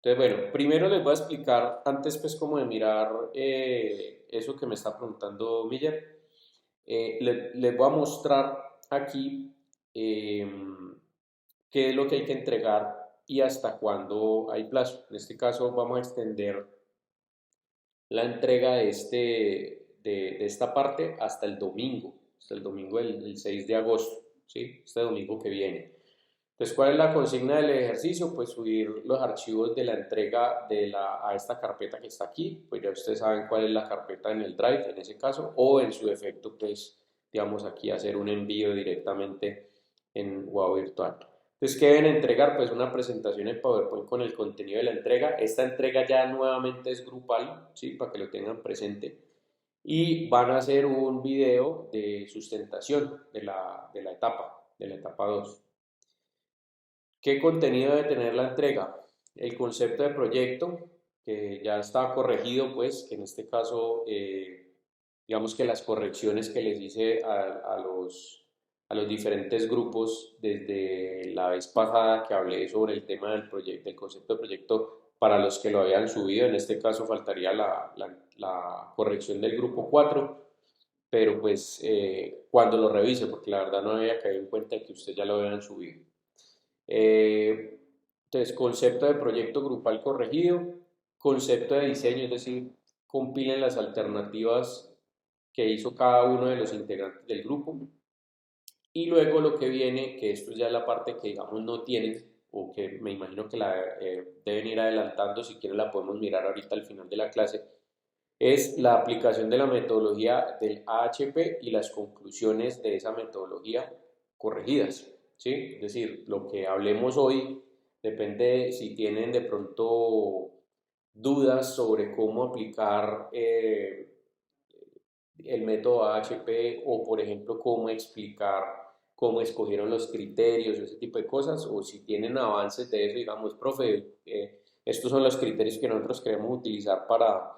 Entonces, bueno, primero les voy a explicar, antes pues como de mirar eso que me está preguntando Miller, les voy a mostrar aquí eh, qué es lo que hay que entregar y hasta cuándo hay plazo. En este caso vamos a extender la entrega de esta parte hasta el domingo del 6 de agosto, ¿sí? Este domingo que viene. Entonces, ¿cuál es la consigna del ejercicio? Pues subir los archivos de la entrega a esta carpeta que está aquí. Pues ya ustedes saben cuál es la carpeta en el Drive en ese caso, o en su defecto, pues, digamos aquí hacer un envío directamente en Wow Virtual. Entonces, ¿qué deben entregar? Pues una presentación en PowerPoint con el contenido de la entrega. Esta entrega ya nuevamente es grupal, ¿sí? Para que lo tengan presente. Y van a hacer un video de sustentación de la etapa 2. ¿Qué contenido debe tener la entrega? El concepto de proyecto, que ya está corregido, pues, que en este caso, digamos que las correcciones que les hice a los diferentes grupos desde la vez pasada que hablé sobre el tema del proyecto, del concepto de proyecto, para los que lo habían subido, en este caso faltaría la corrección del grupo 4, pero pues cuando lo revise, porque la verdad no había caído en cuenta que ustedes ya lo habían subido. Eh, entonces, concepto de proyecto grupal corregido, concepto de diseño, es decir, compilen las alternativas que hizo cada uno de los integrantes del grupo. Y luego lo que viene, que esto ya es la parte que digamos no tienen, o que me imagino que la deben ir adelantando, si quieren la podemos mirar ahorita al final de la clase, es la aplicación de la metodología del AHP y las conclusiones de esa metodología corregidas, ¿sí? Es decir, lo que hablemos hoy depende si tienen de pronto dudas sobre cómo aplicar el método AHP o, por ejemplo, cómo explicar cómo escogieron los criterios, ese tipo de cosas, o si tienen avances de eso, digamos, profe, estos son los criterios que nosotros queremos utilizar para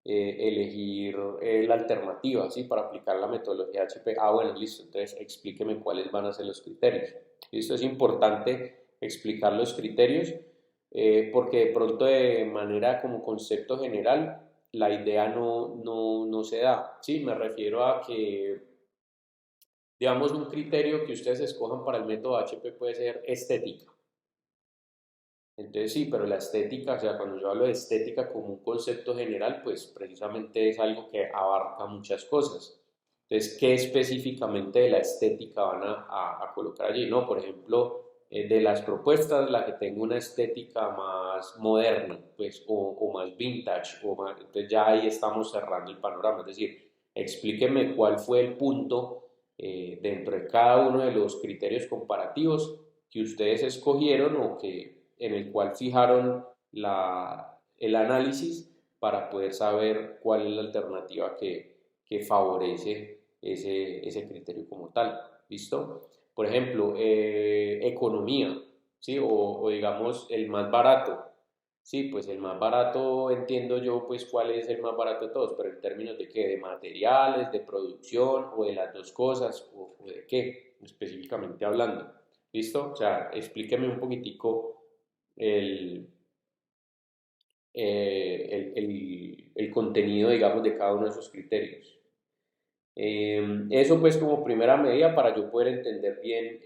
elegir la alternativa, ¿sí? Para aplicar la metodología HP. Ah, bueno, listo, entonces explíqueme cuáles van a ser los criterios. Listo, es importante explicar los criterios porque de pronto de manera como concepto general la idea no se da, ¿sí? Me refiero a que, digamos, un criterio que ustedes escojan para el método HP puede ser estética. Entonces sí, pero la estética, o sea, cuando yo hablo de estética como un concepto general, pues precisamente es algo que abarca muchas cosas. Entonces, ¿qué específicamente de la estética van a colocar allí? No, por ejemplo, de las propuestas, la que tenga una estética más moderna, pues, o más vintage, entonces ya ahí estamos cerrando el panorama. Es decir, explíqueme cuál fue el punto dentro de cada uno de los criterios comparativos que ustedes escogieron o en el cual fijaron el análisis para poder saber cuál es la alternativa que favorece ese criterio como tal. ¿Listo? Por ejemplo, economía, ¿sí? O digamos el más barato. Sí, pues el más barato entiendo yo pues cuál es el más barato de todos, pero en términos de qué, de materiales, de producción o de las dos cosas o de qué, específicamente hablando. ¿Listo? O sea, explíqueme un poquitico el, el contenido, digamos, de cada uno de esos criterios. Eso pues como primera medida para yo poder entender bien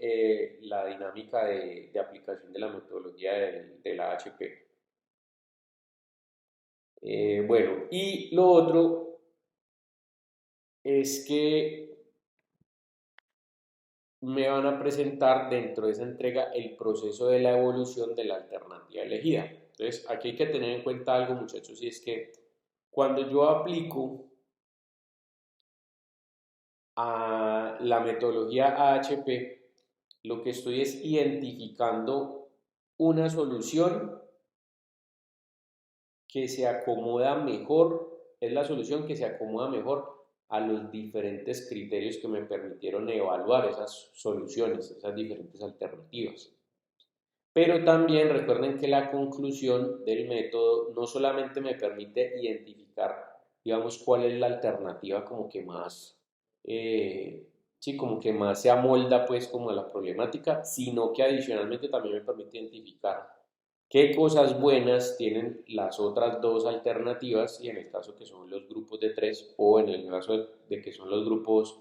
la dinámica de aplicación de la metodología de la HP. Bueno, y lo otro es que me van a presentar dentro de esa entrega el proceso de la evolución de la alternativa elegida. Entonces, aquí hay que tener en cuenta algo, muchachos, y es que cuando yo aplico a la metodología AHP, lo que estoy es identificando una solución que se acomoda mejor, es la solución que se acomoda mejor a los diferentes criterios que me permitieron evaluar esas soluciones, esas diferentes alternativas. Pero también recuerden que la conclusión del método no solamente me permite identificar, digamos, cuál es la alternativa como que más, sí, como que más se amolda pues como a la problemática, sino que adicionalmente también me permite identificar qué cosas buenas tienen las otras dos alternativas y en el caso que son los grupos de tres o en el caso de que son los grupos,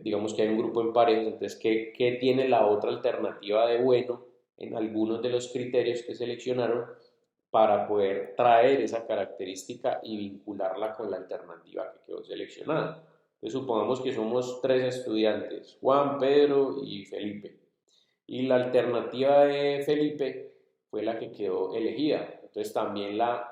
digamos que hay un grupo en parejas, entonces qué tiene la otra alternativa de bueno en algunos de los criterios que seleccionaron para poder traer esa característica y vincularla con la alternativa que quedó seleccionada. Entonces supongamos que somos tres estudiantes, Juan, Pedro y Felipe y la alternativa de Felipe fue la que quedó elegida. Entonces también la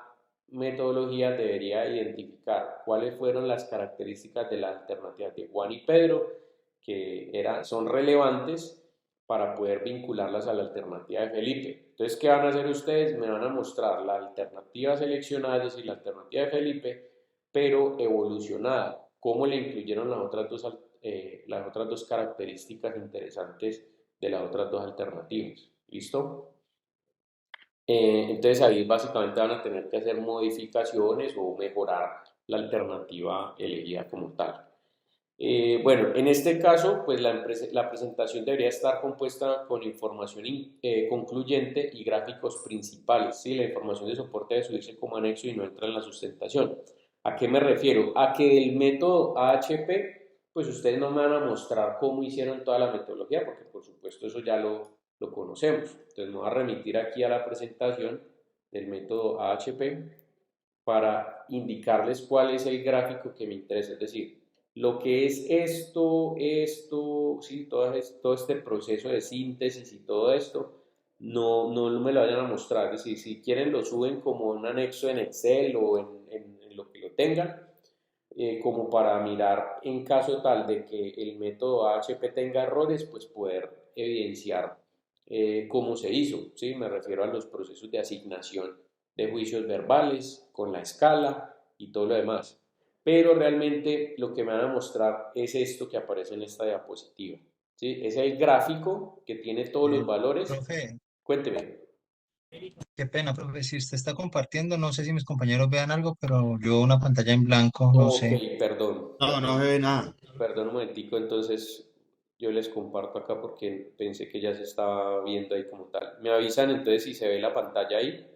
metodología debería identificar cuáles fueron las características de la alternativa de Juan y Pedro que son relevantes para poder vincularlas a la alternativa de Felipe. Entonces, ¿qué van a hacer ustedes? Me van a mostrar la alternativa seleccionada, es decir, la alternativa de Felipe, pero evolucionada. ¿Cómo le incluyeron las otras dos características interesantes de las otras dos alternativas? ¿Listo? Entonces ahí básicamente van a tener que hacer modificaciones o mejorar la alternativa elegida como tal. Bueno, en este caso, pues la presentación debería estar compuesta con información concluyente y gráficos principales. ¿Sí? La información de soporte debe subirse como anexo y no entra en la sustentación. ¿A qué me refiero? A que el método AHP, pues ustedes no me van a mostrar cómo hicieron toda la metodología, porque por supuesto eso ya lo conocemos. Entonces me voy a remitir aquí a la presentación del método AHP para indicarles cuál es el gráfico que me interesa. Es decir, lo que es sí, todo este proceso de síntesis y todo esto, no me lo vayan a mostrar. Es decir, si quieren lo suben como un anexo en Excel o en lo que lo tengan, como para mirar en caso tal de que el método AHP tenga errores, pues poder evidenciar cómo se hizo, ¿sí? Me refiero a los procesos de asignación de juicios verbales, con la escala y todo lo demás. Pero realmente lo que me van a mostrar es esto que aparece en esta diapositiva, ¿sí? Es el gráfico que tiene todos los valores. Profe, Cuénteme. qué pena, profe, si usted está compartiendo, no sé si mis compañeros vean algo, pero yo una pantalla en blanco, no Ok, sé. No, no se ve nada. perdón un momentico, entonces yo les comparto acá porque pensé que ya se estaba viendo ahí como tal. Me avisan entonces si se ve la pantalla ahí.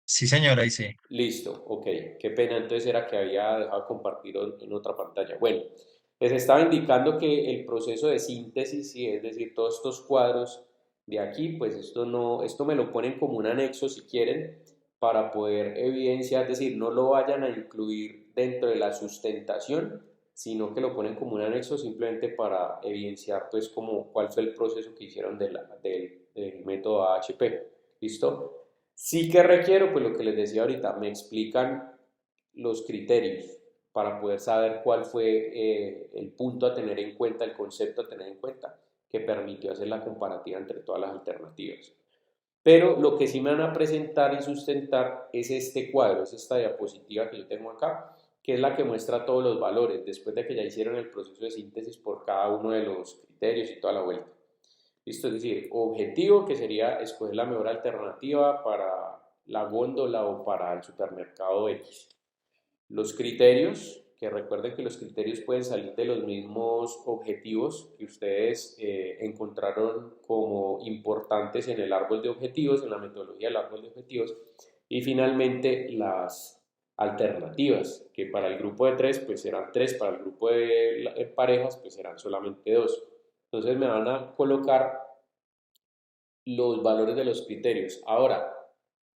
Sí, señora, y sí. Listo, ok. Qué pena, entonces era que había dejado de compartir en otra pantalla. Bueno, les estaba indicando que el proceso de síntesis, sí, es decir, todos estos cuadros de aquí, pues esto no, esto me lo ponen como un anexo si quieren, para poder evidenciar, es decir, no lo vayan a incluir dentro de la sustentación, sino que lo ponen como un anexo simplemente para evidenciar, pues, como cuál fue el proceso que hicieron del método AHP. ¿Listo? Sí que requiero, pues lo que les decía ahorita, me explican los criterios para poder saber cuál fue el punto a tener en cuenta, el concepto a tener en cuenta, que permitió hacer la comparativa entre todas las alternativas. Pero lo que sí me van a presentar y sustentar es este cuadro, es esta diapositiva que yo tengo acá, que es la que muestra todos los valores después de que ya hicieron el proceso de síntesis por cada uno de los criterios y toda la vuelta. ¿Listo? Es decir, objetivo que sería escoger la mejor alternativa para la góndola o para el supermercado X. Los criterios, que recuerden que los criterios pueden salir de los mismos objetivos que ustedes encontraron como importantes en el árbol de objetivos, en la metodología del árbol de objetivos. Y finalmente las alternativas, que para el grupo de tres pues serán tres, para el grupo de parejas pues serán solamente dos. Entonces me van a colocar los valores de los criterios. Ahora,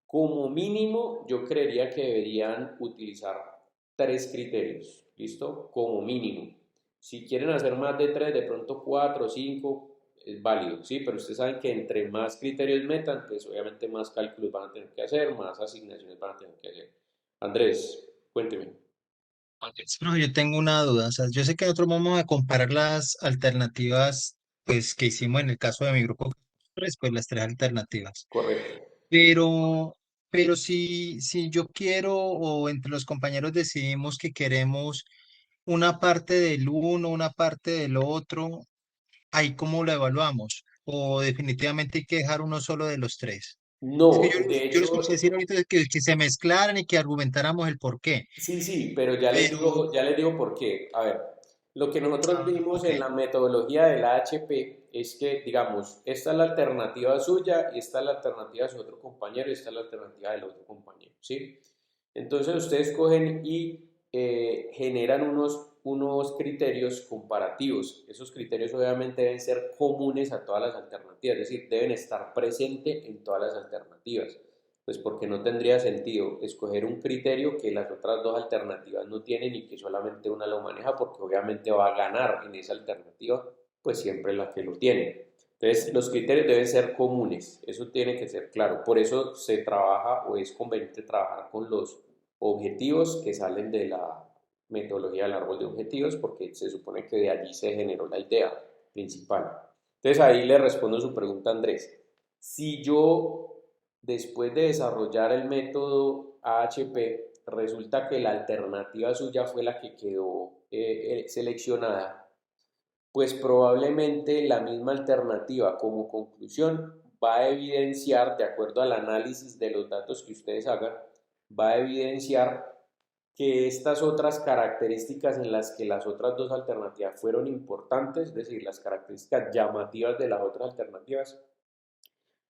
como mínimo, yo creería que deberían utilizar tres criterios, ¿listo? Como mínimo. Si quieren hacer más de tres, de pronto cuatro o cinco, es válido, ¿sí? Pero ustedes saben que entre más criterios metan, pues obviamente más cálculos van a tener que hacer, más asignaciones van a tener que hacer. Andrés, cuénteme. Profe, yo tengo una duda, o sea, yo sé que nosotros vamos a comparar las alternativas, pues, que hicimos en el caso de mi grupo, pues las tres alternativas. Correcto. Pero, pero si yo quiero o entre los compañeros decidimos que queremos una parte del uno, una parte del otro, ahí cómo lo evaluamos. O definitivamente hay que dejar uno solo de los tres. Es que No, de yo lo escuché hecho, decir ahorita que se mezclaran y que argumentáramos el por qué. sí, sí, pero Pero, ya les digo por qué. A ver, lo que nosotros ah, vimos ok, en la metodología del AHP es que, digamos, esta es la alternativa suya y esta es la alternativa de su otro compañero y esta es la alternativa del otro compañero, ¿sí? Entonces ustedes cogen y generan unos criterios comparativos. Esos criterios obviamente deben ser comunes a todas las alternativas, es decir, deben estar presentes en todas las alternativas. Pues porque no tendría sentido escoger un criterio que las otras dos alternativas no tienen y que solamente una lo maneja, porque obviamente va a ganar en esa alternativa, pues siempre la que lo tiene. Entonces, los criterios deben ser comunes, eso tiene que ser claro. Por eso se trabaja o es conveniente trabajar con los objetivos que salen de la metodología del árbol de objetivos, porque se supone que de allí se generó la idea principal. Entonces, ahí le respondo a su pregunta, Andrés. Si yo después de desarrollar el método AHP, resulta que la alternativa suya fue la que quedó seleccionada, pues probablemente la misma alternativa como conclusión va a evidenciar, de acuerdo al análisis de los datos que ustedes hagan, va a evidenciar que estas otras características en las que las otras dos alternativas fueron importantes, es decir, las características llamativas de las otras alternativas,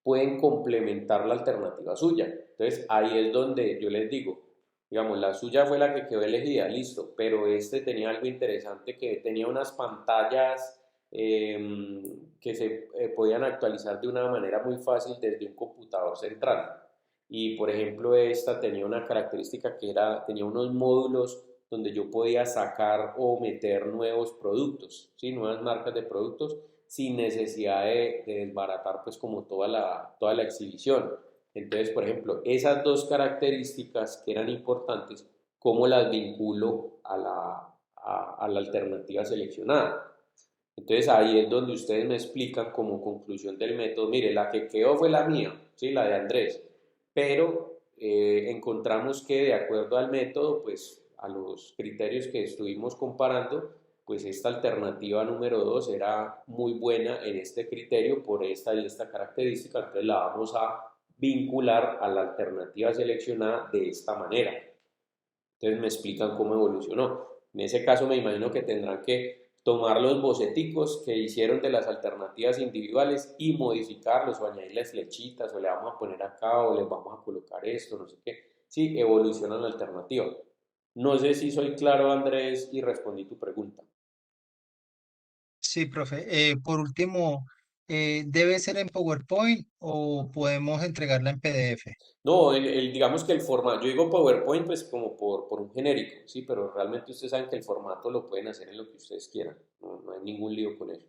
pueden complementar la alternativa suya. Entonces ahí es donde yo les digo, digamos, la suya fue la que quedó elegida, listo, pero este tenía algo interesante, que tenía unas pantallas que se podían actualizar de una manera muy fácil desde un computador central. Y por ejemplo, esta tenía una característica que era, tenía unos módulos donde yo podía sacar o meter nuevos productos, ¿sí? Nuevas marcas de productos sin necesidad de desbaratar pues como toda la exhibición. Entonces, por ejemplo, esas dos características que eran importantes, ¿cómo las vinculo a la alternativa seleccionada? Entonces ahí es donde ustedes me explican como conclusión del método, mire, la que quedó fue la mía, ¿sí? La de Andrés, pero encontramos que de acuerdo al método, pues a los criterios que estuvimos comparando, pues esta alternativa número 2 era muy buena en este criterio por esta y esta característica, entonces la vamos a vincular a la alternativa seleccionada de esta manera. Entonces me explican cómo evolucionó. En ese caso me imagino que tendrán que tomar los boceticos que hicieron de las alternativas individuales y modificarlos o añadirles flechitas o le vamos a poner acá o les vamos a colocar esto, no sé qué. Sí, evolucionan la alternativa. No sé si soy claro, Andrés, y respondí tu pregunta. Sí, profe. Por último, ¿debe ser en PowerPoint o podemos entregarla en PDF? No, digamos que el formato, yo digo PowerPoint pues como por un genérico, sí, pero realmente ustedes saben que el formato lo pueden hacer en lo que ustedes quieran, no hay ningún lío con eso.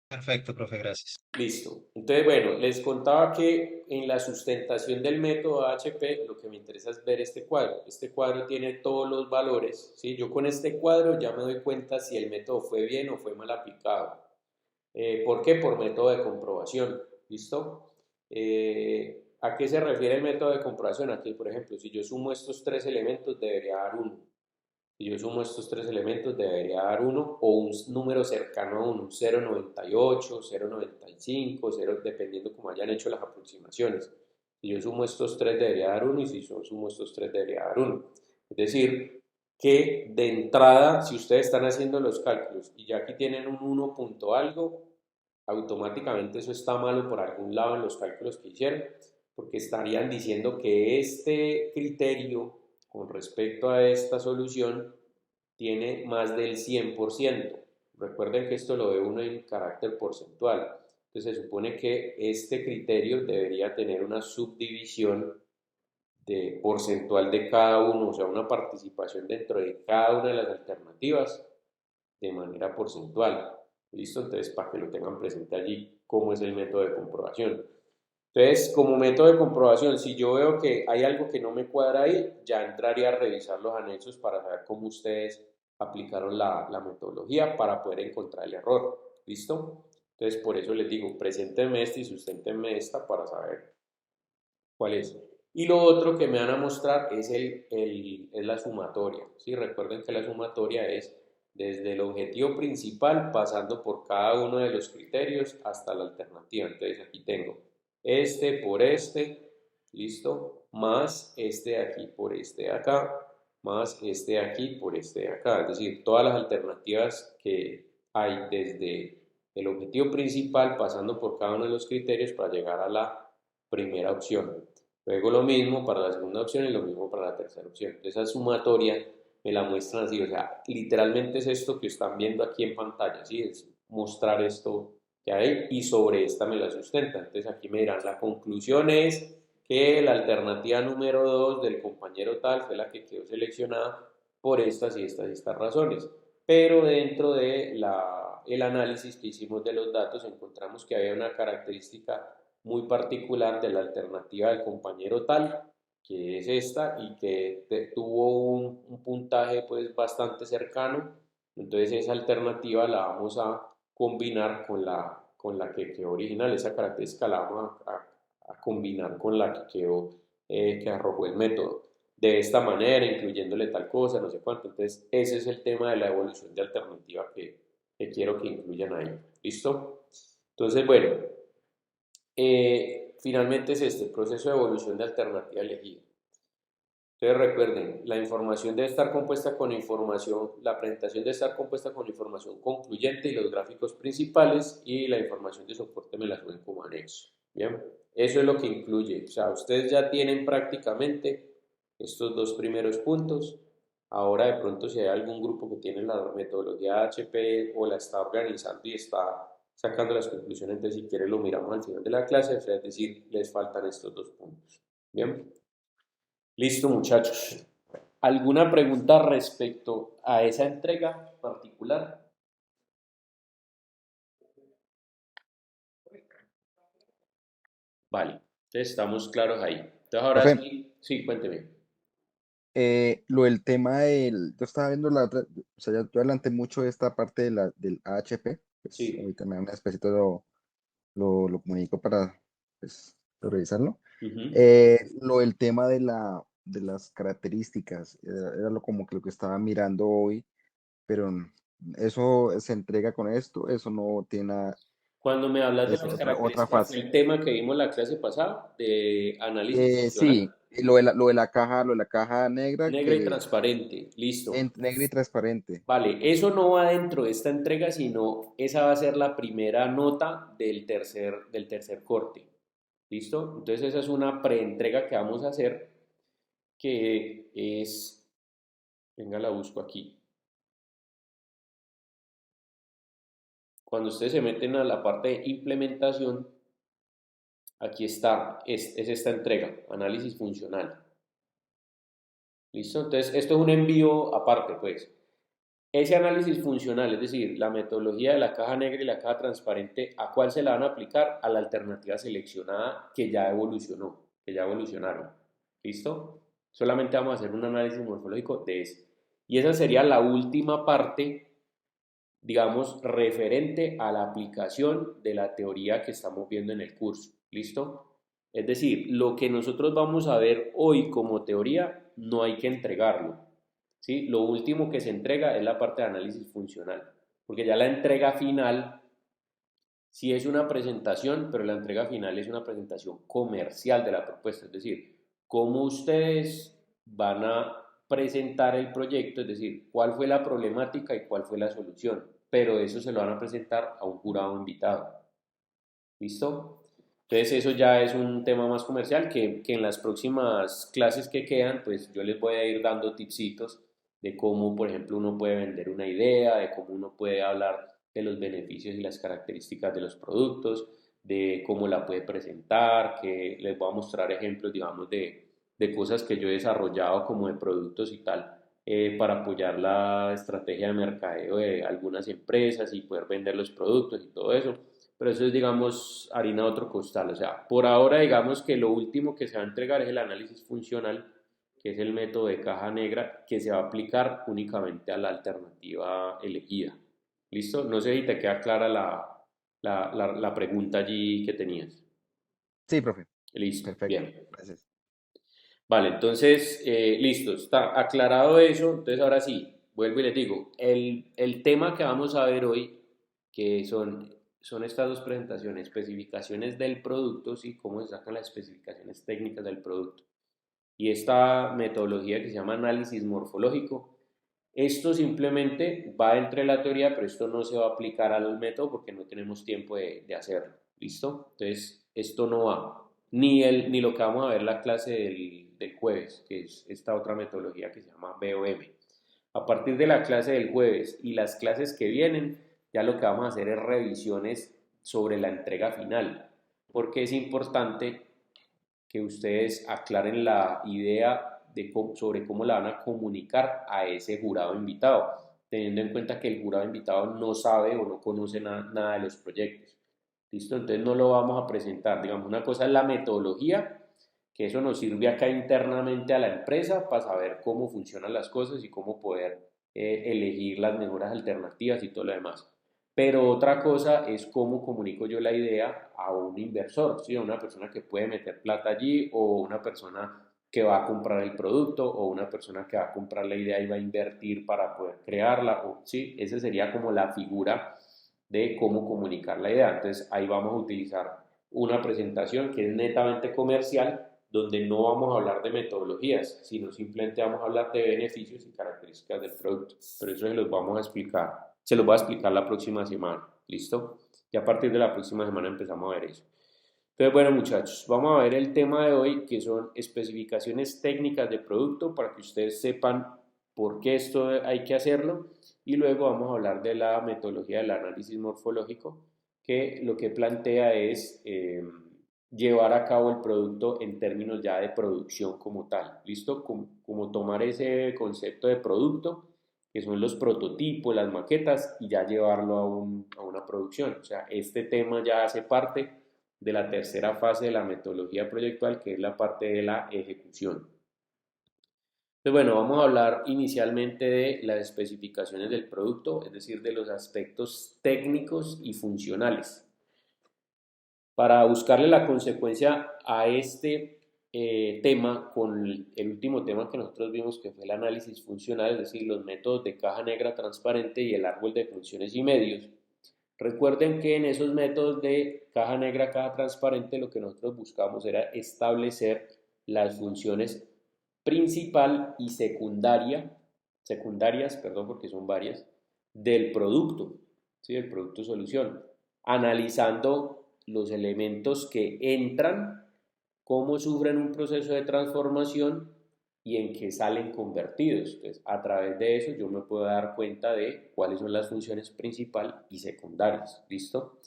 Perfecto, profe, gracias. Listo. Entonces, bueno, les contaba que en la sustentación del método AHP lo que me interesa es ver este cuadro. Este cuadro tiene todos los valores, ¿sí? Yo con este cuadro ya me doy cuenta si el método fue bien o fue mal aplicado. ¿Por qué? Por método de comprobación. ¿Listo? ¿A qué se refiere el método de comprobación? Aquí, por ejemplo, si yo sumo estos tres elementos, debería dar 1. Si yo sumo estos tres elementos, debería dar 1 o un número cercano a 1, un 0,98, 0,95, 0, dependiendo cómo hayan hecho las aproximaciones. Si yo sumo estos tres, debería dar 1 y si yo sumo estos tres, debería dar 1. Es decir, que de entrada, si ustedes están haciendo los cálculos y ya aquí tienen un 1 punto algo, automáticamente eso está malo por algún lado en los cálculos que hicieron, porque estarían diciendo que este criterio con respecto a esta solución tiene más del 100%. Recuerden que esto lo ve uno en carácter porcentual. Entonces se supone que este criterio debería tener una subdivisión de porcentual de cada uno, o sea, una participación dentro de cada una de las alternativas de manera porcentual. ¿Listo? Entonces, para que lo tengan presente allí, cómo es el método de comprobación. Entonces, como método de comprobación, si yo veo que hay algo que no me cuadra ahí, ya entraría a revisar los anexos para saber cómo ustedes aplicaron la metodología para poder encontrar el error. ¿Listo? Entonces, por eso les digo, preséntenme esta y susténtenme esta para saber cuál es. Y lo otro que me van a mostrar es la sumatoria. ¿Sí? Recuerden que la sumatoria es desde el objetivo principal, pasando por cada uno de los criterios hasta la alternativa. Entonces aquí tengo este por este, listo, más este de aquí por este de acá, más este de aquí por este de acá. Es decir, todas las alternativas que hay desde el objetivo principal pasando por cada uno de los criterios para llegar a la primera opción. Luego lo mismo para la segunda opción y lo mismo para la tercera opción. Entonces esa sumatoria me la muestran así, o sea, literalmente es esto que están viendo aquí en pantalla, ¿sí? Es mostrar esto que hay y sobre esta me la sustenta. Entonces aquí me dirán, la conclusión es que la alternativa número 2 del compañero tal fue la que quedó seleccionada por estas y estas y estas razones. Pero dentro de el análisis que hicimos de los datos encontramos que había una característica muy particular de la alternativa del compañero tal, que es esta y que tuvo un puntaje pues bastante cercano. Entonces esa alternativa la vamos a combinar con la que quedó original. Esa característica la vamos a combinar con la que quedó, que arrojó el método. De esta manera, incluyéndole tal cosa, no sé cuánto. Entonces ese es el tema de la evolución de alternativa que quiero que incluyan ahí. ¿Listo? Entonces, bueno, finalmente es este proceso de evolución de alternativa elegida. Entonces recuerden, la información debe estar compuesta con información, la presentación debe estar compuesta con información concluyente y los gráficos principales y la información de soporte me la suben como anexo. Bien, eso es lo que incluye. O sea, ustedes ya tienen prácticamente estos dos primeros puntos. Ahora de pronto si hay algún grupo que tiene la metodología HP o la está organizando y está sacando las conclusiones, entonces si quiere lo miramos al final de la clase, o sea, es decir, les faltan estos dos puntos. Bien. Listo, muchachos. ¿Alguna pregunta respecto a esa entrega particular? Vale, entonces estamos claros ahí. Entonces ahora Profe, sí, sí, cuénteme. lo del tema yo estaba viendo la otra, o sea, yo adelanté mucho esta parte del AHP, pues Sí. ahorita me da un espacito lo comunico para, pues, revisarlo. Ujú. Lo del tema de las características, era como que lo que estaba mirando hoy, pero eso se entrega con esto, eso no tiene nada, Cuando me hablas de es las otra características, fue fase. el tema que vimos la clase pasada de análisis funcional. Sí, lo de la caja negra Negra y que transparente, listo. negra y transparente. Vale, eso no va dentro de esta entrega, sino esa va a ser la primera nota del tercer corte. ¿Listo? Entonces esa es una preentrega que vamos a hacer, que es, venga, la busco aquí. Cuando ustedes se meten a la parte de implementación, aquí está, es esta entrega, análisis funcional. ¿Listo? Entonces esto es un envío aparte, pues. Ese análisis funcional, es decir, la metodología de la caja negra y la caja transparente, ¿a cuál se la van a aplicar? A la alternativa seleccionada que ya evolucionó, que ya evolucionaron. ¿Listo? Solamente vamos a hacer un análisis morfológico de ese. Y esa sería la última parte, digamos, referente a la aplicación de la teoría que estamos viendo en el curso. ¿Listo? Es decir, lo que nosotros vamos a ver hoy como teoría, no hay que entregarlo. ¿Sí? Lo último que se entrega es la parte de análisis funcional, porque ya la entrega final sí es una presentación, pero la entrega final es una presentación comercial de la propuesta, es decir, cómo ustedes van a presentar el proyecto, es decir, cuál fue la problemática y cuál fue la solución, pero eso se lo van a presentar a un jurado invitado. ¿Listo? Entonces eso ya es un tema más comercial que en las próximas clases que quedan, pues yo les voy a ir dando tipsitos de cómo, por ejemplo, uno puede vender una idea, de cómo uno puede hablar de los beneficios y las características de los productos, de cómo la puede presentar, que les voy a mostrar ejemplos, digamos, de cosas que yo he desarrollado como de productos y tal, para apoyar la estrategia de mercadeo de algunas empresas y poder vender los productos y todo eso, pero eso es, digamos, harina de otro costal. O sea, por ahora, digamos que lo último que se va a entregar es el análisis funcional, que es el método de caja negra, que se va a aplicar únicamente a la alternativa elegida. ¿Listo? No sé si te queda clara la pregunta allí que tenías. Sí, profe, Listo, perfecto, bien. gracias. Vale, entonces, listo, está aclarado eso. Entonces, ahora sí, vuelvo y les digo, el tema que vamos a ver hoy, que son estas dos presentaciones, especificaciones del producto, sí, cómo se sacan las especificaciones técnicas del producto, y esta metodología que se llama análisis morfológico, Esto simplemente va entre la teoría, pero esto no se va a aplicar al método porque no tenemos tiempo de hacerlo. ¿Listo? Entonces, esto no va. Ni lo que vamos a ver la clase del jueves, que es esta otra metodología que se llama BOM. A partir de la clase del jueves y las clases que vienen, ya lo que vamos a hacer es revisiones sobre la entrega final, porque es importante que ustedes aclaren la idea sobre cómo la van a comunicar a ese jurado invitado, teniendo en cuenta que el jurado invitado no sabe o no conoce nada de los proyectos. ¿Listo? Entonces no lo vamos a presentar. Digamos, una cosa es la metodología, que eso nos sirve acá internamente a la empresa para saber cómo funcionan las cosas y cómo poder elegir las mejores alternativas y todo lo demás. Pero otra cosa es cómo comunico yo la idea a un inversor, ¿sí? A una persona que puede meter plata allí o una persona que va a comprar el producto o una persona que va a comprar la idea y va a invertir para poder crearla. O, ¿sí? Esa sería como la figura de cómo comunicar la idea. Entonces ahí vamos a utilizar una presentación que es netamente comercial, donde no vamos a hablar de metodologías, sino simplemente vamos a hablar de beneficios y características del producto. Pero eso se los voy a explicar la próxima semana, ¿listo? Y a partir de la próxima semana empezamos a ver eso. Entonces, bueno muchachos, vamos a ver el tema de hoy, que son especificaciones técnicas de producto, para que ustedes sepan por qué esto hay que hacerlo, y luego vamos a hablar de la metodología del análisis morfológico, que lo que plantea es llevar a cabo el producto en términos ya de producción como tal, ¿listo? Como tomar ese concepto de producto, que son los prototipos, las maquetas, y ya llevarlo a una producción. O sea, este tema ya hace parte de la tercera fase de la metodología proyectual, que es la parte de la ejecución. Entonces, bueno, vamos a hablar inicialmente de las especificaciones del producto, es decir, de los aspectos técnicos y funcionales. Para buscarle la consecuencia a este tema con el último tema que nosotros vimos, que fue el análisis funcional, es decir, los métodos de caja negra transparente y el árbol de funciones y medios. Recuerden que en esos métodos de caja negra, caja transparente, lo que nosotros buscamos era establecer las funciones principal y secundarias, perdón, porque son varias, del producto, ¿sí? Del producto solución, analizando los elementos que entran, cómo sufren un proceso de transformación y en qué salen convertidos. Entonces, a través de eso yo me puedo dar cuenta de cuáles son las funciones principal y secundarias. ¿Listo?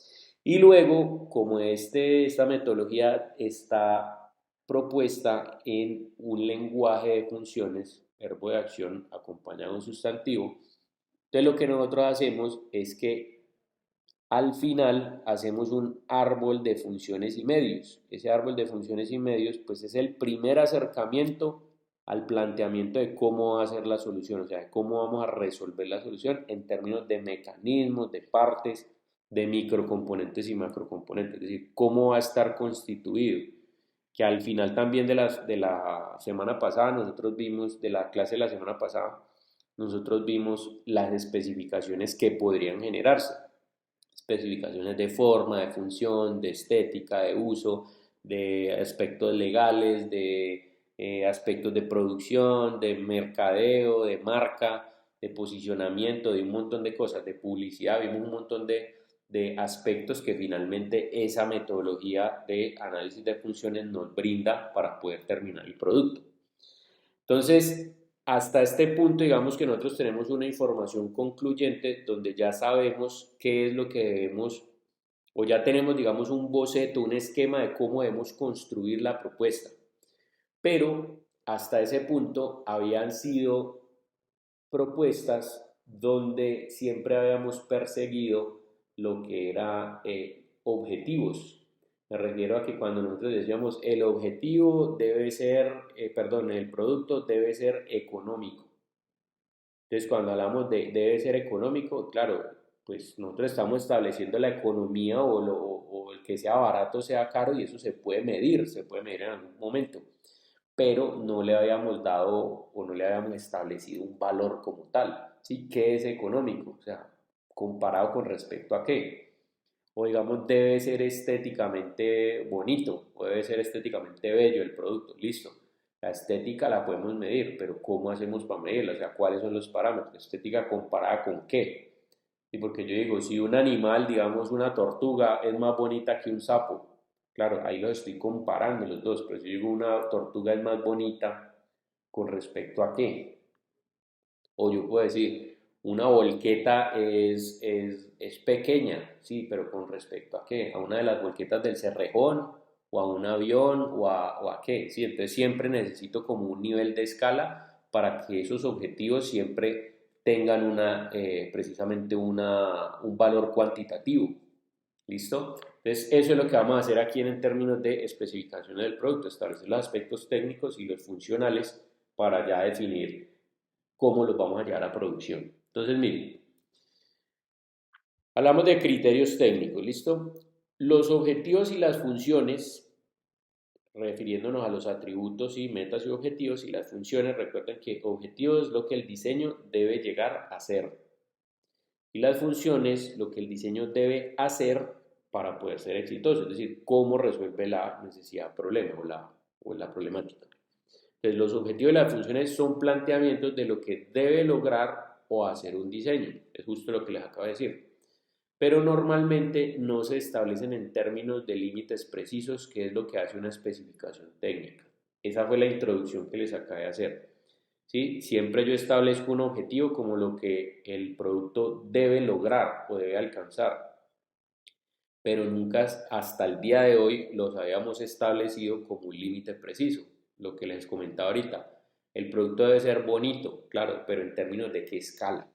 Y luego, como esta metodología está propuesta en un lenguaje de funciones, verbo de acción acompañado de un sustantivo, entonces lo que nosotros hacemos es que al final hacemos un árbol de funciones y medios. Ese árbol de funciones y medios pues es el primer acercamiento al planteamiento de cómo va a ser la solución, o sea, de cómo vamos a resolver la solución en términos de mecanismos, de partes, de microcomponentes y macrocomponentes, es decir, cómo va a estar constituido. Que al final también de la semana pasada nosotros vimos, de la clase de la semana pasada, nosotros vimos las especificaciones que podrían generarse, especificaciones de forma, de función, de estética, de uso, de aspectos legales, de aspectos de producción, de mercadeo, de marca, de posicionamiento, de un montón de cosas, de publicidad, vimos un montón de aspectos que finalmente esa metodología de análisis de funciones nos brinda para poder terminar el producto. Entonces, hasta este punto, digamos que nosotros tenemos una información concluyente donde ya sabemos qué es lo que debemos, o ya tenemos, digamos, un boceto, un esquema de cómo debemos construir la propuesta. Pero hasta ese punto habían sido propuestas donde siempre habíamos perseguido lo que era objetivos. Me refiero a que cuando nosotros decíamos el objetivo debe ser, perdón, el producto debe ser económico. Entonces, cuando hablamos de debe ser económico, claro, pues nosotros estamos estableciendo la economía o el que sea barato sea caro, y eso se puede medir en algún momento, pero no le habíamos dado o no le habíamos establecido un valor como tal, ¿sí? ¿Qué es económico? O sea, comparado con respecto a qué. O digamos, debe ser estéticamente bonito, o debe ser estéticamente bello el producto, listo. La estética la podemos medir, pero ¿cómo hacemos para medirla? O sea, ¿cuáles son los parámetros? ¿Estética comparada con qué? Y porque yo digo, si un animal, digamos una tortuga, es más bonita que un sapo, claro, ahí lo estoy comparando los dos, pero si yo digo una tortuga es más bonita, ¿con respecto a qué? O yo puedo decir, una volqueta es pequeña, sí, pero ¿con respecto a qué? ¿A una de las volquetas del Cerrejón? ¿O a un avión? ¿O a qué? Sí, entonces siempre necesito como un nivel de escala para que esos objetivos siempre tengan precisamente un valor cuantitativo. ¿Listo? Entonces, eso es lo que vamos a hacer aquí en términos de especificación del producto, establecer los aspectos técnicos y los funcionales para ya definir cómo los vamos a llevar a producción. Entonces, miren, hablamos de criterios técnicos, ¿listo? Los objetivos y las funciones, refiriéndonos a los atributos y metas y objetivos, y las funciones, recuerden que objetivo es lo que el diseño debe llegar a ser. Y las funciones, lo que el diseño debe hacer para poder ser exitoso, es decir, cómo resuelve la necesidad, problema o la problemática. Entonces, los objetivos y las funciones son planteamientos de lo que debe lograr o hacer un diseño. Es justo lo que les acabo de decir. Pero normalmente no se establecen en términos de límites precisos, que es lo que hace una especificación técnica. Esa fue la introducción que les acabé de hacer. ¿Sí? Siempre yo establezco un objetivo como lo que el producto debe lograr o debe alcanzar, pero nunca hasta el día de hoy los habíamos establecido como un límite preciso, lo que les comentaba ahorita. El producto debe ser bonito, claro, pero en términos de qué escala.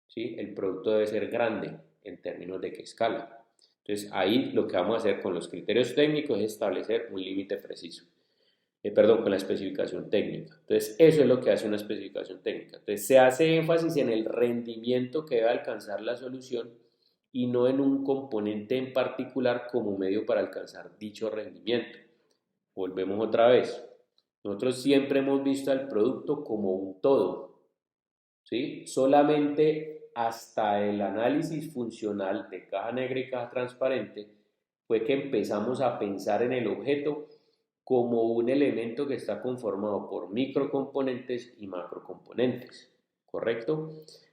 ¿Sí? El producto debe ser grande, en términos de qué escala. Entonces ahí lo que vamos a hacer con los criterios técnicos es establecer un límite preciso. Perdón, con la especificación técnica. Entonces, eso es lo que hace una especificación técnica. Entonces, se hace énfasis en el rendimiento que debe alcanzar la solución y no en un componente en particular como medio para alcanzar dicho rendimiento. Volvemos otra vez. Nosotros siempre hemos visto al producto como un todo, ¿sí? Solamente hasta el análisis funcional de caja negra y caja transparente fue que empezamos a pensar en el objeto como un elemento que está conformado por microcomponentes y macrocomponentes, ¿correcto?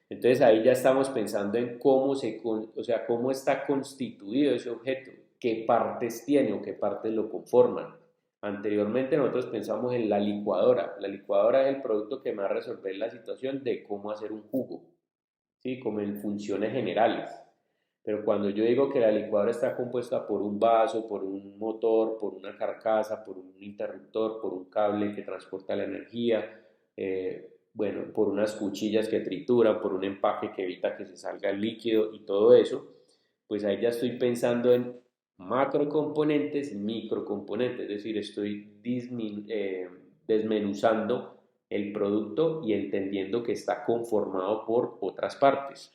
Entonces ahí ya estamos pensando en cómo está constituido ese objeto, qué partes tiene o qué partes lo conforman. Anteriormente nosotros pensamos en la licuadora. La licuadora es el producto que me va a resolver la situación de cómo hacer un jugo, ¿sí? Como en funciones generales. Pero cuando yo digo que la licuadora está compuesta por un vaso, por un motor, por una carcasa, por un interruptor, por un cable que transporta la energía, bueno, por unas cuchillas que trituran, por un empaque que evita que se salga el líquido y todo eso, pues ahí ya estoy pensando en macrocomponentes y microcomponentes, es decir, estoy desmenuzando el producto y entendiendo que está conformado por otras partes.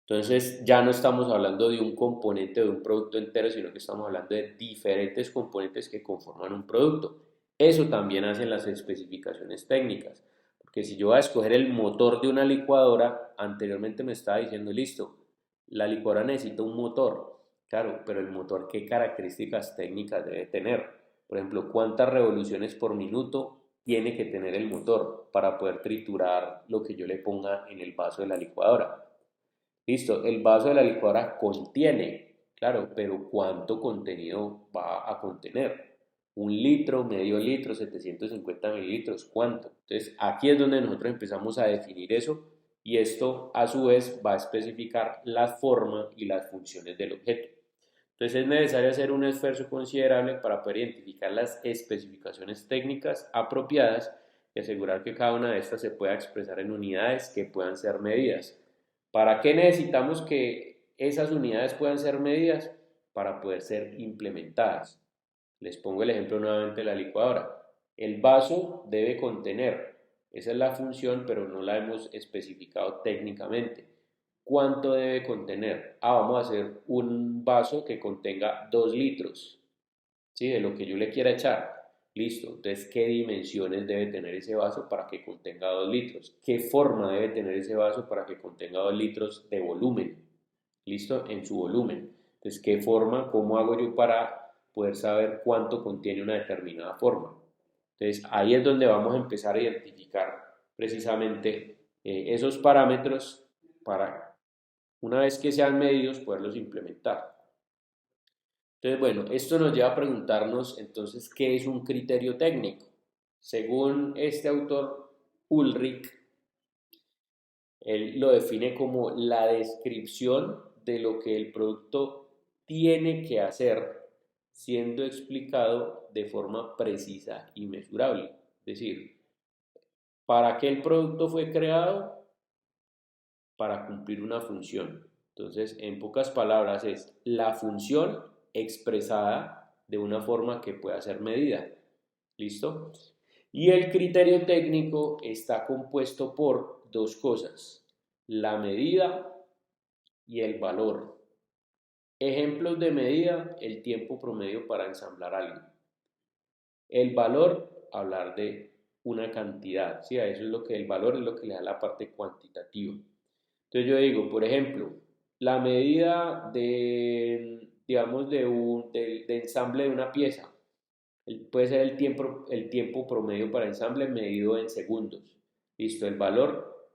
Entonces ya no estamos hablando de un componente de un producto entero, sino que estamos hablando de diferentes componentes que conforman un producto. Eso también hacen las especificaciones técnicas, porque si yo voy a escoger el motor de una licuadora, anteriormente me estaba diciendo, listo, la licuadora necesita un motor, claro, pero el motor, ¿qué características técnicas debe tener? Por ejemplo, ¿cuántas revoluciones por minuto tiene que tener el motor para poder triturar lo que yo le ponga en el vaso de la licuadora? Listo, el vaso de la licuadora contiene, claro, pero ¿cuánto contenido va a contener? Un litro, medio litro, 750 mililitros, ¿cuánto? Entonces, aquí es donde nosotros empezamos a definir eso y esto a su vez va a especificar la forma y las funciones del objeto. Entonces, es necesario hacer un esfuerzo considerable para poder identificar las especificaciones técnicas apropiadas y asegurar que cada una de estas se pueda expresar en unidades que puedan ser medidas. ¿Para qué necesitamos que esas unidades puedan ser medidas? Para poder ser implementadas. Les pongo el ejemplo nuevamente de la licuadora. El vaso debe contener, esa es la función, pero no la hemos especificado técnicamente. ¿Cuánto debe contener? Vamos a hacer un vaso que contenga 2 litros, ¿sí? De lo que yo le quiera echar. Listo, entonces, ¿qué dimensiones debe tener ese vaso para que contenga 2 litros? ¿Qué forma debe tener ese vaso para que contenga 2 litros de volumen? ¿Listo? En su volumen. Entonces, ¿qué forma? ¿Cómo hago yo para poder saber cuánto contiene una determinada forma. Entonces, ahí es donde vamos a empezar a identificar precisamente esos parámetros para, una vez que sean medidos, poderlos implementar. Entonces, bueno, esto nos lleva a preguntarnos entonces, ¿qué es un criterio técnico? Según este autor, Ulrich, él lo define como la descripción de lo que el producto tiene que hacer, siendo explicado de forma precisa y mesurable. Es decir, ¿para qué el producto fue creado? Para cumplir una función. Entonces, en pocas palabras, es la función expresada de una forma que pueda ser medida. ¿Listo? Y el criterio técnico está compuesto por dos cosas: la medida y el valor. Ejemplos de medida: el tiempo promedio para ensamblar algo. El valor, hablar de una cantidad, ¿sí? Eso es lo que el valor es lo que le da la parte cuantitativa. Entonces yo digo, por ejemplo, la medida de, digamos, de ensamble de una pieza. Puede ser el tiempo promedio para ensamble medido en segundos. Listo, el valor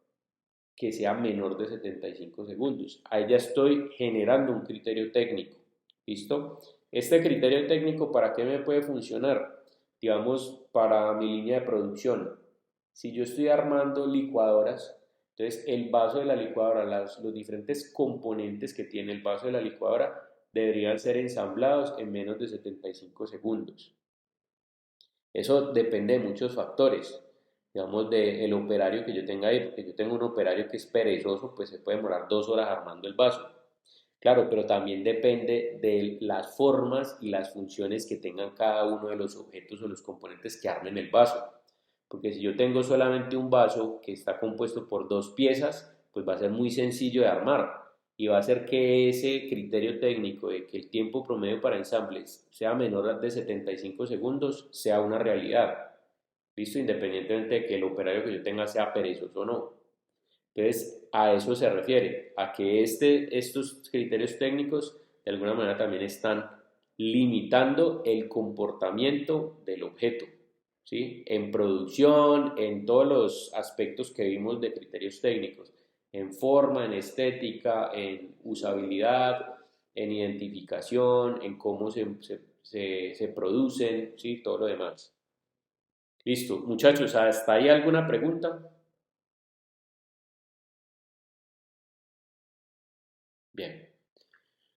que sea menor de 75 segundos. Ahí ya estoy generando un criterio técnico. ¿Listo? Este criterio técnico, ¿para qué me puede funcionar? Digamos, para mi línea de producción. Si yo estoy armando licuadoras, entonces el vaso de la licuadora, los diferentes componentes que tiene el vaso de la licuadora deberían ser ensamblados en menos de 75 segundos. Eso depende de muchos factores, digamos del operario que yo tenga ahí, porque yo tengo un operario que es perezoso, pues se puede demorar 2 horas armando el vaso. Claro, pero también depende de las formas y las funciones que tengan cada uno de los objetos o los componentes que armen el vaso. Porque si yo tengo solamente un vaso que está compuesto por 2 piezas, pues va a ser muy sencillo de armar y va a hacer que ese criterio técnico de que el tiempo promedio para ensambles sea menor de 75 segundos sea una realidad. ¿Listo? Independientemente de que el operario que yo tenga sea perezoso o no. Entonces, a eso se refiere, a que estos criterios técnicos de alguna manera también están limitando el comportamiento del objeto, ¿sí? En producción, en todos los aspectos que vimos de criterios técnicos, en forma, en estética, en usabilidad, en identificación, en cómo se producen, ¿sí? Todo lo demás. Listo, muchachos, ¿hasta ahí alguna pregunta? Bien.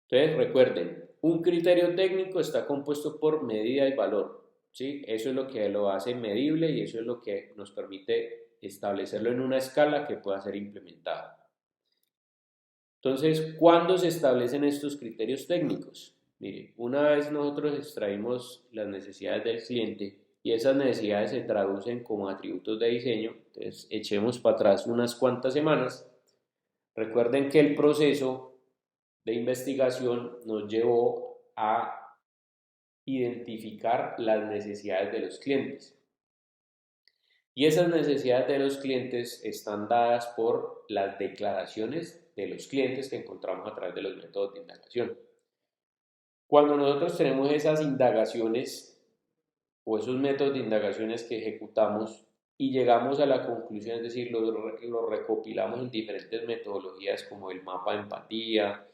Entonces, recuerden, un criterio técnico está compuesto por medida y valor, ¿sí? Eso es lo que lo hace medible y eso es lo que nos permite establecerlo en una escala que pueda ser implementada. Entonces, ¿cuándo se establecen estos criterios técnicos? Mire, una vez nosotros extraímos las necesidades del cliente y esas necesidades se traducen como atributos de diseño, entonces echemos para atrás unas cuantas semanas. Recuerden que el proceso de investigación nos llevó a identificar las necesidades de los clientes. Y esas necesidades de los clientes están dadas por las declaraciones de los clientes que encontramos a través de los métodos de indagación. Cuando nosotros tenemos esas indagaciones o esos métodos de indagaciones que ejecutamos y llegamos a la conclusión, es decir, lo recopilamos en diferentes metodologías como el mapa de empatía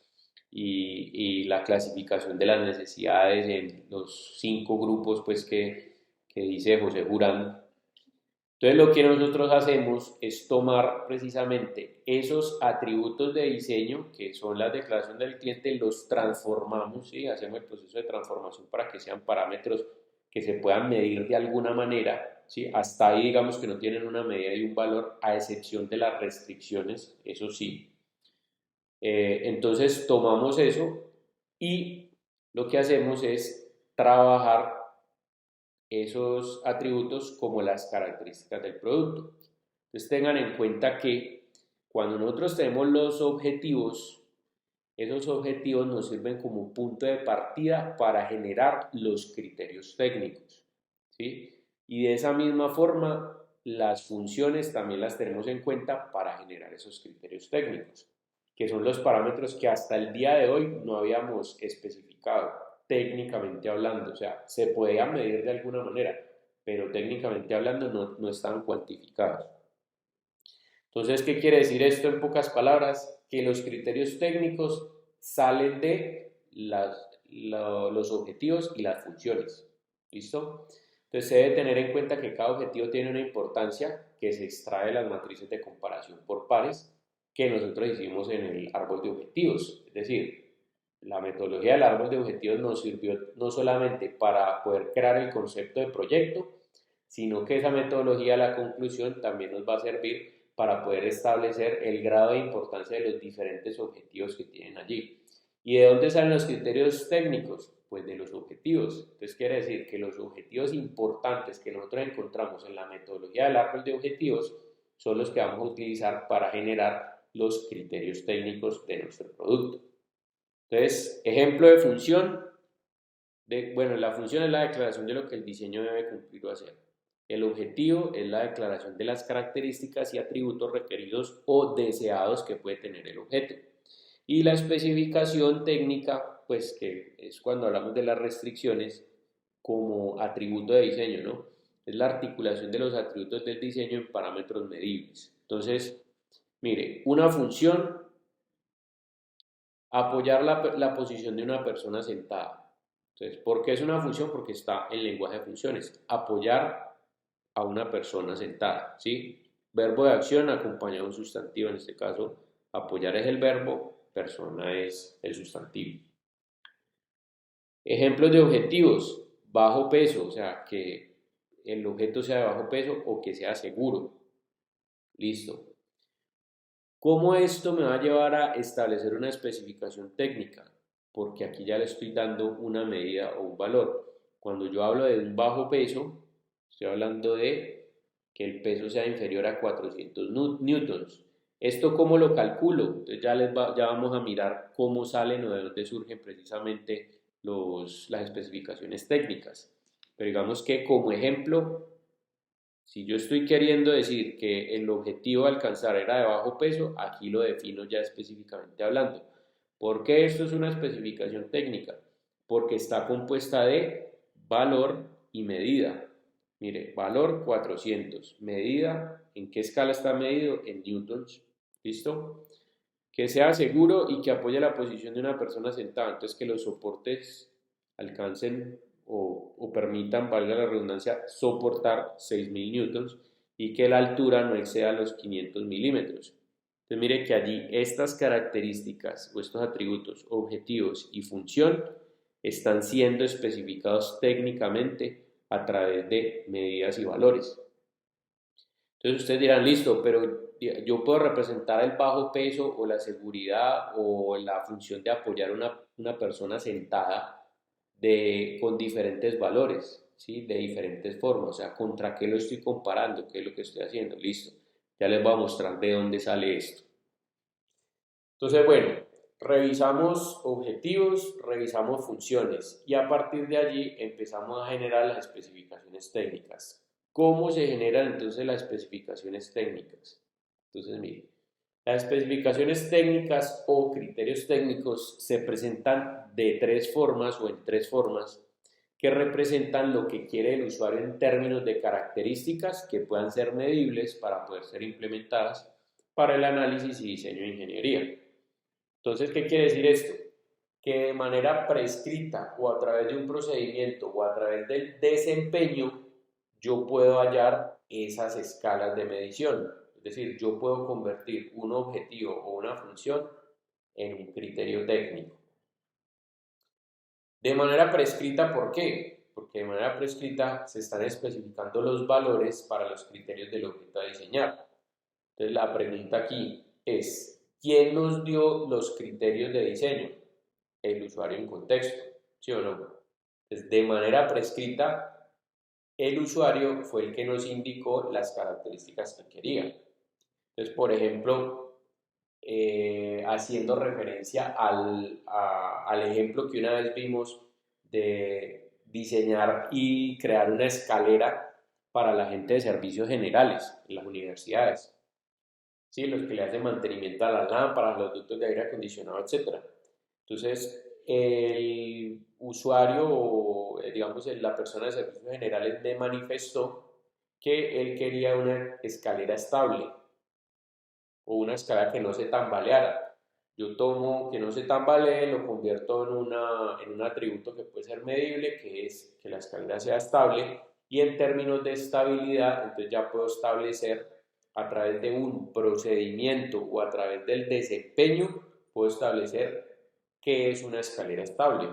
y la clasificación de las necesidades en los 5 grupos pues, que dice José Jurán. Entonces lo que nosotros hacemos es tomar precisamente esos atributos de diseño que son las declaraciones del cliente, los transformamos, ¿sí? Hacemos el proceso de transformación para que sean parámetros que se puedan medir de alguna manera, ¿sí? Hasta ahí digamos que no tienen una medida y un valor, a excepción de las restricciones, eso sí. Entonces tomamos eso y lo que hacemos es trabajar esos atributos como las características del producto. Entonces tengan en cuenta que cuando nosotros tenemos los objetivos, esos objetivos nos sirven como punto de partida para generar los criterios técnicos, ¿sí? Y de esa misma forma, las funciones también las tenemos en cuenta para generar esos criterios técnicos, que son los parámetros que hasta el día de hoy no habíamos especificado. técnicamente hablando, o sea, se podían medir de alguna manera, pero técnicamente hablando no están cuantificados. Entonces, ¿qué quiere decir esto en pocas palabras? Que los criterios técnicos salen de los objetivos y las funciones. ¿Listo? Entonces, se debe tener en cuenta que cada objetivo tiene una importancia que se extrae de las matrices de comparación por pares que nosotros hicimos en el árbol de objetivos. Es decir, la metodología del árbol de objetivos nos sirvió no solamente para poder crear el concepto de proyecto, sino que esa metodología a la conclusión también nos va a servir para poder establecer el grado de importancia de los diferentes objetivos que tienen allí. ¿Y de dónde salen los criterios técnicos? Pues de los objetivos. Entonces quiere decir que los objetivos importantes que nosotros encontramos en la metodología del árbol de objetivos son los que vamos a utilizar para generar los criterios técnicos de nuestro producto. Entonces, ejemplo de función, la función es la declaración de lo que el diseño debe cumplir o hacer. El objetivo es la declaración de las características y atributos requeridos o deseados que puede tener el objeto. Y la especificación técnica, pues que es cuando hablamos de las restricciones como atributo de diseño, ¿no? Es la articulación de los atributos del diseño en parámetros medibles. Entonces, mire, una función, apoyar la posición de una persona sentada. Entonces, ¿por qué es una función? Porque está en lenguaje de funciones. Apoyar a una persona sentada, ¿sí? Verbo de acción acompañado de un sustantivo, en este caso, apoyar es el verbo, persona es el sustantivo. Ejemplos de objetivos, bajo peso, o sea, que el objeto sea de bajo peso o que sea seguro. Listo. ¿Cómo esto me va a llevar a establecer una especificación técnica? Porque aquí ya le estoy dando una medida o un valor. Cuando yo hablo de un bajo peso, estoy hablando de que el peso sea inferior a 400 newtons. ¿Esto cómo lo calculo? Entonces ya vamos a mirar cómo salen o de dónde surgen precisamente las especificaciones técnicas. Pero digamos que como ejemplo, si yo estoy queriendo decir que el objetivo a alcanzar era de bajo peso, aquí lo defino ya específicamente hablando. ¿Por qué esto es una especificación técnica? Porque está compuesta de valor y medida. Mire, valor 400, medida, ¿en qué escala está medido? En newtons, ¿listo? Que sea seguro y que apoye la posición de una persona sentada, entonces que los soportes alcancen o permitan, valga la redundancia, soportar 6.000 newtons y que la altura no exceda los 500 milímetros. Entonces mire que allí estas características o estos atributos, objetivos y función están siendo especificados técnicamente a través de medidas y valores. Entonces ustedes dirán, listo, pero yo puedo representar el bajo peso o la seguridad o la función de apoyar a una persona sentada con diferentes valores, ¿sí? De diferentes formas, o sea, contra qué lo estoy comparando, qué es lo que estoy haciendo, listo. Ya les voy a mostrar de dónde sale esto. Entonces, bueno, revisamos objetivos, revisamos funciones y a partir de allí empezamos a generar las especificaciones técnicas. ¿Cómo se generan entonces las especificaciones técnicas? Entonces, mire, las especificaciones técnicas o criterios técnicos se presentan de tres formas o en tres formas que representan lo que quiere el usuario en términos de características que puedan ser medibles para poder ser implementadas para el análisis y diseño de ingeniería. Entonces, ¿qué quiere decir esto? Que de manera prescrita o a través de un procedimiento o a través del desempeño, yo puedo hallar esas escalas de medición. Es decir, yo puedo convertir un objetivo o una función en un criterio técnico. De manera prescrita, ¿por qué? Porque de manera prescrita se están especificando los valores para los criterios del objeto a diseñar. Entonces, la pregunta aquí es, ¿quién nos dio los criterios de diseño? El usuario en contexto, ¿sí o no? Entonces, de manera prescrita, el usuario fue el que nos indicó las características que quería. Entonces, por ejemplo, haciendo referencia al ejemplo que una vez vimos de diseñar y crear una escalera para la gente de servicios generales en las universidades. ¿Sí? Los que le hacen mantenimiento a las lámparas, los ductos de aire acondicionado, etc. Entonces, el usuario o digamos la persona de servicios generales me manifestó que él quería una escalera estable o una escalera que no se tambaleara. Yo tomo que no se tambalee, lo convierto en un atributo que puede ser medible, que es que la escalera sea estable, y en términos de estabilidad, entonces ya puedo establecer a través de un procedimiento o a través del desempeño, puedo establecer qué es una escalera estable.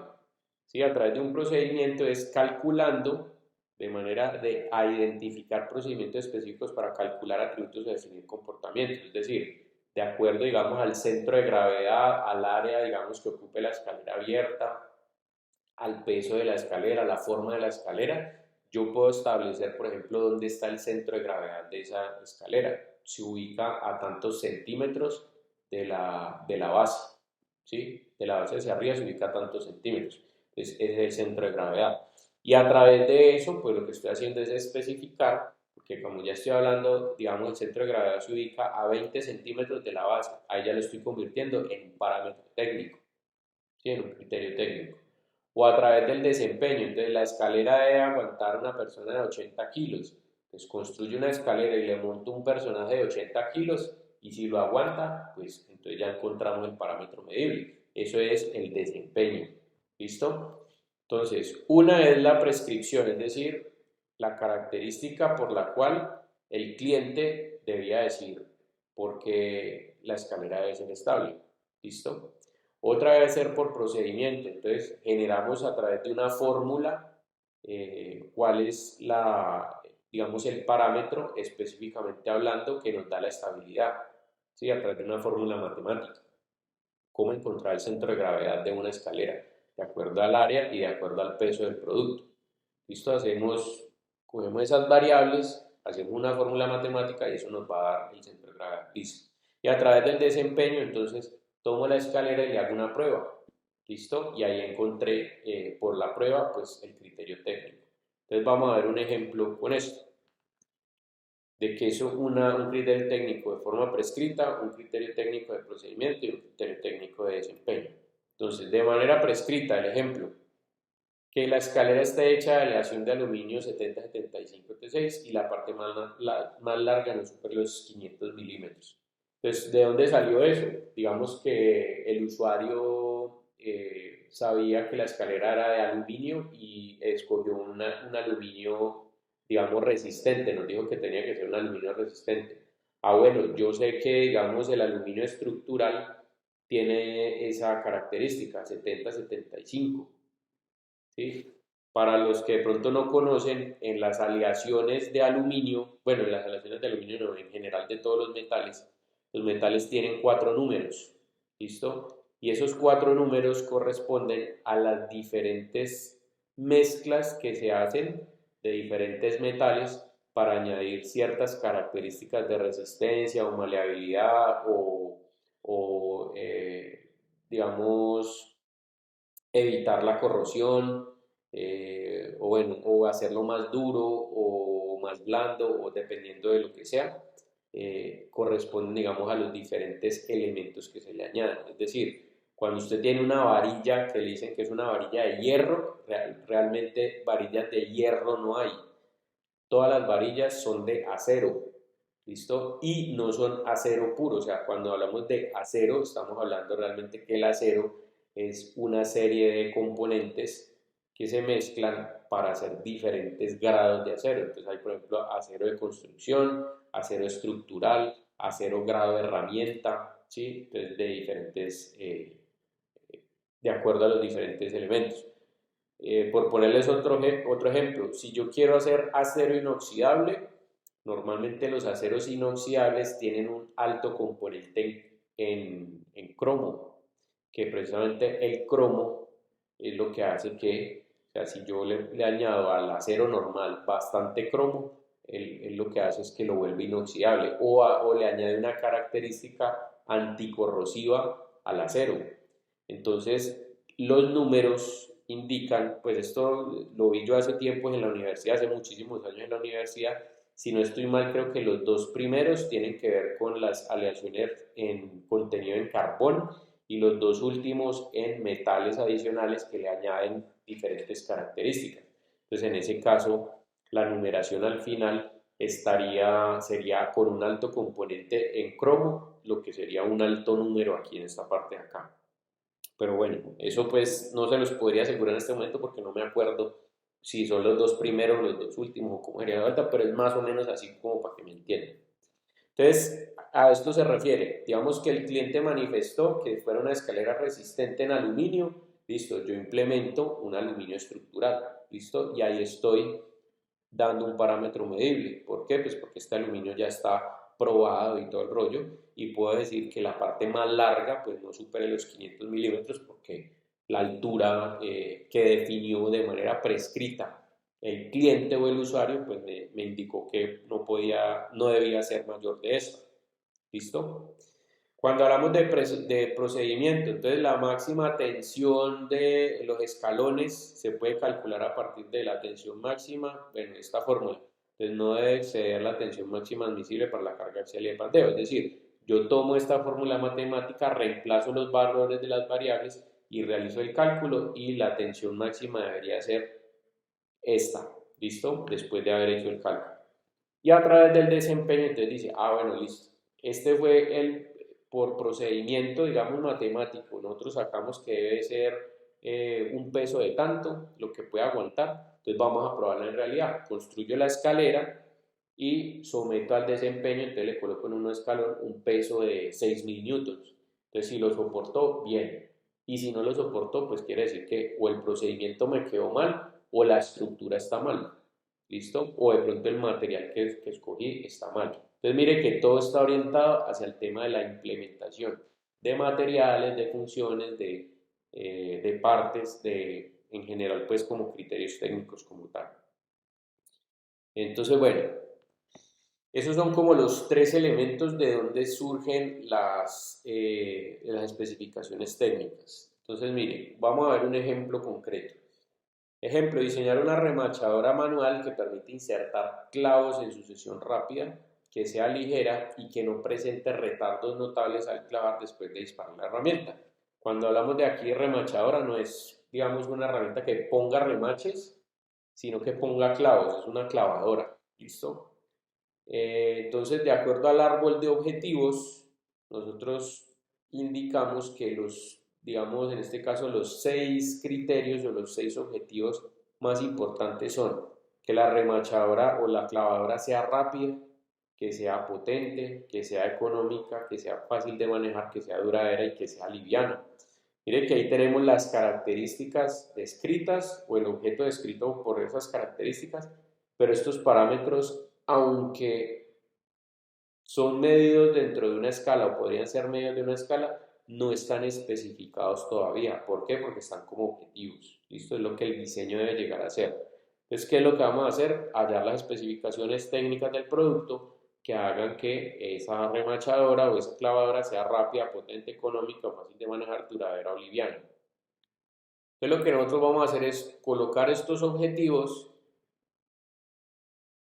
¿Sí? A través de un procedimiento es calculando de manera a identificar procedimientos específicos para calcular atributos o definir comportamientos, es decir, de acuerdo, digamos, al centro de gravedad, al área, digamos, que ocupe la escalera abierta, al peso de la escalera, a la forma de la escalera, yo puedo establecer, por ejemplo, dónde está el centro de gravedad de esa escalera. Se ubica a tantos centímetros de la base, ¿sí? De la base hacia arriba se ubica a tantos centímetros. Entonces, ese es el centro de gravedad. Y a través de eso, pues lo que estoy haciendo es especificar, porque como ya estoy hablando, digamos, el centro de gravedad se ubica a 20 centímetros de la base. Ahí ya lo estoy convirtiendo en un parámetro técnico, ¿sí? En un criterio técnico. O a través del desempeño. Entonces, la escalera debe aguantar una persona de 80 kilos. Entonces, construyo una escalera y le monto un personaje de 80 kilos y si lo aguanta, pues entonces ya encontramos el parámetro medible. Eso es el desempeño. ¿Listo? Entonces, una es la prescripción, es decir, la característica por la cual el cliente debía decir por qué la escalera debe ser estable. ¿Listo? Otra debe ser por procedimiento, entonces generamos a través de una fórmula cuál es digamos, el parámetro específicamente hablando que nos da la estabilidad, ¿sí? A través de una fórmula matemática. Cómo encontrar el centro de gravedad de una escalera, de acuerdo al área y de acuerdo al peso del producto. ¿Listo? Cogemos esas variables, hacemos una fórmula matemática y eso nos va a dar el centro de gravedad. ¿Listo? Y a través del desempeño, entonces, tomo la escalera y le hago una prueba. ¿Listo? Y ahí encontré por la prueba, pues, el criterio técnico. Entonces, vamos a ver un ejemplo con esto de que es un criterio técnico de forma prescrita, un criterio técnico de procedimiento y un criterio técnico de desempeño. Entonces, de manera prescrita, el ejemplo, que la escalera está hecha de aleación de aluminio 70-75 T6 y la parte más larga no supera los 500 milímetros. Entonces, ¿de dónde salió eso? Digamos que el usuario sabía que la escalera era de aluminio y escogió un aluminio, digamos, resistente, nos dijo que tenía que ser un aluminio resistente. Ah, bueno, yo sé que, digamos, el aluminio estructural tiene esa característica, 70-75. ¿Sí? Para los que de pronto no conocen, en las aleaciones de aluminio, bueno, en las aleaciones de aluminio no, en general de todos los metales tienen 4 números, ¿listo? Y esos 4 números corresponden a las diferentes mezclas que se hacen de diferentes metales para añadir ciertas características de resistencia o maleabilidad o digamos, evitar la corrosión, o bueno, o hacerlo más duro o más blando, o dependiendo de lo que sea, corresponden, digamos, a los diferentes elementos que se le añaden. Es decir, cuando usted tiene una varilla que le dicen que es una varilla de hierro, realmente varillas de hierro no hay. Todas las varillas son de acero, ¿listo? Y no son acero puro, o sea, cuando hablamos de acero, estamos hablando realmente que el acero es una serie de componentes que se mezclan para hacer diferentes grados de acero. Entonces hay, por ejemplo, acero de construcción, acero estructural, acero grado de herramienta, ¿sí? Entonces de diferentes, de acuerdo a los diferentes elementos. Por ponerles otro ejemplo, si yo quiero hacer acero inoxidable, normalmente los aceros inoxidables tienen un alto componente en cromo, que precisamente el cromo es lo que hace que, o sea, si yo le añado al acero normal bastante cromo, él lo que hace es que lo vuelve inoxidable o le añade una característica anticorrosiva al acero. Entonces, los números indican, pues esto lo vi yo hace tiempo en la universidad, hace muchísimos años en la universidad, si no estoy mal, creo que los 2 primeros tienen que ver con las aleaciones en contenido en carbón y los dos últimos en metales adicionales que le añaden diferentes características. Entonces, en ese caso, la numeración al final sería con un alto componente en cromo, lo que sería un alto número aquí en esta parte de acá. Pero bueno, eso pues no se los podría asegurar en este momento porque no me acuerdo si son los dos primeros o los dos últimos o cómo sería la vuelta, pero es más o menos así como para que me entiendan. Entonces, a esto se refiere. Digamos que el cliente manifestó que fuera una escalera resistente en aluminio. Listo, yo implemento un aluminio estructural. Listo, y ahí estoy dando un parámetro medible. ¿Por qué? Pues porque este aluminio ya está probado y todo el rollo, y puedo decir que la parte más larga pues no supere los 500 milímetros porque la altura que definió de manera prescrita el cliente o el usuario pues me indicó que no debía ser mayor de esto. ¿Listo? Cuando hablamos de procedimiento, entonces la máxima tensión de los escalones se puede calcular a partir de la tensión máxima, bueno, esta fórmula. Entonces no debe exceder la tensión máxima admisible para la carga axial y de pandeo. Es decir, yo tomo esta fórmula matemática, reemplazo los valores de las variables y realizo el cálculo y la tensión máxima debería ser esta. ¿Listo? Después de haber hecho el cálculo. Y a través del desempeño, entonces dice, bueno, listo. Este fue por procedimiento, digamos, matemático. Nosotros sacamos que debe ser un peso de tanto, lo que puede aguantar. Entonces vamos a probarla en realidad. Construyo la escalera y someto al desempeño, entonces le coloco en un escalón un peso de 6.000 newtons. Entonces si lo soportó, bien. Y si no lo soportó, pues quiere decir que o el procedimiento me quedó mal o la estructura está mal. ¿Listo? O de pronto el material que escogí está mal. Entonces mire que todo está orientado hacia el tema de la implementación de materiales, de funciones, de partes, en general pues como criterios técnicos como tal. Entonces bueno, esos son como los tres elementos de donde surgen las especificaciones técnicas. Entonces mire, vamos a ver un ejemplo concreto. Ejemplo, diseñar una remachadora manual que permite insertar clavos en sucesión rápida, que sea ligera y que no presente retardos notables al clavar después de disparar la herramienta. Cuando hablamos de aquí de remachadora no es, digamos, una herramienta que ponga remaches, sino que ponga clavos, es una clavadora. ¿Listo? Entonces, de acuerdo al árbol de objetivos, nosotros indicamos que digamos, en este caso, los 6 criterios o los 6 objetivos más importantes son que la remachadora o la clavadora sea rápida, que sea potente, que sea económica, que sea fácil de manejar, que sea duradera y que sea liviana. Mire que ahí tenemos las características descritas o el objeto descrito por esas características, pero estos parámetros, aunque son medidos dentro de una escala o podrían ser medidos de una escala, no están especificados todavía. ¿Por qué? Porque están como objetivos. Esto es lo que el diseño debe llegar a ser. Entonces, ¿qué es lo que vamos a hacer? Hallar las especificaciones técnicas del producto que hagan que esa remachadora o esa clavadora sea rápida, potente, económica, fácil de manejar, duradera o liviana. Entonces, lo que nosotros vamos a hacer es colocar estos objetivos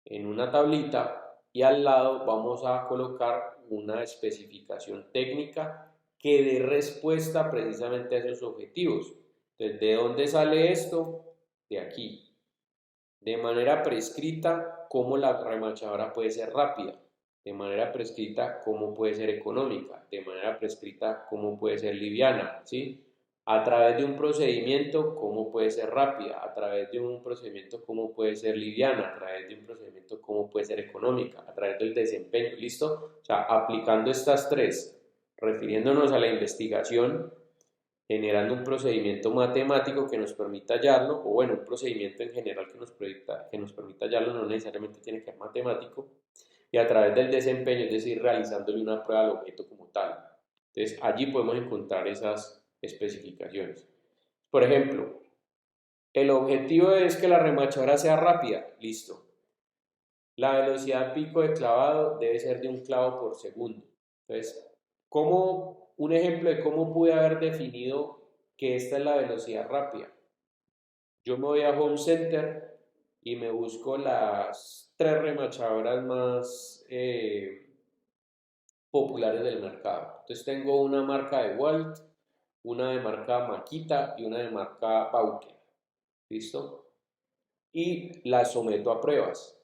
en una tablita y al lado vamos a colocar una especificación técnica que dé respuesta precisamente a esos objetivos. Entonces, ¿de dónde sale esto? De aquí. De manera prescrita, cómo la remachadora puede ser rápida. De manera prescrita, cómo puede ser económica. De manera prescrita, cómo puede ser liviana. ¿Sí? A través de un procedimiento, cómo puede ser rápida, a través de un procedimiento, cómo puede ser liviana, a través de un procedimiento, cómo puede ser económica, a través del desempeño, ¿listo? O sea, aplicando estas tres, refiriéndonos a la investigación, generando un procedimiento matemático que nos permita hallarlo, o bueno, un procedimiento en general que nos permita hallarlo, no necesariamente tiene que ser matemático, y a través del desempeño, es decir, realizándole una prueba al objeto como tal. Entonces, allí podemos encontrar esas especificaciones. Por ejemplo, el objetivo es que la remachadora sea rápida, listo. La velocidad pico de clavado debe ser de un clavo por segundo. Entonces, un ejemplo de cómo pude haber definido que esta es la velocidad rápida. Yo me voy a Home Center y me busco las 3 remachadoras más populares del mercado. Entonces tengo una marca de Walt, una de marca Makita y una de marca Bauker, ¿listo? Y las someto a pruebas.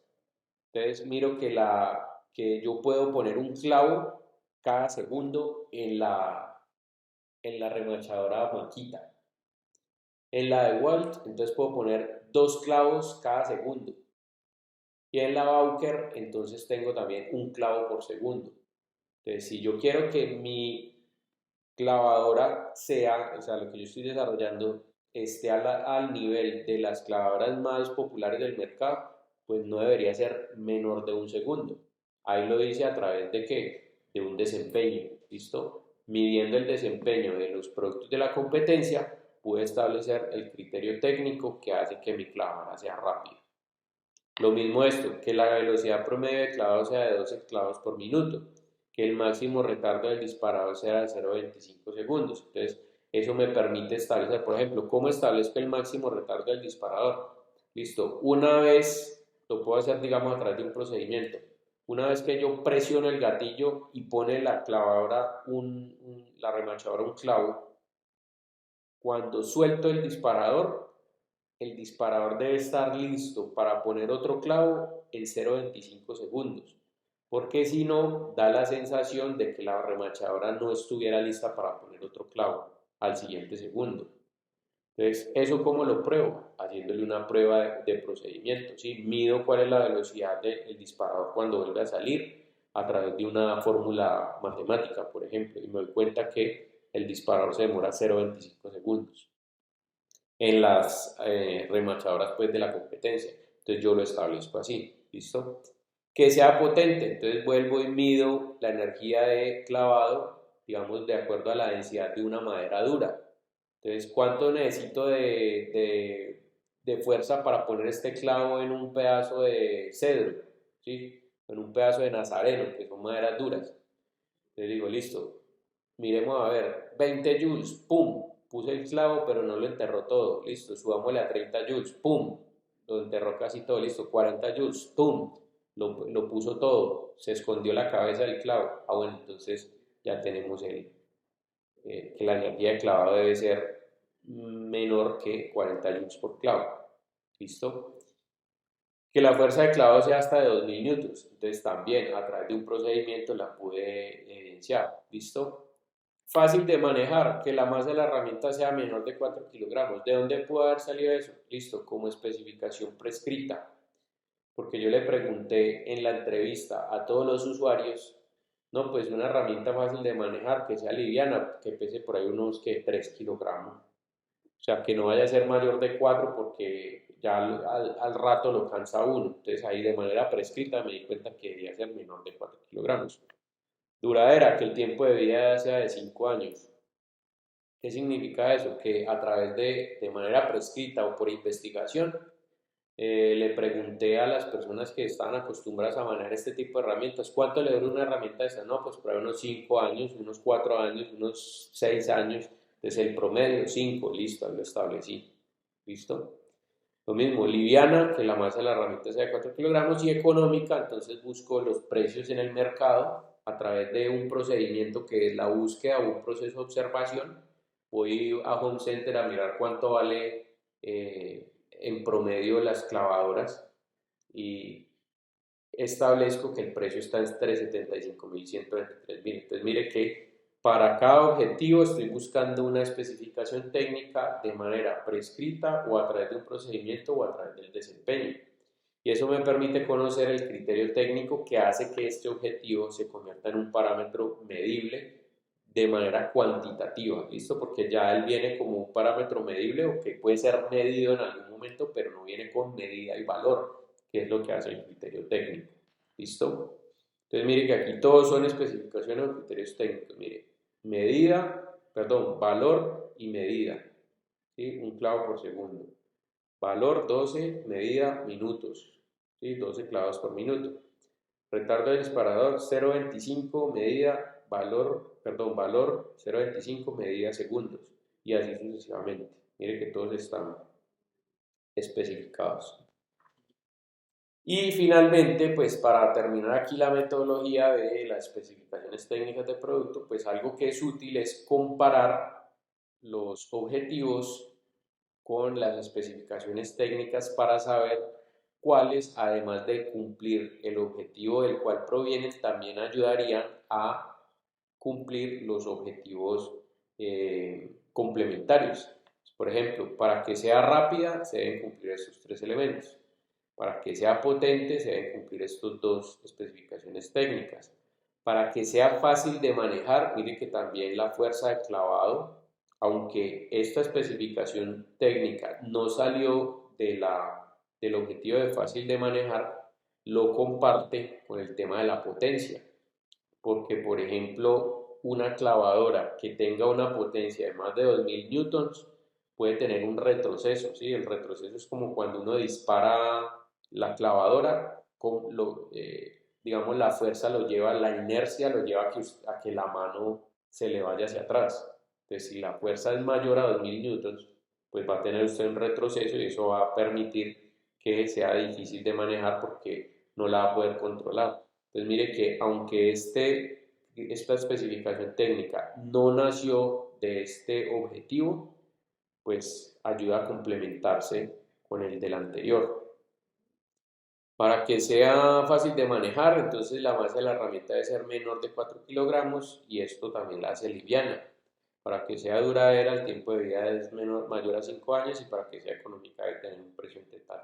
Entonces miro que yo puedo poner un clavo cada segundo en la remachadora Makita. En la de Walt, entonces puedo poner 2 clavos cada segundo. Y en la Bauker, entonces tengo también un clavo por segundo. Entonces, si yo quiero que mi clavadora sea, o sea, lo que yo estoy desarrollando, esté al nivel de las clavadoras más populares del mercado, pues no debería ser menor de un segundo. Ahí lo dice a través de qué? De un desempeño, ¿listo? Midiendo el desempeño de los productos de la competencia, pude establecer el criterio técnico que hace que mi clavadora sea rápida. Lo mismo esto, que la velocidad promedio de clavado sea de 12 clavos por minuto, que el máximo retardo del disparador sea de 0,25 segundos. Entonces, eso me permite establecer, por ejemplo, ¿cómo establezco el máximo retardo del disparador? Listo, una vez, lo puedo hacer, digamos, a través de un procedimiento. Una vez que yo presiono el gatillo y pone la clavadora, la remachadora un clavo, cuando suelto el disparador debe estar listo para poner otro clavo en 0,25 segundos, porque si no, da la sensación de que la remachadora no estuviera lista para poner otro clavo al siguiente segundo. Entonces, ¿eso cómo lo pruebo? Haciéndole una prueba de procedimiento, ¿sí? Mido cuál es la velocidad del disparador cuando vuelve a salir a través de una fórmula matemática, por ejemplo, y me doy cuenta que el disparador se demora 0,25 segundos en las remachadoras pues, de la competencia. Entonces yo lo establezco así, ¿listo? Que sea potente, entonces vuelvo y mido la energía de clavado, digamos, de acuerdo a la densidad de una madera dura. Entonces, ¿cuánto necesito de fuerza para poner este clavo en un pedazo de cedro? ¿Sí? En un pedazo de nazareno, que son maderas duras. Entonces digo, listo, miremos a ver, 20 joules, ¡pum! Puse el clavo, pero no lo enterró todo, listo, subámosle a 30 joules, ¡pum! Lo enterró casi todo, listo, 40 joules, ¡pum! Lo puso todo, se escondió la cabeza del clavo. Ah, bueno, entonces ya tenemos que la energía de clavado debe ser menor que 40 joules por clavo, ¿listo? Que la fuerza de clavado sea hasta de 2000 newtons. Entonces también a través de un procedimiento la pude evidenciar. ¿Listo? Fácil de manejar, que la masa de la herramienta sea menor de 4 kilogramos. ¿De dónde puede haber salido eso? Listo, como especificación prescrita. Porque yo le pregunté en la entrevista a todos los usuarios, no, pues una herramienta fácil de manejar, que sea liviana, que pese por ahí unos 3 kilogramos. O sea, que no vaya a ser mayor de 4 porque ya al rato lo cansa uno. Entonces ahí de manera prescrita me di cuenta que debería ser menor de 4 kilogramos. Duradera, que el tiempo de vida sea de 5 años. ¿Qué significa eso? Que a través de manera prescrita o por investigación, le pregunté a las personas que estaban acostumbradas a manejar este tipo de herramientas, ¿cuánto le dura una herramienta de esta? No, pues por ahí unos 5 años, unos 4 años, unos 6 años. Entonces el promedio 5, listo, ahí lo establecí. ¿Listo? Lo mismo, liviana, que la masa de la herramienta sea de 4 kilogramos y económica, entonces busco los precios en el mercado a través de un procedimiento que es la búsqueda o un proceso de observación. Voy a Home Center a mirar cuánto vale en promedio las clavadoras y establezco que el precio está entre 75.000 y 123.000. Entonces mire que para cada objetivo estoy buscando una especificación técnica de manera prescrita o a través de un procedimiento o a través del desempeño. Y eso me permite conocer el criterio técnico que hace que este objetivo se convierta en un parámetro medible de manera cuantitativa, ¿listo? Porque ya él viene como un parámetro medible o que puede ser medido en algún momento, pero no viene con medida y valor, que es lo que hace el criterio técnico, ¿listo? Entonces mire que aquí todos son especificaciones o criterios técnicos, mire, medida, perdón, valor y medida, ¿sí? Un clavo por segundo. Valor 12, medida minutos, ¿sí? 12 clavos por minuto. Retardo del disparador 0,25, medida, valor 0,25, medida segundos. Y así sucesivamente. Mire que todos están especificados. Y finalmente, pues para terminar aquí la metodología de las especificaciones técnicas de producto, pues algo que es útil es comparar los objetivos con las especificaciones técnicas para saber cuáles, además de cumplir el objetivo del cual provienen, también ayudarían a cumplir los objetivos complementarios. Por ejemplo, para que sea rápida se deben cumplir estos tres elementos. Para que sea potente se deben cumplir estas dos especificaciones técnicas. Para que sea fácil de manejar, mire que también la fuerza de clavado, aunque esta especificación técnica no salió del objetivo de fácil de manejar, lo comparte con el tema de la potencia. Porque, por ejemplo, una clavadora que tenga una potencia de más de 2000 newtons puede tener un retroceso, ¿sí? El retroceso es como cuando uno dispara la clavadora, digamos, la fuerza lo lleva, la inercia lo lleva a que la mano se le vaya hacia atrás. Entonces, si la fuerza es mayor a 2000 newtons, pues va a tener usted un retroceso y eso va a permitir que sea difícil de manejar porque no la va a poder controlar. Entonces, mire que aunque esta especificación técnica no nació de este objetivo, pues ayuda a complementarse con el del anterior. Para que sea fácil de manejar, entonces la masa de la herramienta debe ser menor de 4 kilogramos y esto también la hace liviana. Para que sea duradera, el tiempo de vida es mayor a 5 años y para que sea económica debe tener un precio entre tal.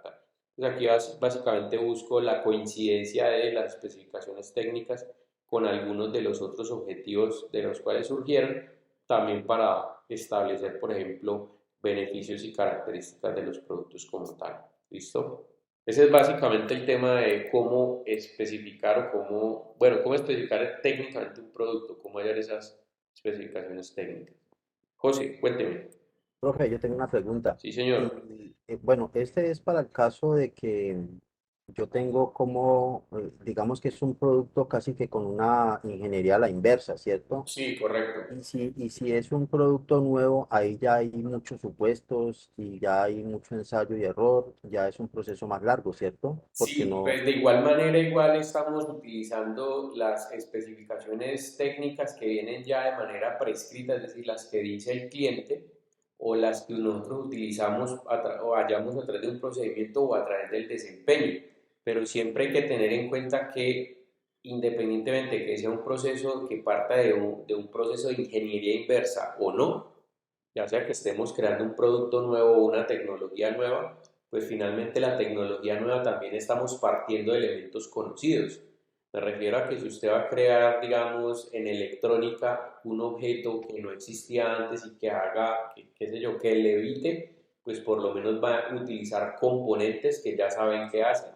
Entonces aquí básicamente busco la coincidencia de las especificaciones técnicas con algunos de los otros objetivos de los cuales surgieron, también para establecer, por ejemplo, beneficios y características de los productos como tal. ¿Listo? Ese es básicamente el tema de cómo especificar o cómo especificar técnicamente un producto, cómo hallar esas especificaciones técnicas. José, cuénteme. Profe, yo tengo una pregunta. Sí, señor. Y bueno, este es para el caso de que yo tengo como, digamos que es un producto casi que con una ingeniería a la inversa, ¿cierto? Sí, correcto. Y si es un producto nuevo, ahí ya hay muchos supuestos y ya hay mucho ensayo y error, ya es un proceso más largo, ¿cierto? Porque Sí, no, pues de igual manera, igual estamos utilizando las especificaciones técnicas que vienen ya de manera prescrita, es decir, las que dice el cliente o las que nosotros utilizamos o hallamos a través de un procedimiento o a través del desempeño. Pero siempre hay que tener en cuenta que independientemente de que sea un proceso que parta de un proceso de ingeniería inversa o no, ya sea que estemos creando un producto nuevo o una tecnología nueva, pues finalmente la tecnología nueva también estamos partiendo de elementos conocidos. Me refiero a que si usted va a crear, digamos, en electrónica un objeto que no existía antes y que haga, qué sé yo, que levite, pues por lo menos va a utilizar componentes que ya saben qué hacen,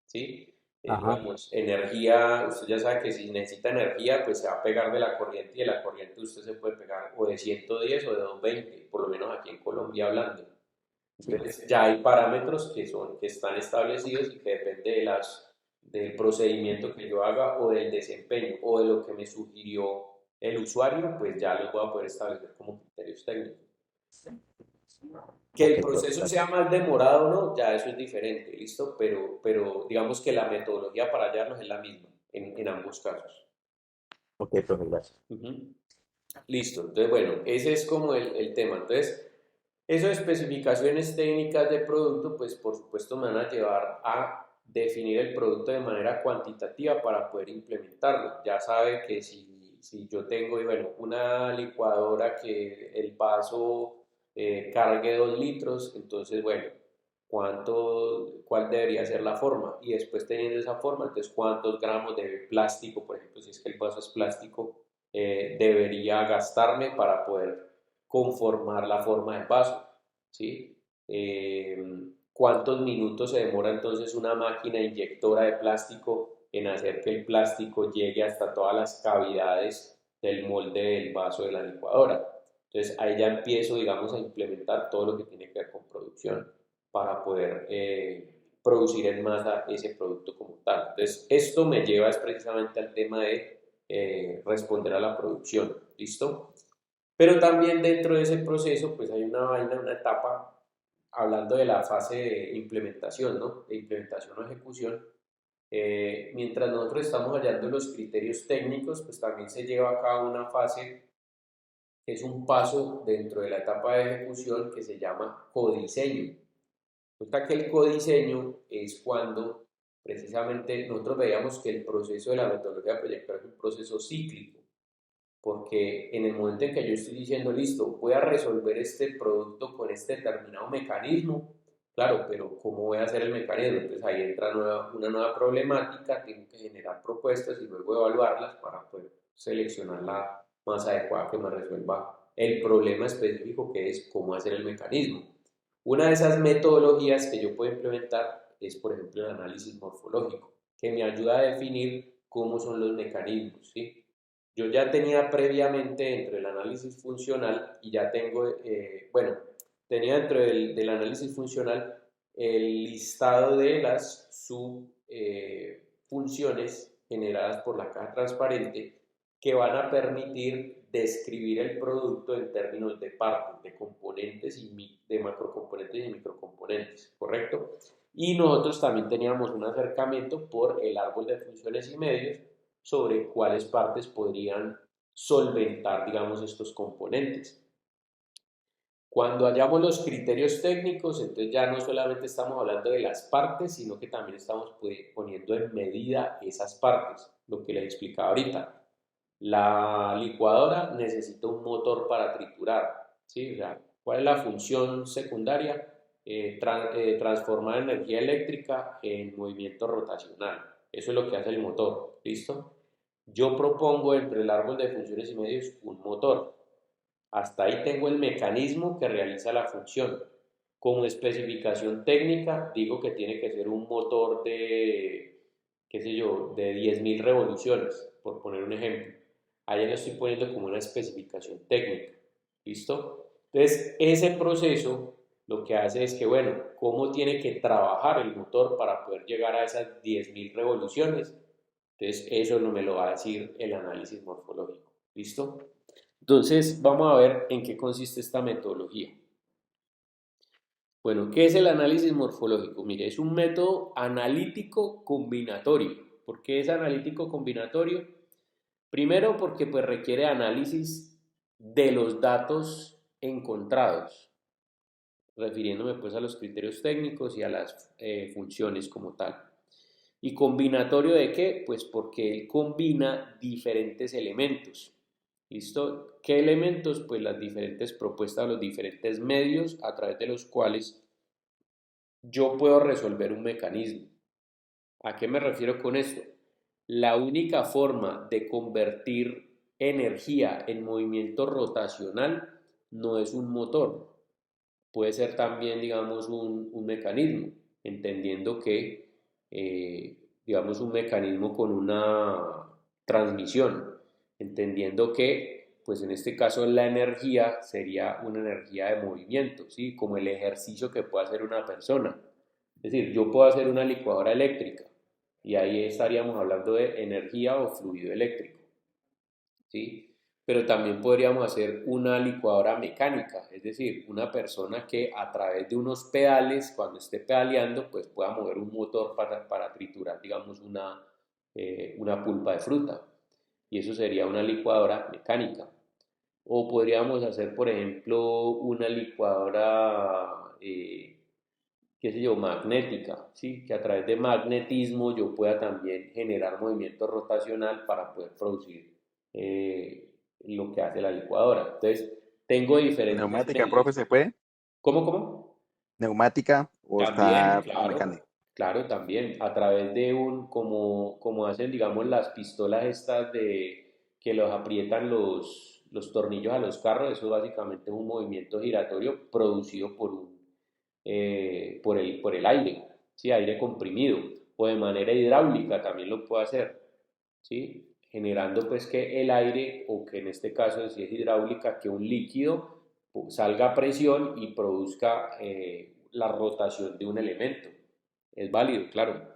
¿sí? ajá, Digamos, energía, usted ya sabe que si necesita energía, pues se va a pegar de la corriente y de la corriente usted se puede pegar o de 110 o de 220, por lo menos aquí en Colombia hablando. sí, Entonces ya hay parámetros que están establecidos y que depende del procedimiento que yo haga o del desempeño o de lo que me sugirió el usuario, pues ya los voy a poder establecer como criterios técnicos. Que ok, el profe, proceso sea gracias. más demorado o no, ya eso es diferente, ¿listo? Pero digamos que la metodología para hallarlos es la misma en ambos casos. Ok, profe, gracias. Ujú. Listo, entonces bueno, ese es como el tema. Entonces, esas especificaciones técnicas de producto, pues por supuesto me van a llevar a definir el producto de manera cuantitativa para poder implementarlo. Ya sabe que si yo tengo, y bueno, una licuadora que el vaso cargue 2 litros, entonces, bueno, cuál debería ser la forma? Y después teniendo esa forma, entonces, ¿cuántos gramos de plástico, por ejemplo, si es que el vaso es plástico, debería gastarme para poder conformar la forma del vaso? ¿Sí? ¿Cuántos minutos se demora entonces una máquina inyectora de plástico en hacer que el plástico llegue hasta todas las cavidades del molde del vaso de la licuadora? Entonces ahí ya empiezo, digamos, a implementar todo lo que tiene que ver con producción para poder producir en masa ese producto como tal. Entonces esto me lleva es precisamente al tema de responder a la producción. ¿Listo? Pero también dentro de ese proceso, pues hay una etapa, hablando de la fase de implementación, ¿no? De implementación o ejecución. Mientras nosotros estamos hallando los criterios técnicos, pues también se lleva a cabo una fase es un paso dentro de la etapa de ejecución que se llama codiseño. Resulta que el codiseño es cuando precisamente nosotros veíamos que el proceso de la metodología proyectual es un proceso cíclico, porque en el momento en que yo estoy diciendo, listo, voy a resolver este producto con este determinado mecanismo, claro, pero ¿cómo voy a hacer el mecanismo? Entonces ahí entra una nueva problemática, tengo que generar propuestas y luego evaluarlas para poder seleccionar la más adecuada que me resuelva el problema específico que es cómo hacer el mecanismo. Una de esas metodologías que yo puedo implementar es, por ejemplo, el análisis morfológico, que me ayuda a definir cómo son los mecanismos, ¿sí? Yo ya tenía previamente dentro del análisis funcional y ya tengo, bueno, tenía dentro del análisis funcional el listado de las subfunciones generadas por la caja transparente que van a permitir describir el producto en términos de partes, de componentes y de macrocomponentes y microcomponentes, ¿correcto? Y nosotros también teníamos un acercamiento por el árbol de funciones y medios sobre cuáles partes podrían solventar, digamos, estos componentes. Cuando hallamos los criterios técnicos, entonces ya no solamente estamos hablando de las partes, sino que también estamos poniendo en medida esas partes, lo que les explicaba ahorita. La licuadora necesita un motor para triturar, ¿sí? O sea, ¿cuál es la función secundaria? Transformar energía eléctrica en movimiento rotacional. Eso es lo que hace el motor, ¿listo? Yo propongo entre el árbol de funciones y medios un motor. Hasta ahí tengo el mecanismo que realiza la función. Como especificación técnica, digo que tiene que ser un motor de, qué sé yo, de 10.000 revoluciones, por poner un ejemplo. Ahí lo estoy poniendo como una especificación técnica. ¿Listo? Entonces, ese proceso lo que hace es que, bueno, ¿cómo tiene que trabajar el motor para poder llegar a esas 10.000 revoluciones? Entonces, eso no me lo va a decir el análisis morfológico. ¿Listo? Entonces, vamos a ver en qué consiste esta metodología. Bueno, ¿qué es el análisis morfológico? Mire, es un método analítico combinatorio. ¿Por qué es analítico combinatorio? Primero, porque pues requiere análisis de los datos encontrados, refiriéndome pues a los criterios técnicos y a las funciones como tal. ¿Y combinatorio de qué? Pues porque él combina diferentes elementos. ¿Listo? ¿Qué elementos? Pues las diferentes propuestas, los diferentes medios a través de los cuales yo puedo resolver un mecanismo. ¿A qué me refiero con esto? La única forma de convertir energía en movimiento rotacional no es un motor, puede ser también, digamos, un mecanismo, entendiendo que, digamos, un mecanismo con una transmisión, entendiendo que, pues en este caso la energía sería una energía de movimiento, ¿sí? Como el ejercicio que puede hacer una persona. Es decir, yo puedo hacer una licuadora eléctrica y ahí estaríamos hablando de energía o fluido eléctrico, ¿sí? Pero también podríamos hacer una licuadora mecánica, es decir, una persona que a través de unos pedales, cuando esté pedaleando, pues pueda mover un motor para triturar, digamos, una pulpa de fruta. Y eso sería una licuadora mecánica. O podríamos hacer, por ejemplo, una licuadora, qué sé yo, magnética, ¿sí? Que a través de magnetismo yo pueda también generar movimiento rotacional para poder producir lo que hace la licuadora. Entonces, tengo diferentes Neumática, medios. profe, ¿se puede? ¿Cómo, cómo? Neumática o También, está claro, mecánica. claro, también, a través de como hacen, digamos, las pistolas estas que los aprietan los tornillos a los carros, eso básicamente es un movimiento giratorio producido por el aire, ¿sí? Aire comprimido, o de manera hidráulica también lo puede hacer, ¿sí? Generando pues que el aire, o que en este caso si es hidráulica, que un líquido salga a presión y produzca la rotación de un elemento. Es válido, claro.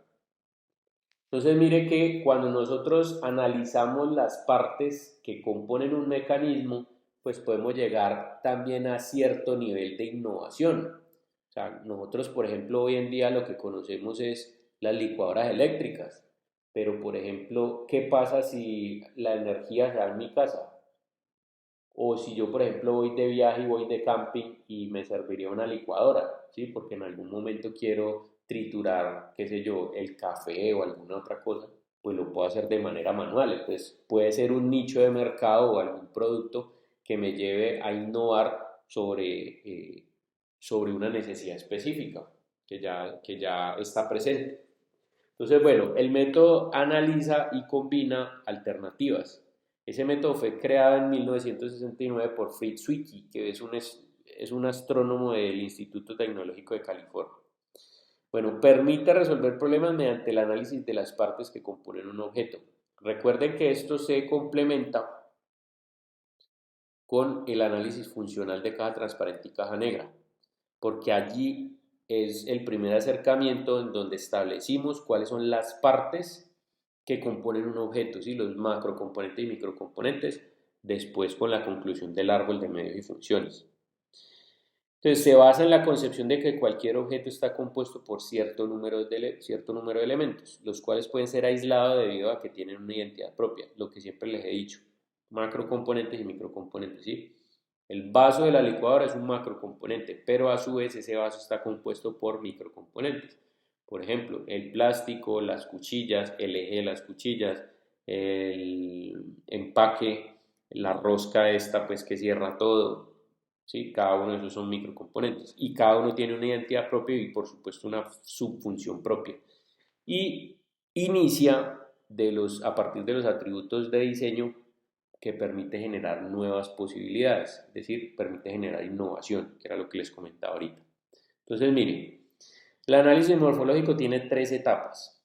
Entonces mire que cuando nosotros analizamos las partes que componen un mecanismo, pues podemos llegar también a cierto nivel de innovación. O sea, nosotros, por ejemplo, hoy en día lo que conocemos es las licuadoras eléctricas, pero por ejemplo, ¿qué pasa si la energía se da en mi casa? o si yo, por ejemplo, voy de viaje y voy de camping y me serviría una licuadora, ¿sí? Porque en algún momento quiero triturar, qué sé yo, el café o alguna otra cosa, pues lo puedo hacer de manera manual. Entonces puede ser un nicho de mercado o algún producto que me lleve a innovar sobre una necesidad específica que ya está presente. Entonces, bueno, el método analiza y combina alternativas. Ese método fue creado en 1969 por Fritz Zwicky, que es un astrónomo del Instituto Tecnológico de California. Bueno, permite resolver problemas mediante el análisis de las partes que componen un objeto. Recuerden que esto se complementa con el análisis funcional de caja transparente y caja negra, porque allí es el primer acercamiento en donde establecimos cuáles son las partes que componen un objeto, ¿sí? Los macrocomponentes y microcomponentes, después con la conclusión del árbol de medios y funciones. Entonces se basa en la concepción de que cualquier objeto está compuesto por cierto número de elementos, los cuales pueden ser aislados debido a que tienen una identidad propia, lo que siempre les he dicho, macrocomponentes y microcomponentes, ¿sí? El vaso de la licuadora es un macrocomponente, pero a su vez ese vaso está compuesto por microcomponentes. Por ejemplo, el plástico, las cuchillas, el eje de las cuchillas, el empaque, la rosca esta pues que cierra todo, ¿sí? Cada uno de esos son microcomponentes y cada uno tiene una identidad propia y por supuesto una subfunción propia. Y inicia a partir de los atributos de diseño que permite generar nuevas posibilidades, es decir, permite generar innovación, que era lo que les comentaba ahorita. Entonces, miren, el análisis morfológico tiene 3 etapas.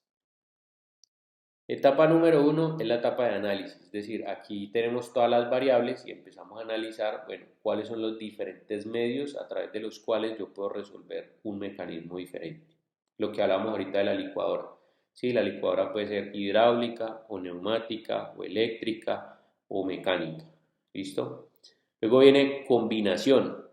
Etapa número 1 es la etapa de análisis, es decir, aquí tenemos todas las variables y empezamos a analizar, bueno, cuáles son los diferentes medios a través de los cuales yo puedo resolver un mecanismo diferente. Lo que hablamos ahorita de la licuadora. Sí, la licuadora puede ser hidráulica o neumática o eléctrica o mecánica. ¿Listo? Luego viene combinación.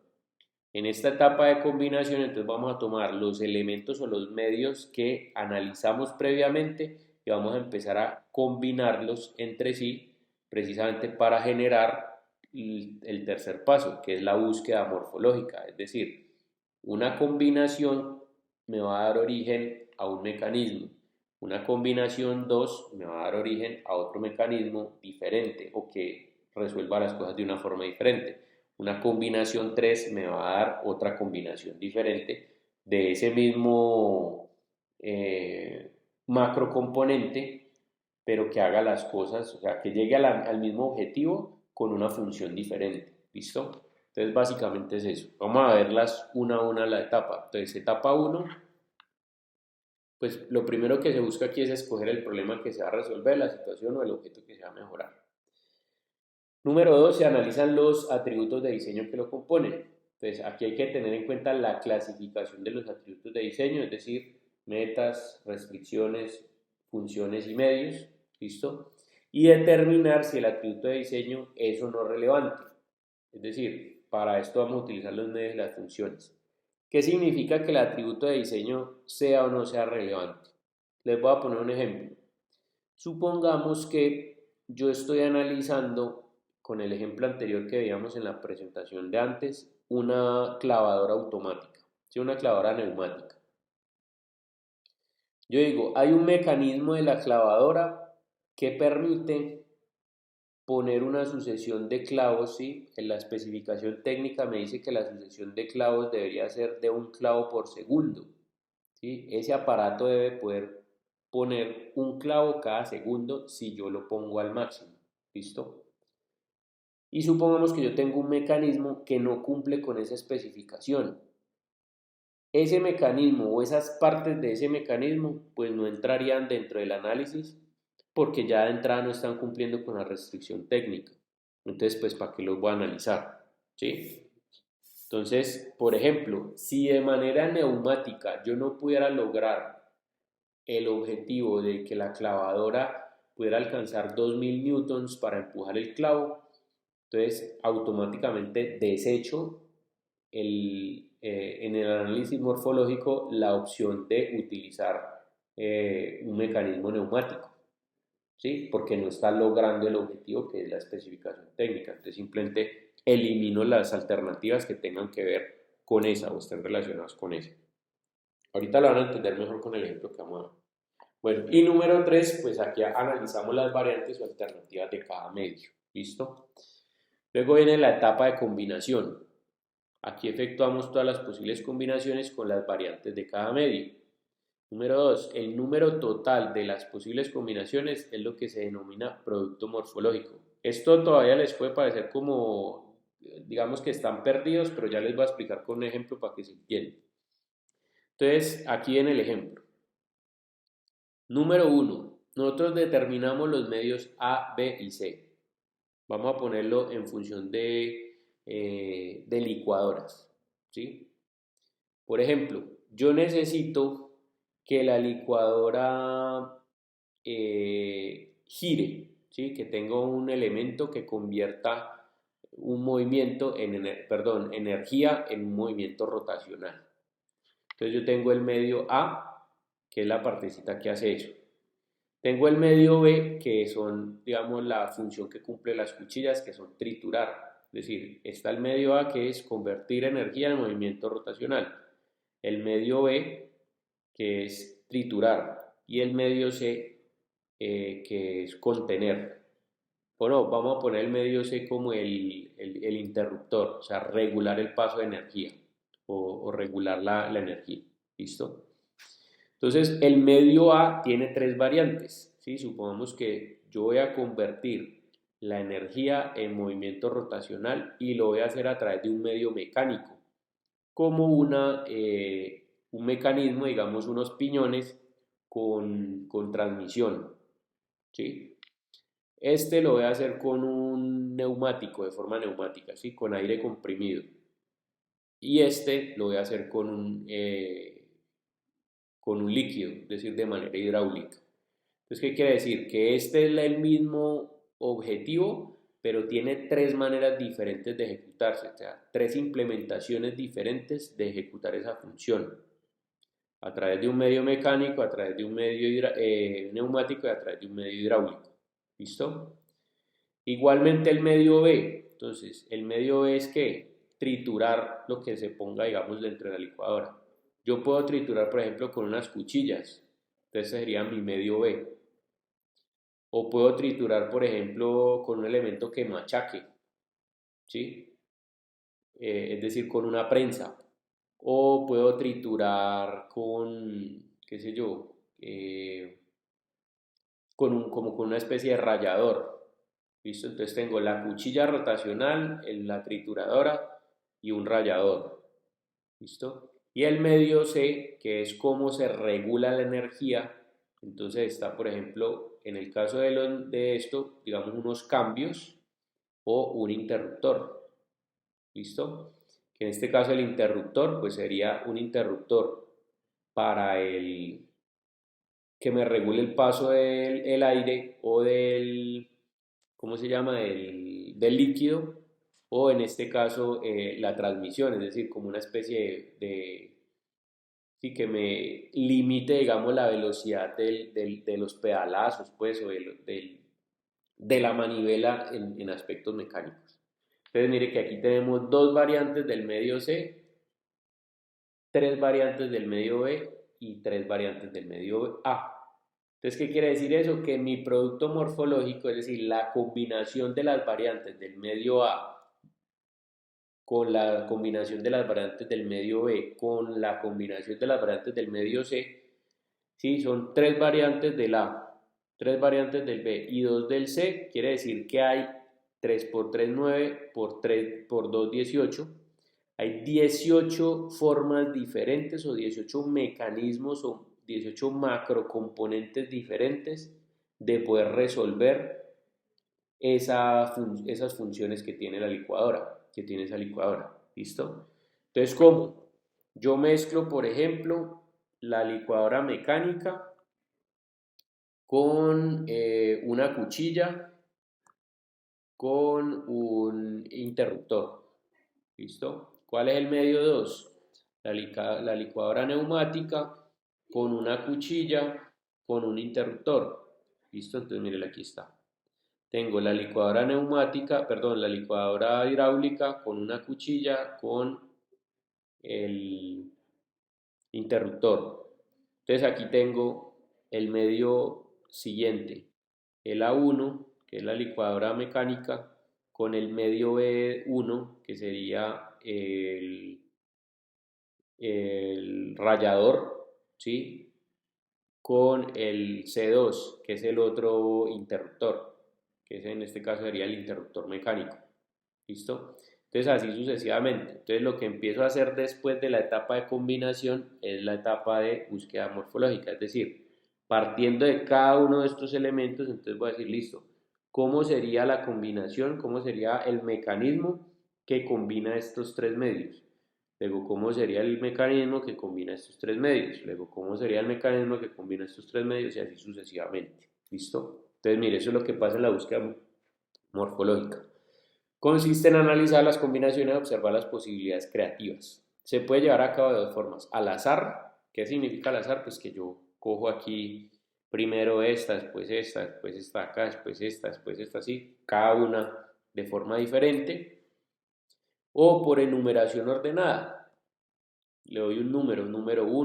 En esta etapa de combinación, entonces vamos a tomar los elementos o los medios que analizamos previamente y vamos a empezar a combinarlos entre sí, precisamente para generar el tercer paso, que es la búsqueda morfológica. Es decir, una combinación me va a dar origen a un mecanismo. Una combinación 2 me va a dar origen a otro mecanismo diferente o que resuelva las cosas de una forma diferente. Una combinación 3 me va a dar otra combinación diferente de ese mismo macrocomponente, pero que haga las cosas, o sea, que llegue al mismo objetivo con una función diferente. ¿Listo? Entonces, básicamente es eso. Vamos a verlas una a una la etapa. Entonces, etapa 1, pues lo primero que se busca aquí es escoger el problema que se va a resolver, la situación o el objeto que se va a mejorar. Número 2, se analizan los atributos de diseño que lo componen. Entonces, aquí hay que tener en cuenta la clasificación de los atributos de diseño, es decir, metas, restricciones, funciones y medios. ¿Listo? Y determinar si el atributo de diseño es o no relevante. Es decir, para esto vamos a utilizar los medios y las funciones. ¿Qué significa que el atributo de diseño sea o no sea relevante? Les voy a poner un ejemplo. Supongamos que yo estoy analizando, con el ejemplo anterior que veíamos en la presentación de antes, una clavadora automática, ¿sí? Una clavadora neumática. Yo digo, hay un mecanismo de la clavadora que permite poner una sucesión de clavos, ¿sí? En la especificación técnica me dice que la sucesión de clavos debería ser de un clavo por segundo, ¿sí? Ese aparato debe poder poner un clavo cada segundo si yo lo pongo al máximo. ¿Listo? Y supongamos que yo tengo un mecanismo que no cumple con esa especificación. Ese mecanismo o esas partes de ese mecanismo pues no entrarían dentro del análisis porque ya de entrada no están cumpliendo con la restricción técnica. Entonces, pues, ¿para qué los voy a analizar? ¿Sí? Entonces, por ejemplo, si de manera neumática yo no pudiera lograr el objetivo de que la clavadora pudiera alcanzar 2000 newtons para empujar el clavo, entonces automáticamente desecho en el análisis morfológico la opción de utilizar un mecanismo neumático. ¿sí? Porque no está logrando el objetivo que es la especificación técnica. Entonces simplemente elimino las alternativas que tengan que ver con esa o estén relacionadas con esa. Ahorita lo van a entender mejor con el ejemplo que vamos a ver. Bueno, y número 3, pues aquí analizamos las variantes o alternativas de cada medio. ¿Listo? Luego viene la etapa de combinación. Aquí efectuamos todas las posibles combinaciones con las variantes de cada medio. Número 2, el número total de las posibles combinaciones es lo que se denomina producto morfológico. Esto todavía les puede parecer como, digamos que están perdidos, pero ya les voy a explicar con un ejemplo para que se entiendan. Entonces, aquí en el ejemplo. Número 1, nosotros determinamos los medios A, B y C. Vamos a ponerlo en función de licuadoras, ¿sí? Por ejemplo, yo necesito que la licuadora gire, ¿sí? Que tenga un elemento que convierta un movimiento energía en un movimiento rotacional. Entonces yo tengo el medio A, que es la partecita que hace eso. Tengo el medio B, que son, digamos, la función que cumple las cuchillas, que son triturar. Es decir, está el medio A, que es convertir energía en movimiento rotacional. El medio B, que es triturar. Y el medio C, que es contener. Bueno, vamos a poner el medio C como el interruptor, o sea, regular el paso de energía o regular la energía. ¿Listo? Entonces, el medio A tiene 3 variantes, ¿sí? Supongamos que yo voy a convertir la energía en movimiento rotacional y lo voy a hacer a través de un medio mecánico, como un mecanismo, digamos, unos piñones con transmisión, ¿sí? Este lo voy a hacer con un neumático, de forma neumática, ¿sí? Con aire comprimido. Y este lo voy a hacer con un líquido, es decir, de manera hidráulica. Entonces, ¿qué quiere decir? Que este es el mismo objetivo, pero tiene 3 maneras diferentes de ejecutarse, o sea, 3 implementaciones diferentes de ejecutar esa función. A través de un medio mecánico, a través de un medio neumático y a través de un medio hidráulico. ¿Listo? Igualmente el medio B. Entonces, el medio B es que triturar lo que se ponga, digamos, dentro de la licuadora. Yo puedo triturar, por ejemplo, con unas cuchillas. Entonces sería mi medio B. O puedo triturar, por ejemplo, con un elemento que machaque, ¿sí? Es decir, con una prensa. O puedo triturar con, qué sé yo, como con una especie de rallador. ¿Listo? Entonces tengo la cuchilla rotacional, la trituradora y un rallador. ¿Listo? Y el medio C, que es cómo se regula la energía. Entonces está, por ejemplo, en el caso de esto, digamos unos cambios o un interruptor. ¿Listo? Que en este caso el interruptor, pues sería un interruptor para que me regule el paso del aire o ¿cómo se llama? Del líquido, o en este caso la transmisión, es decir, como una especie sí, que me limite, digamos, la velocidad de los pedalazos, pues, o de la manivela en aspectos mecánicos. Entonces, mire que aquí tenemos 2 variantes del medio C, 3 variantes del medio B y 3 variantes del medio A. Entonces, ¿qué quiere decir eso? Que mi producto morfológico, es decir, la combinación de las variantes del medio A con la combinación de las variantes del medio B con la combinación de las variantes del medio C, ¿sí? Son 3 variantes del A, 3 variantes del B y 2 del C, quiere decir que hay 3 por 3, 9, por 3 por 2, 18. Hay 18 formas diferentes o 18 mecanismos o 18 macrocomponentes diferentes de poder resolver esas funciones que tiene la licuadora, que tiene esa licuadora. ¿Listo? Entonces, ¿cómo? Yo mezclo, por ejemplo, la licuadora mecánica con una cuchilla con un interruptor. ¿Listo? ¿Cuál es el medio 2? La licuadora neumática con una cuchilla con un interruptor. ¿Listo? Entonces, mire, aquí está. Tengo la licuadora neumática, perdón, la licuadora hidráulica con una cuchilla con el interruptor. Entonces aquí tengo el medio siguiente, el A1, que es la licuadora mecánica, con el medio B1, que sería el rallador, ¿sí? Con el C2, que es el otro interruptor, que en este caso sería el interruptor mecánico. ¿Listo? Entonces así sucesivamente. Entonces lo que empiezo a hacer después de la etapa de combinación es la etapa de búsqueda morfológica, es decir, partiendo de cada uno de estos elementos, entonces voy a decir, listo, ¿cómo sería la combinación? ¿Cómo sería el mecanismo que combina estos tres medios? Luego, ¿cómo sería el mecanismo que combina estos tres medios? Luego, ¿cómo sería el mecanismo que combina estos tres medios? Y así sucesivamente. ¿Listo? Entonces, mire, eso es lo que pasa en la búsqueda morfológica. Consiste en analizar las combinaciones y observar las posibilidades creativas. Se puede llevar a cabo de dos formas. Al azar, ¿qué significa al azar? Pues que yo cojo aquí primero esta, después esta acá, después esta, así, cada una de forma diferente. O por enumeración ordenada. Le doy un número 1,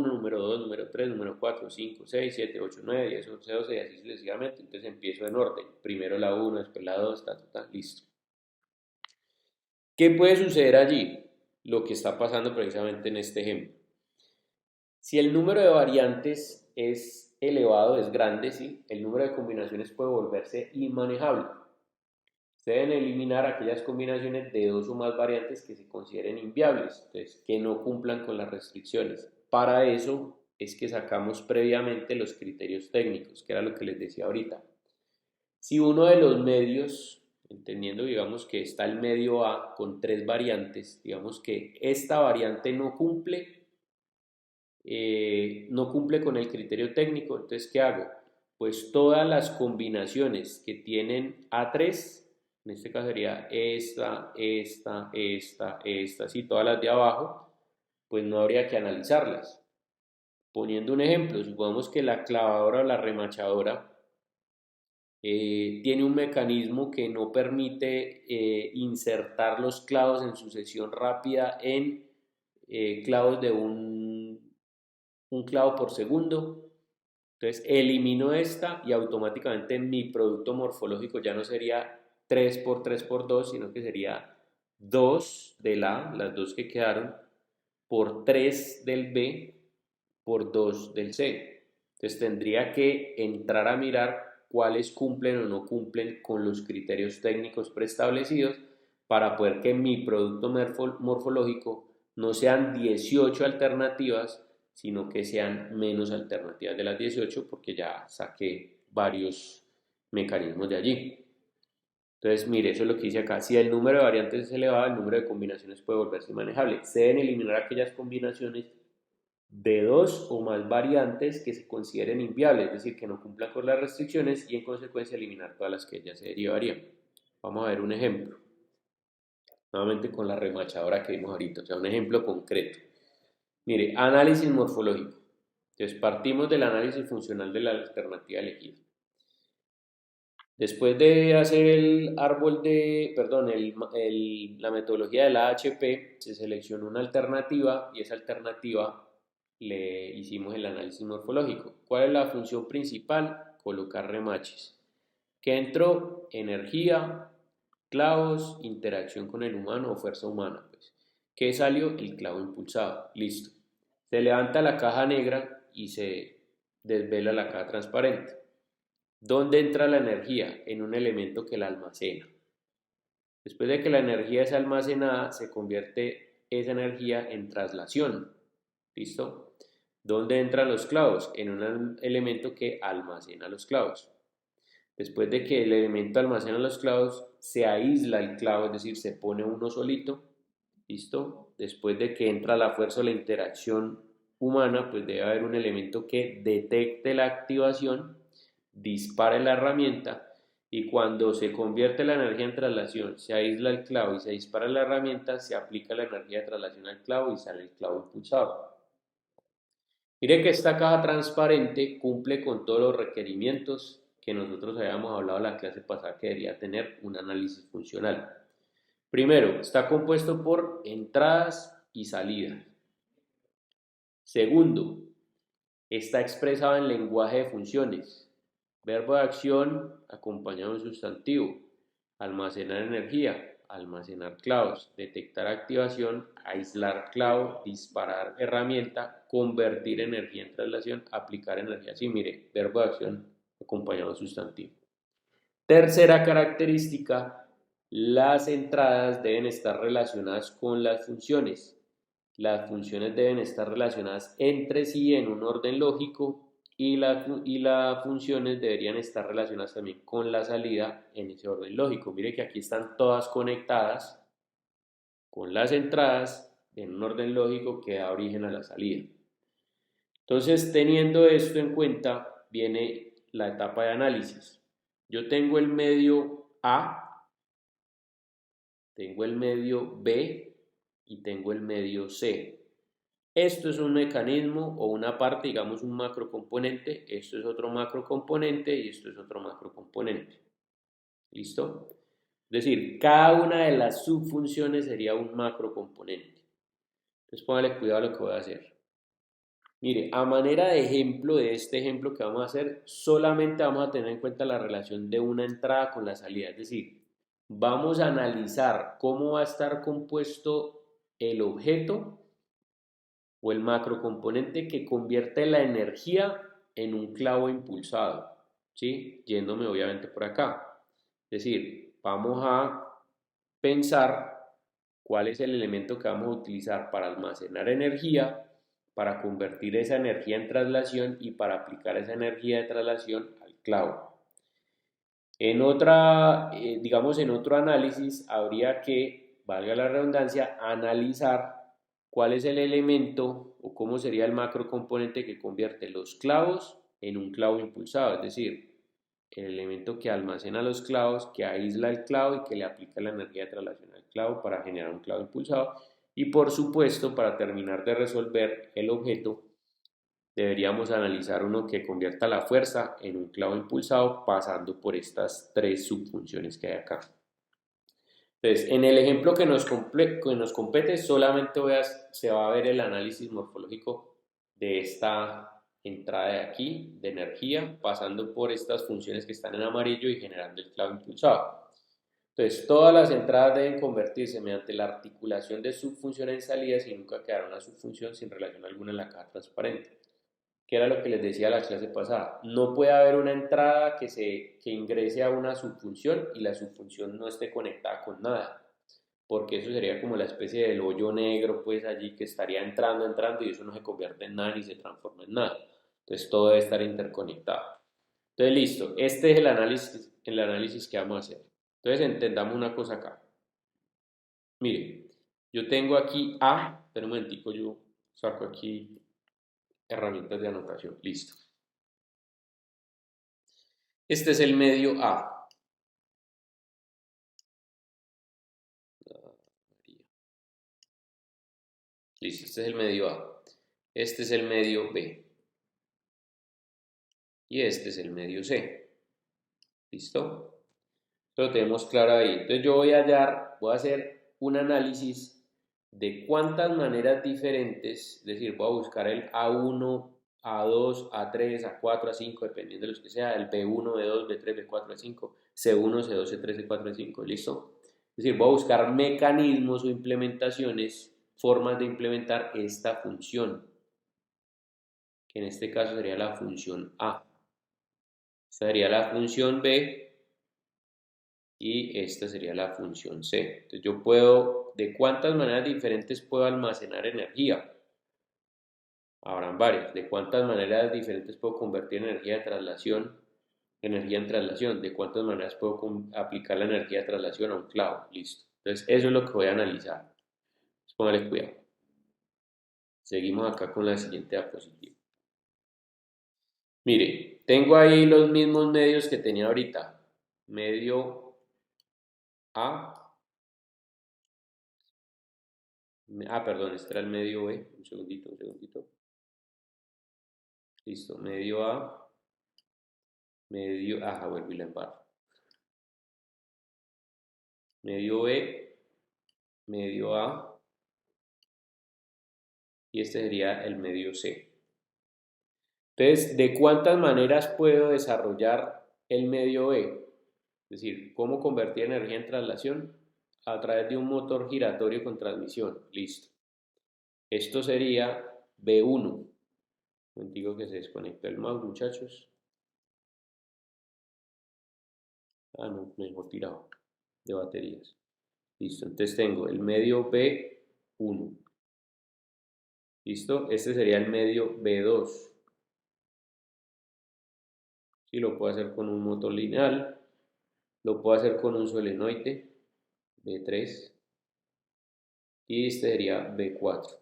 número 2, número 3, número 4, 5, 6, 7, 8, 9, 10, 11, 12 y así sucesivamente. Entonces empiezo en orden. Primero la 1, después la 2, listo. ¿Qué puede suceder allí? Lo que está pasando precisamente en este ejemplo. Si el número de variantes es elevado, es grande, ¿sí? El número de combinaciones puede volverse inmanejable. Se deben eliminar aquellas combinaciones de dos o más variantes que se consideren inviables, entonces, que no cumplan con las restricciones. Para eso es que sacamos previamente los criterios técnicos, que era lo que les decía ahorita. Si uno de los medios, entendiendo, digamos, que está el medio A con tres variantes, digamos que esta variante no cumple con el criterio técnico, entonces, ¿qué hago? Pues todas las combinaciones que tienen A3, en este caso sería esta, así todas las de abajo, pues no habría que analizarlas. Poniendo un ejemplo, supongamos que la clavadora o la remachadora tiene un mecanismo que no permite insertar los clavos en sucesión rápida en clavos de un clavo por segundo. Entonces elimino esta y automáticamente mi producto morfológico ya no sería 3 por 3 por 2, sino que sería 2 del A, las dos que quedaron, por 3 del B, por 2 del C. Entonces tendría que entrar a mirar cuáles cumplen o no cumplen con los criterios técnicos preestablecidos para poder que mi producto morfológico no sean 18 alternativas, sino que sean menos alternativas de las 18 porque ya saqué varios mecanismos de allí. Entonces, mire, eso es lo que dice acá. Si el número de variantes es elevado, el número de combinaciones puede volverse manejable. Se deben eliminar aquellas combinaciones de dos o más variantes que se consideren inviables, es decir, que no cumplan con las restricciones y en consecuencia eliminar todas las que ya se derivarían. Vamos a ver un ejemplo. Nuevamente con la remachadora que vimos ahorita, o sea, un ejemplo concreto. Mire, análisis morfológico. Entonces partimos del análisis funcional de la alternativa elegida. Después de hacer el árbol de, perdón, la metodología de la AHP, se seleccionó una alternativa y esa alternativa le hicimos el análisis morfológico. ¿Cuál es la función principal? Colocar remaches. ¿Qué entró? Energía, clavos, interacción con el humano o fuerza humana. Pues. ¿Qué salió? El clavo impulsado. Listo. Se levanta la caja negra y se desvela la caja transparente. ¿Dónde entra la energía? En un elemento que la almacena. Después de que la energía es almacenada, se convierte esa energía en traslación. ¿Listo? ¿Dónde entran los clavos? En un elemento que almacena los clavos. Después de que el elemento almacena los clavos, se aísla el clavo, es decir, se pone uno solito. ¿Listo? Después de que entra la fuerza o la interacción humana, pues debe haber un elemento que detecte la activación, dispare la herramienta y cuando se convierte la energía en traslación, se aísla el clavo y se dispara la herramienta, se aplica la energía de traslación al clavo y sale el clavo impulsado. Mire que esta caja transparente cumple con todos los requerimientos que nosotros habíamos hablado la clase pasada que debería tener un análisis funcional. Primero, está compuesto por entradas y salidas. Segundo, está expresado en lenguaje de funciones. Verbo de acción acompañado de un sustantivo. Almacenar energía, almacenar clavos, detectar activación, aislar clavo, disparar herramienta, convertir energía en traslación, aplicar energía. Sí, mire, verbo de acción acompañado de sustantivo. Tercera característica, las entradas deben estar relacionadas con las funciones. Las funciones deben estar relacionadas entre sí en un orden lógico y las funciones deberían estar relacionadas también con la salida en ese orden lógico. Mire que aquí están todas conectadas con las entradas en un orden lógico que da origen a la salida. Entonces, teniendo esto en cuenta, viene la etapa de análisis. Yo tengo el medio A, tengo el medio B y tengo el medio C. Esto es un mecanismo o una parte, digamos un macrocomponente, esto es otro macrocomponente y esto es otro macrocomponente. ¿Listo? Es decir, cada una de las subfunciones sería un macrocomponente. Entonces póngale cuidado a lo que voy a hacer. Mire, a manera de ejemplo de este ejemplo que vamos a hacer, solamente vamos a tener en cuenta la relación de una entrada con la salida. Es decir, vamos a analizar cómo va a estar compuesto el objeto o el macrocomponente que convierte la energía en un clavo impulsado, ¿sí? Yéndome obviamente por acá. Es decir, vamos a pensar cuál es el elemento que vamos a utilizar para almacenar energía, para convertir esa energía en traslación y para aplicar esa energía de traslación al clavo. En otra, digamos en otro análisis, habría que, valga la redundancia, analizar cuál es el elemento o cómo sería el macrocomponente que convierte los clavos en un clavo impulsado, es decir, el elemento que almacena los clavos, que aísla el clavo y que le aplica la energía de traslación al clavo para generar un clavo impulsado. Y por supuesto, para terminar de resolver el objeto, deberíamos analizar uno que convierta la fuerza en un clavo impulsado pasando por estas tres subfunciones que hay acá. Entonces, en el ejemplo que nos compete, solamente se va a ver el análisis morfológico de esta entrada de aquí, de energía, pasando por estas funciones que están en amarillo y generando el clavo impulsado. Entonces, todas las entradas deben convertirse mediante la articulación de subfunción en salidas y nunca quedará una subfunción sin relación alguna en la caja transparente. Que era lo que les decía la clase pasada. No puede haber una entrada que ingrese a una subfunción y la subfunción no esté conectada con nada, porque eso sería como la especie del hoyo negro, pues allí que estaría entrando y eso no se convierte en nada ni se transforma en nada. Entonces todo debe estar interconectado. Entonces listo, este es el análisis que vamos a hacer. Entonces entendamos una cosa acá. Mire, yo tengo aquí A, pero un momentico, yo saco aquí herramientas de anotación. Listo. Este es el medio A. Listo, este es el medio A. Este es el medio B. Y este es el medio C. ¿Listo? Lo tenemos claro ahí. Entonces yo voy a hacer un análisis de cuántas maneras diferentes, es decir, voy a buscar el A1, A2, A3, A4, A5, dependiendo de los que sea, el B1, B2, B3, B4, B5, C1, C2, C3, C4, C5, ¿listo? Es decir, voy a buscar mecanismos o implementaciones, formas de implementar esta función, que en este caso sería la función A. Esta sería la función B y esta sería la función C. Entonces yo puedo, ¿de cuántas maneras diferentes puedo almacenar energía? Habrán varias. ¿De cuántas maneras diferentes puedo convertir energía en traslación? ¿De cuántas maneras puedo aplicar la energía de traslación a un clavo? Listo. Entonces eso es lo que voy a analizar. Entonces, póngale cuidado. Seguimos acá con la siguiente diapositiva. Mire, tengo ahí los mismos medios que tenía ahorita. Medio A. Perdón, este era el medio B. Un segundito. Listo, medio A medio, vuelvo y la embarro. Medio B, medio A, y este sería el medio C. Entonces, ¿de cuántas maneras puedo desarrollar el medio B? Es decir, ¿cómo convertir energía en traslación? A través de un motor giratorio con transmisión. Listo. Esto sería B1. No digo que se desconectó el mouse, muchachos. No, mejor tirado de baterías. Listo, entonces tengo el medio B1. ¿Listo? Este sería el medio B2. Sí, lo puedo hacer con un motor lineal, lo puedo hacer con un solenoide, B3, y este sería B4.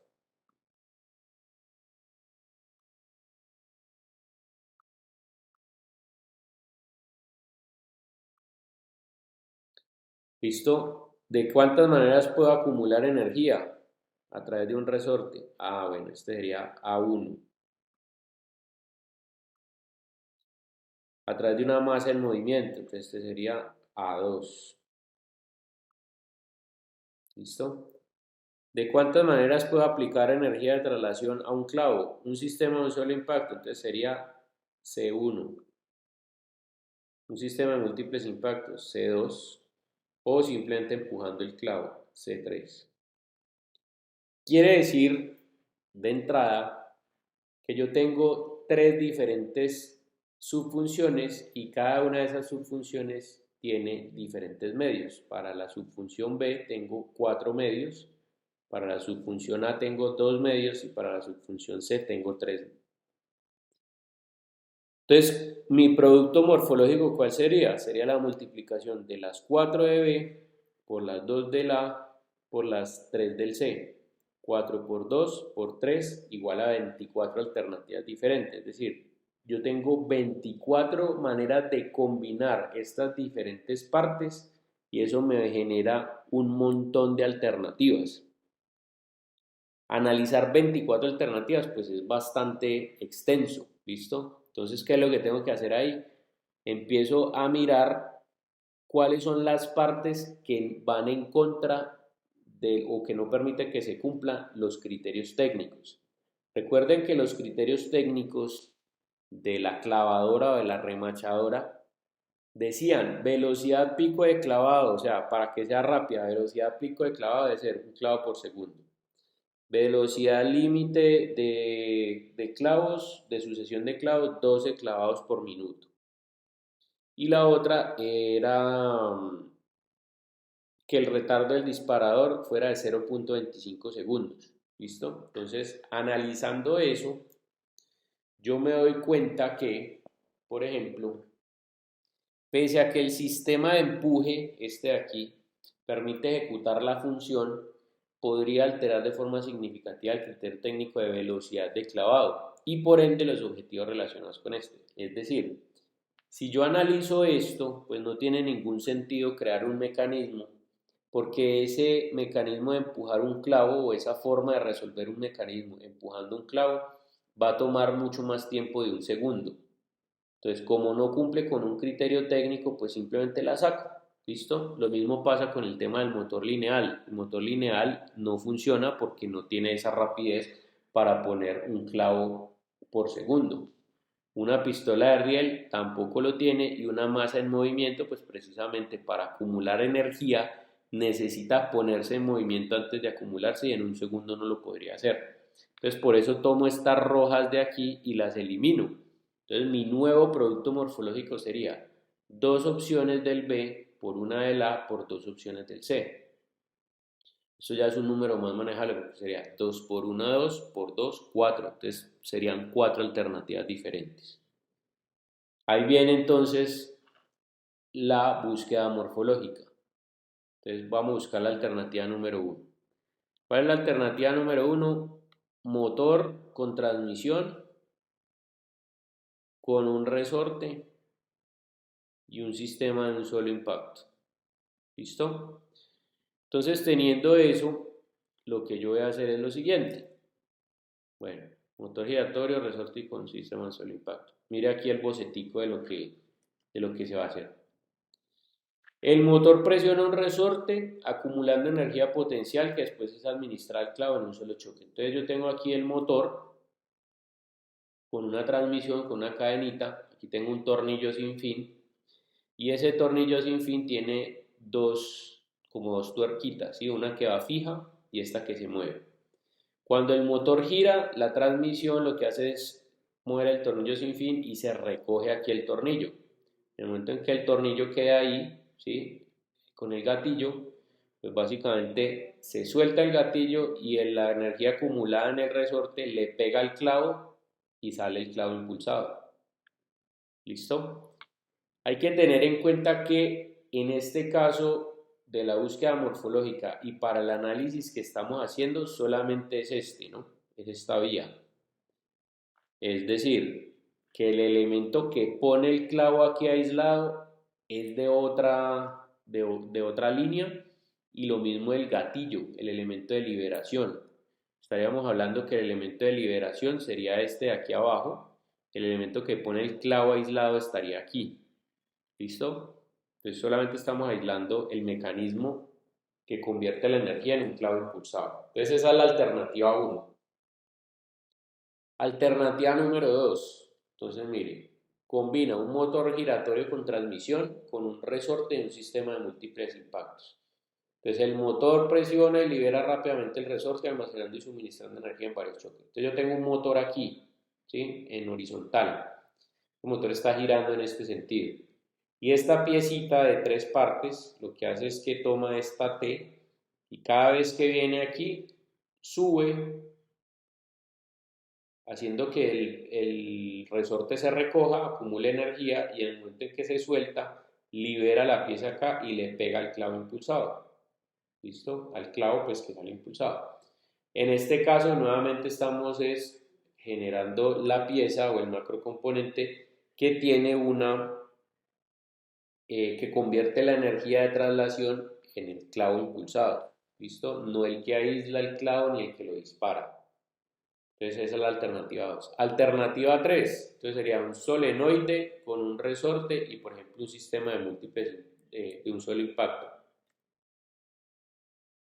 ¿Listo? ¿De cuántas maneras puedo acumular energía? A través de un resorte. Bueno, este sería A1. A través de una masa en movimiento, entonces este sería A2. ¿Listo? ¿De cuántas maneras puedo aplicar energía de traslación a un clavo? Un sistema de un solo impacto, entonces sería C1. Un sistema de múltiples impactos, C2. O simplemente empujando el clavo, C3. Quiere decir, de entrada, que yo tengo 3 diferentes subfunciones y cada una de esas subfunciones tiene diferentes medios. Para la subfunción B tengo 4 medios, para la subfunción A tengo 2 medios y para la subfunción C tengo 3. Entonces, mi producto morfológico, ¿cuál sería? Sería la multiplicación de las 4 de B por las 2 del A por las 3 del C. 4 por 2 por 3 igual a 24 alternativas diferentes. Es decir, yo tengo 24 maneras de combinar estas diferentes partes y eso me genera un montón de alternativas. Analizar 24 alternativas pues es bastante extenso, ¿listo? Entonces, ¿qué es lo que tengo que hacer ahí? Empiezo a mirar cuáles son las partes que van en contra de o que no permiten que se cumplan los criterios técnicos. Recuerden que los criterios técnicos de la clavadora o de la remachadora decían velocidad pico de clavado, o sea, para que sea rápida, velocidad pico de clavado debe ser un clavo por segundo. Velocidad límite de clavos, de sucesión de clavos, 12 clavados por minuto. Y la otra era que el retardo del disparador fuera de 0.25 segundos. ¿Listo? Entonces, analizando eso, yo me doy cuenta que, por ejemplo, pese a que el sistema de empuje, este de aquí, permite ejecutar la función, podría alterar de forma significativa el criterio técnico de velocidad de clavado y por ende los objetivos relacionados con este. Es decir, si yo analizo esto, pues no tiene ningún sentido crear un mecanismo porque ese mecanismo de empujar un clavo o esa forma de resolver un mecanismo empujando un clavo va a tomar mucho más tiempo de un segundo. Entonces, como no cumple con un criterio técnico, pues simplemente la saco. ¿Listo? Lo mismo pasa con el tema del motor lineal. El motor lineal no funciona porque no tiene esa rapidez para poner un clavo por segundo. Una pistola de riel tampoco lo tiene y una masa en movimiento, pues precisamente para acumular energía necesita ponerse en movimiento antes de acumularse y en un segundo no lo podría hacer. Entonces por eso tomo estas rojas de aquí y las elimino. Entonces mi nuevo producto morfológico sería 2 opciones del B por una del A por 2 opciones del C. Eso ya es un número más manejable porque sería 2 por 1, 2 por 2, 4. Entonces serían 4 alternativas diferentes. Ahí viene entonces la búsqueda morfológica. Entonces vamos a buscar la alternativa número 1. ¿Cuál es la alternativa número 1? Motor con transmisión, con un resorte y un sistema de un solo impacto. ¿Listo? Entonces, teniendo eso, lo que yo voy a hacer es lo siguiente. Bueno, motor giratorio, resorte y con sistema de un solo impacto. Mire aquí el bocetico de lo que de lo que se va a hacer. El motor presiona un resorte acumulando energía potencial que después es administrada al clavo en un solo choque. Entonces yo tengo aquí el motor con una transmisión, con una cadenita. Aquí tengo un tornillo sin fin y ese tornillo sin fin tiene como dos tuerquitas, ¿sí? Una que va fija y esta que se mueve. Cuando el motor gira, la transmisión lo que hace es mover el tornillo sin fin y se recoge aquí el tornillo. En el momento en que el tornillo queda ahí, ¿sí? Con el gatillo, pues básicamente se suelta el gatillo y la energía acumulada en el resorte le pega al clavo y sale el clavo impulsado. ¿Listo? Hay que tener en cuenta que en este caso de la búsqueda morfológica y para el análisis que estamos haciendo solamente es este, ¿no? Es esta vía. Es decir, que el elemento que pone el clavo aquí aislado es de otra línea y lo mismo el gatillo, el elemento de liberación. Estaríamos hablando que el elemento de liberación sería este de aquí abajo, el elemento que pone el clavo aislado estaría aquí. ¿Listo? Entonces solamente estamos aislando el mecanismo que convierte la energía en un clavo impulsado. Entonces esa es la alternativa 1. Alternativa número 2. Entonces mire, combina un motor giratorio con transmisión con un resorte y un sistema de múltiples impactos. Entonces el motor presiona y libera rápidamente el resorte almacenando y suministrando energía en varios choques. Entonces yo tengo un motor aquí, ¿sí? En horizontal. El motor está girando en este sentido. Y esta piecita de 3 partes lo que hace es que toma esta T y cada vez que viene aquí sube haciendo que el resorte se recoja, acumule energía y en el momento en que se suelta libera la pieza acá y le pega al clavo impulsado. ¿Listo? Al clavo pues que sale impulsado. En este caso nuevamente estamos generando la pieza o el macrocomponente que tiene que convierte la energía de traslación en el clavo impulsado. ¿Listo? No el que aísla el clavo ni el que lo dispara. Entonces esa es la alternativa 2. Alternativa 3, entonces sería un solenoide con un resorte y por ejemplo un sistema de múltiples de un solo impacto.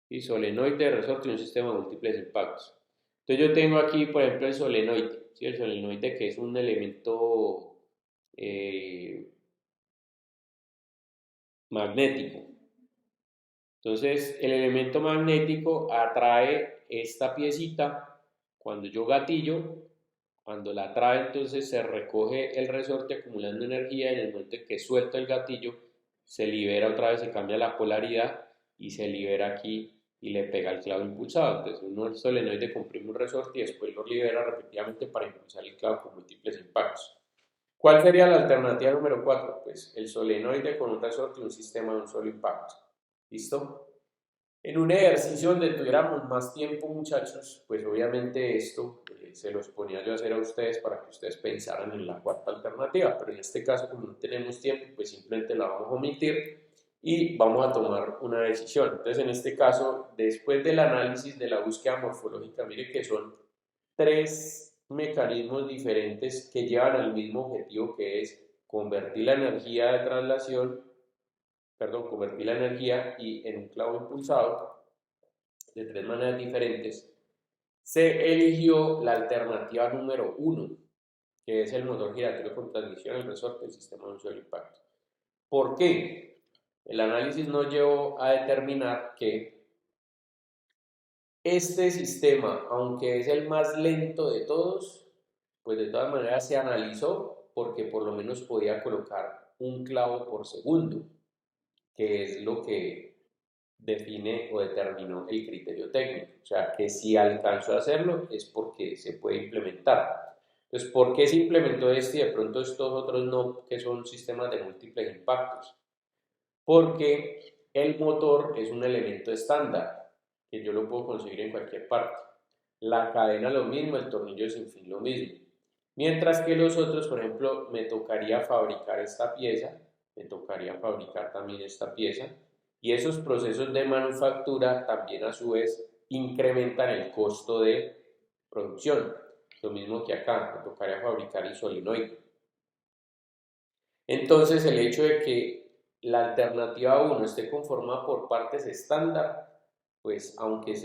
Y solenoide, resorte y un sistema de múltiples impactos. Entonces yo tengo aquí por ejemplo el solenoide, ¿sí? El solenoide que es un elemento magnético. Entonces el elemento magnético atrae esta piecita cuando yo gatillo, cuando la atrae entonces se recoge el resorte acumulando energía y en el momento en que suelto el gatillo se libera otra vez, se cambia la polaridad y se libera aquí y le pega el clavo impulsado. Entonces uno el solenoide comprime un resorte y después lo libera repetidamente para impulsar el clavo con múltiples impactos. ¿Cuál sería la alternativa número 4? Pues el solenoide con un resorte y un sistema de un solo impacto. ¿Listo? En un ejercicio donde tuviéramos más tiempo, muchachos, pues obviamente esto se los ponía yo a hacer a ustedes para que ustedes pensaran en la cuarta alternativa, pero en este caso, como no tenemos tiempo, pues simplemente la vamos a omitir y vamos a tomar una decisión. Entonces, en este caso, después del análisis de la búsqueda morfológica, mire que son 3 mecanismos diferentes que llevan al mismo objetivo, que es convertir la energía de traslación, convertir la energía en un clavo impulsado de 3 maneras diferentes. Se eligió la alternativa número 1, que es el motor giratorio con transmisión, el resorte, el sistema de un solo impacto. ¿Por qué? El análisis nos llevó a determinar que este sistema, aunque es el más lento de todos, pues de todas maneras se analizó porque por lo menos podía colocar un clavo por segundo, que es lo que define o determinó el criterio técnico. O sea, que si alcanzó a hacerlo es porque se puede implementar. Entonces, ¿por qué se implementó este y de pronto estos otros no, que son sistemas de múltiples impactos? Porque el motor es un elemento estándar, que yo lo puedo conseguir en cualquier parte. La cadena lo mismo, el tornillo sin fin lo mismo. Mientras que los otros, por ejemplo, me tocaría fabricar esta pieza, me tocaría fabricar también esta pieza, y esos procesos de manufactura también a su vez incrementan el costo de producción. Lo mismo que acá, me tocaría fabricar el solenoide. Entonces, el hecho de que la alternativa 1 esté conformada por partes estándar, pues aunque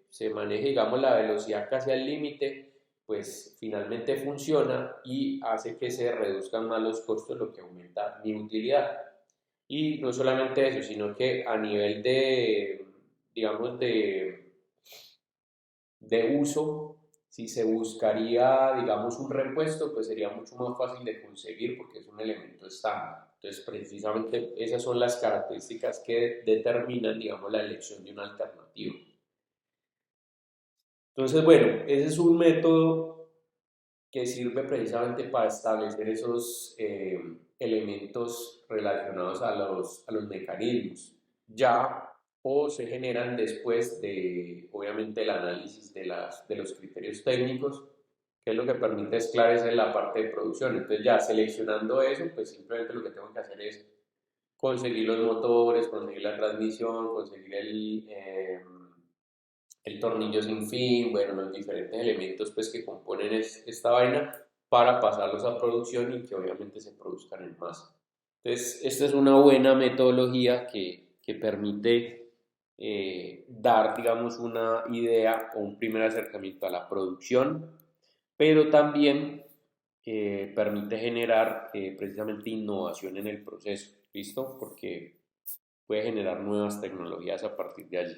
se maneje, digamos, la velocidad casi al límite, pues finalmente funciona y hace que se reduzcan más los costos, lo que aumenta mi utilidad. Y no solamente eso, sino que a nivel de, digamos, de uso, si se buscaría, digamos, un repuesto, pues sería mucho más fácil de conseguir porque es un elemento estándar. Entonces, precisamente esas son las características que determinan, digamos, la elección de una alternativa. Entonces, bueno, ese es un método que sirve precisamente para establecer esos elementos relacionados a los mecanismos. Ya o se generan después de, obviamente, el análisis de los criterios técnicos, que es lo que permite esclarecer la parte de producción. Entonces ya seleccionando eso, pues simplemente lo que tengo que hacer es conseguir los motores, conseguir la transmisión, conseguir el tornillo sin fin, bueno, los diferentes elementos pues que componen esta vaina para pasarlos a producción y que obviamente se produzcan en masa. Entonces, esta es una buena metodología que permite dar, digamos, una idea o un primer acercamiento a la producción, pero también permite generar precisamente innovación en el proceso, ¿listo? Porque puede generar nuevas tecnologías a partir de allí.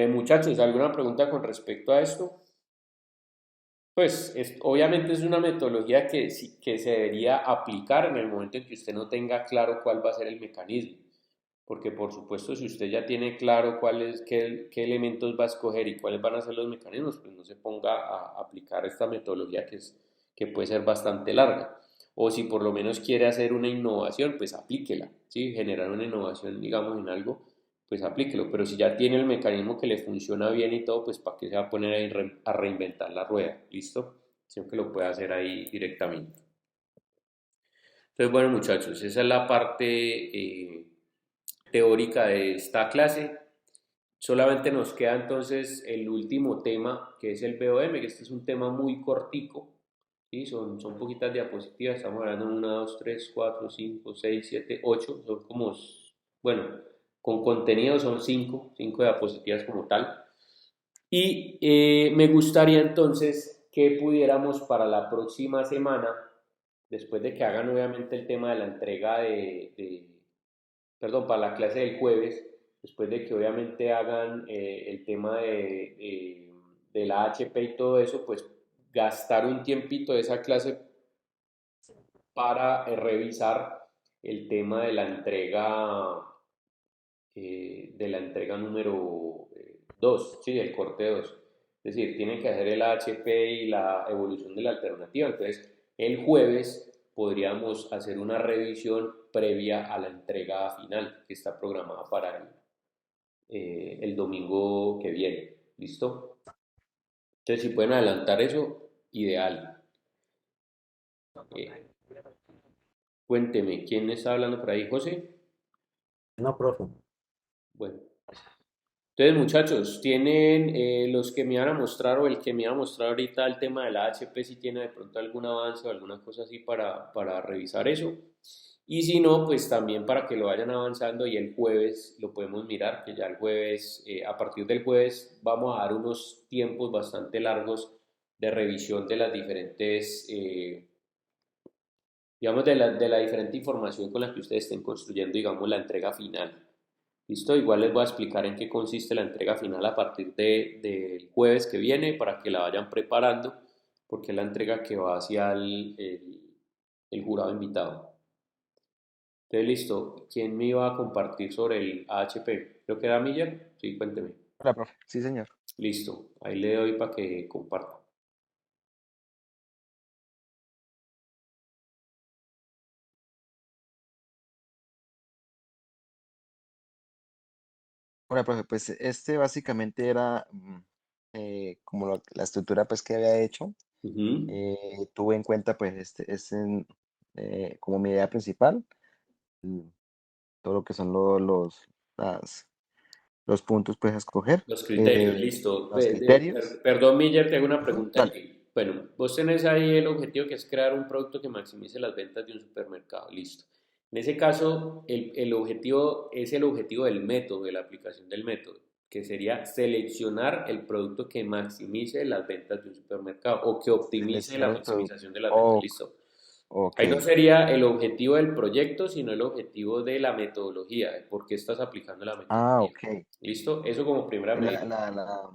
Muchachos, ¿alguna pregunta con respecto a esto? Pues obviamente es una metodología que se debería aplicar en el momento en que usted no tenga claro cuál va a ser el mecanismo. Porque por supuesto, si usted ya tiene claro qué elementos va a escoger y cuáles van a ser los mecanismos, pues no se ponga a aplicar esta metodología que puede ser bastante larga. O si por lo menos quiere hacer una innovación, pues aplíquela, ¿sí? Generar una innovación, digamos, en algo, pues aplíquelo. Pero si ya tiene el mecanismo que le funciona bien y todo, pues ¿para qué se va a poner a reinventar la rueda? ¿Listo? Sino que lo puede hacer ahí directamente. Entonces, bueno, muchachos, esa es la parte teórica de esta clase. Solamente nos queda entonces el último tema, que es el BOM, que este es un tema muy cortico, ¿sí? Son poquitas diapositivas, estamos hablando de 1, 2, 3, 4, 5, 6, 7, 8, son como, bueno, con contenido son 5 diapositivas como tal. Y me gustaría entonces que pudiéramos para la próxima semana, después de que hagan obviamente el tema de la entrega perdón, para la clase del jueves, después de que obviamente hagan el tema de la HP y todo eso, pues gastar un tiempito de esa clase para revisar el tema de la entrega número 2, ¿sí? El corte 2. Es decir, tienen que hacer el HP y la evolución de la alternativa. Entonces, el jueves podríamos hacer una revisión previa a la entrega final, que está programada para el domingo que viene. ¿Listo? Entonces, si pueden adelantar eso, ideal. Eh, Cuénteme, ¿quién está hablando por ahí? ¿José? No, profe. Bueno. Entonces, muchachos, tienen los que me iban a mostrar o el que me iba a mostrar ahorita el tema de la HP, si tiene de pronto algún avance o alguna cosa así para revisar eso. Y si no, pues también para que lo vayan avanzando y el jueves lo podemos mirar, que ya el jueves, a partir del jueves, vamos a dar unos tiempos bastante largos de revisión de las diferentes, digamos, de la diferente información con la que ustedes estén construyendo, digamos, la entrega final. ¿Listo? Igual les voy a explicar en qué consiste la entrega final a partir del jueves que viene para que la vayan preparando, porque es la entrega que va hacia el jurado invitado. Entonces, listo. ¿Quién me iba a compartir sobre el AHP? Creo que era Miller. Sí, cuénteme. Hola, profe. Sí, señor. Listo. Ahí le doy para que comparta. Hola, profe. Pues este básicamente era como la estructura pues que había hecho. Ujú. Tuve en cuenta pues como mi idea principal, mm, todo lo que son los puntos pues a escoger, Los criterios, listo. los criterios. Perdón, Miller, te hago una Ujú, pregunta dale. allí. Bueno, vos tenés ahí el objetivo que es crear un producto que maximice las ventas de un supermercado. Listo. En ese caso, el objetivo es el objetivo del método, de la aplicación del método, que sería seleccionar el producto que maximice las ventas de un supermercado o que optimice la Seleccionar el producto. maximización de las ventas. Oh, Listo. ok. Ahí no sería el objetivo del proyecto, sino el objetivo de la metodología, de por qué estás aplicando la Ah, metodología. ok. ¿Listo? Eso como primera La, medida. la, la,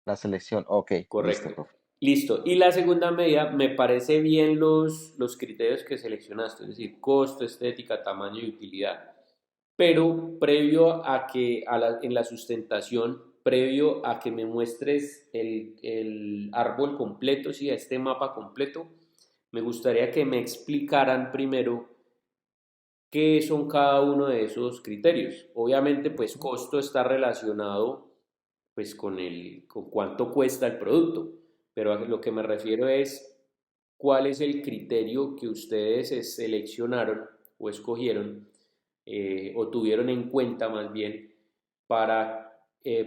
la selección. Ok, listo, Correcto. profe. Listo. Y la segunda medida, me parece bien los criterios que seleccionaste, es decir, costo, estética, tamaño y utilidad. Pero previo a que en la sustentación, previo a que me muestres el árbol completo, sí, este mapa completo, me gustaría que me explicaran primero qué son cada uno de esos criterios. Obviamente, pues Ujú. costo está relacionado pues con cuánto cuesta el producto, pero a lo que me refiero es cuál es el criterio que ustedes seleccionaron o escogieron o tuvieron en cuenta más bien para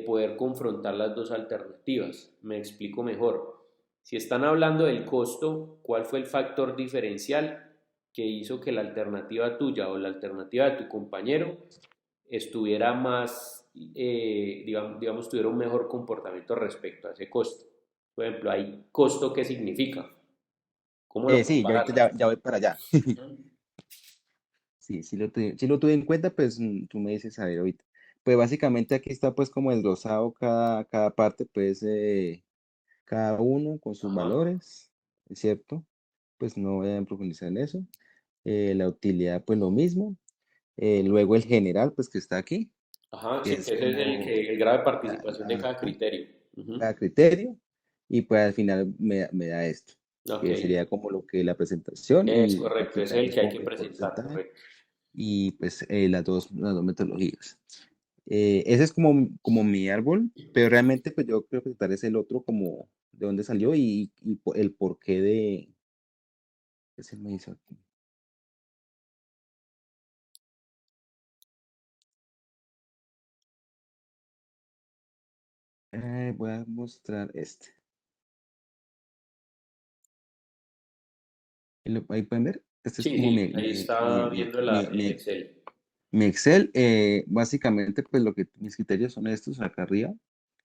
poder confrontar las dos alternativas. Me explico mejor. Si están hablando del costo, ¿cuál fue el factor diferencial que hizo que la alternativa tuya o la alternativa de tu compañero estuviera más, digamos, tuviera un mejor comportamiento respecto a ese costo? Por ejemplo, ¿hay costo qué significa? ¿Cómo lo Sí, ya ahorita comparas? ya voy para allá. Sí, sí lo tuve en cuenta, pues tú me dices, a ver, ahorita. Pues básicamente aquí está pues como desglosado cada parte, pues cada uno con sus Ajá, valores, ¿es cierto? Pues no voy a profundizar en eso. La utilidad, pues lo mismo. Luego el general, pues que está aquí, ajá, que sí, es que ese es como el grado de la, participación de cada ajá, criterio. Ujú. cada criterio. Y pues al final me da esto, Ok, que sería como lo que la presentación es y correcto, aquí es el también que hay como que el presentar, porcentaje correcto. y pues las dos metodologías. Ese es como mi árbol, pero realmente pues yo creo que tal es el otro como de dónde salió y el porqué de, ¿qué se me hizo aquí? Voy a mostrar este. Ahí pueden ver, este es Sí, como sí, ahí está viendo el Excel. mi Excel. Básicamente pues mis criterios son estos acá arriba.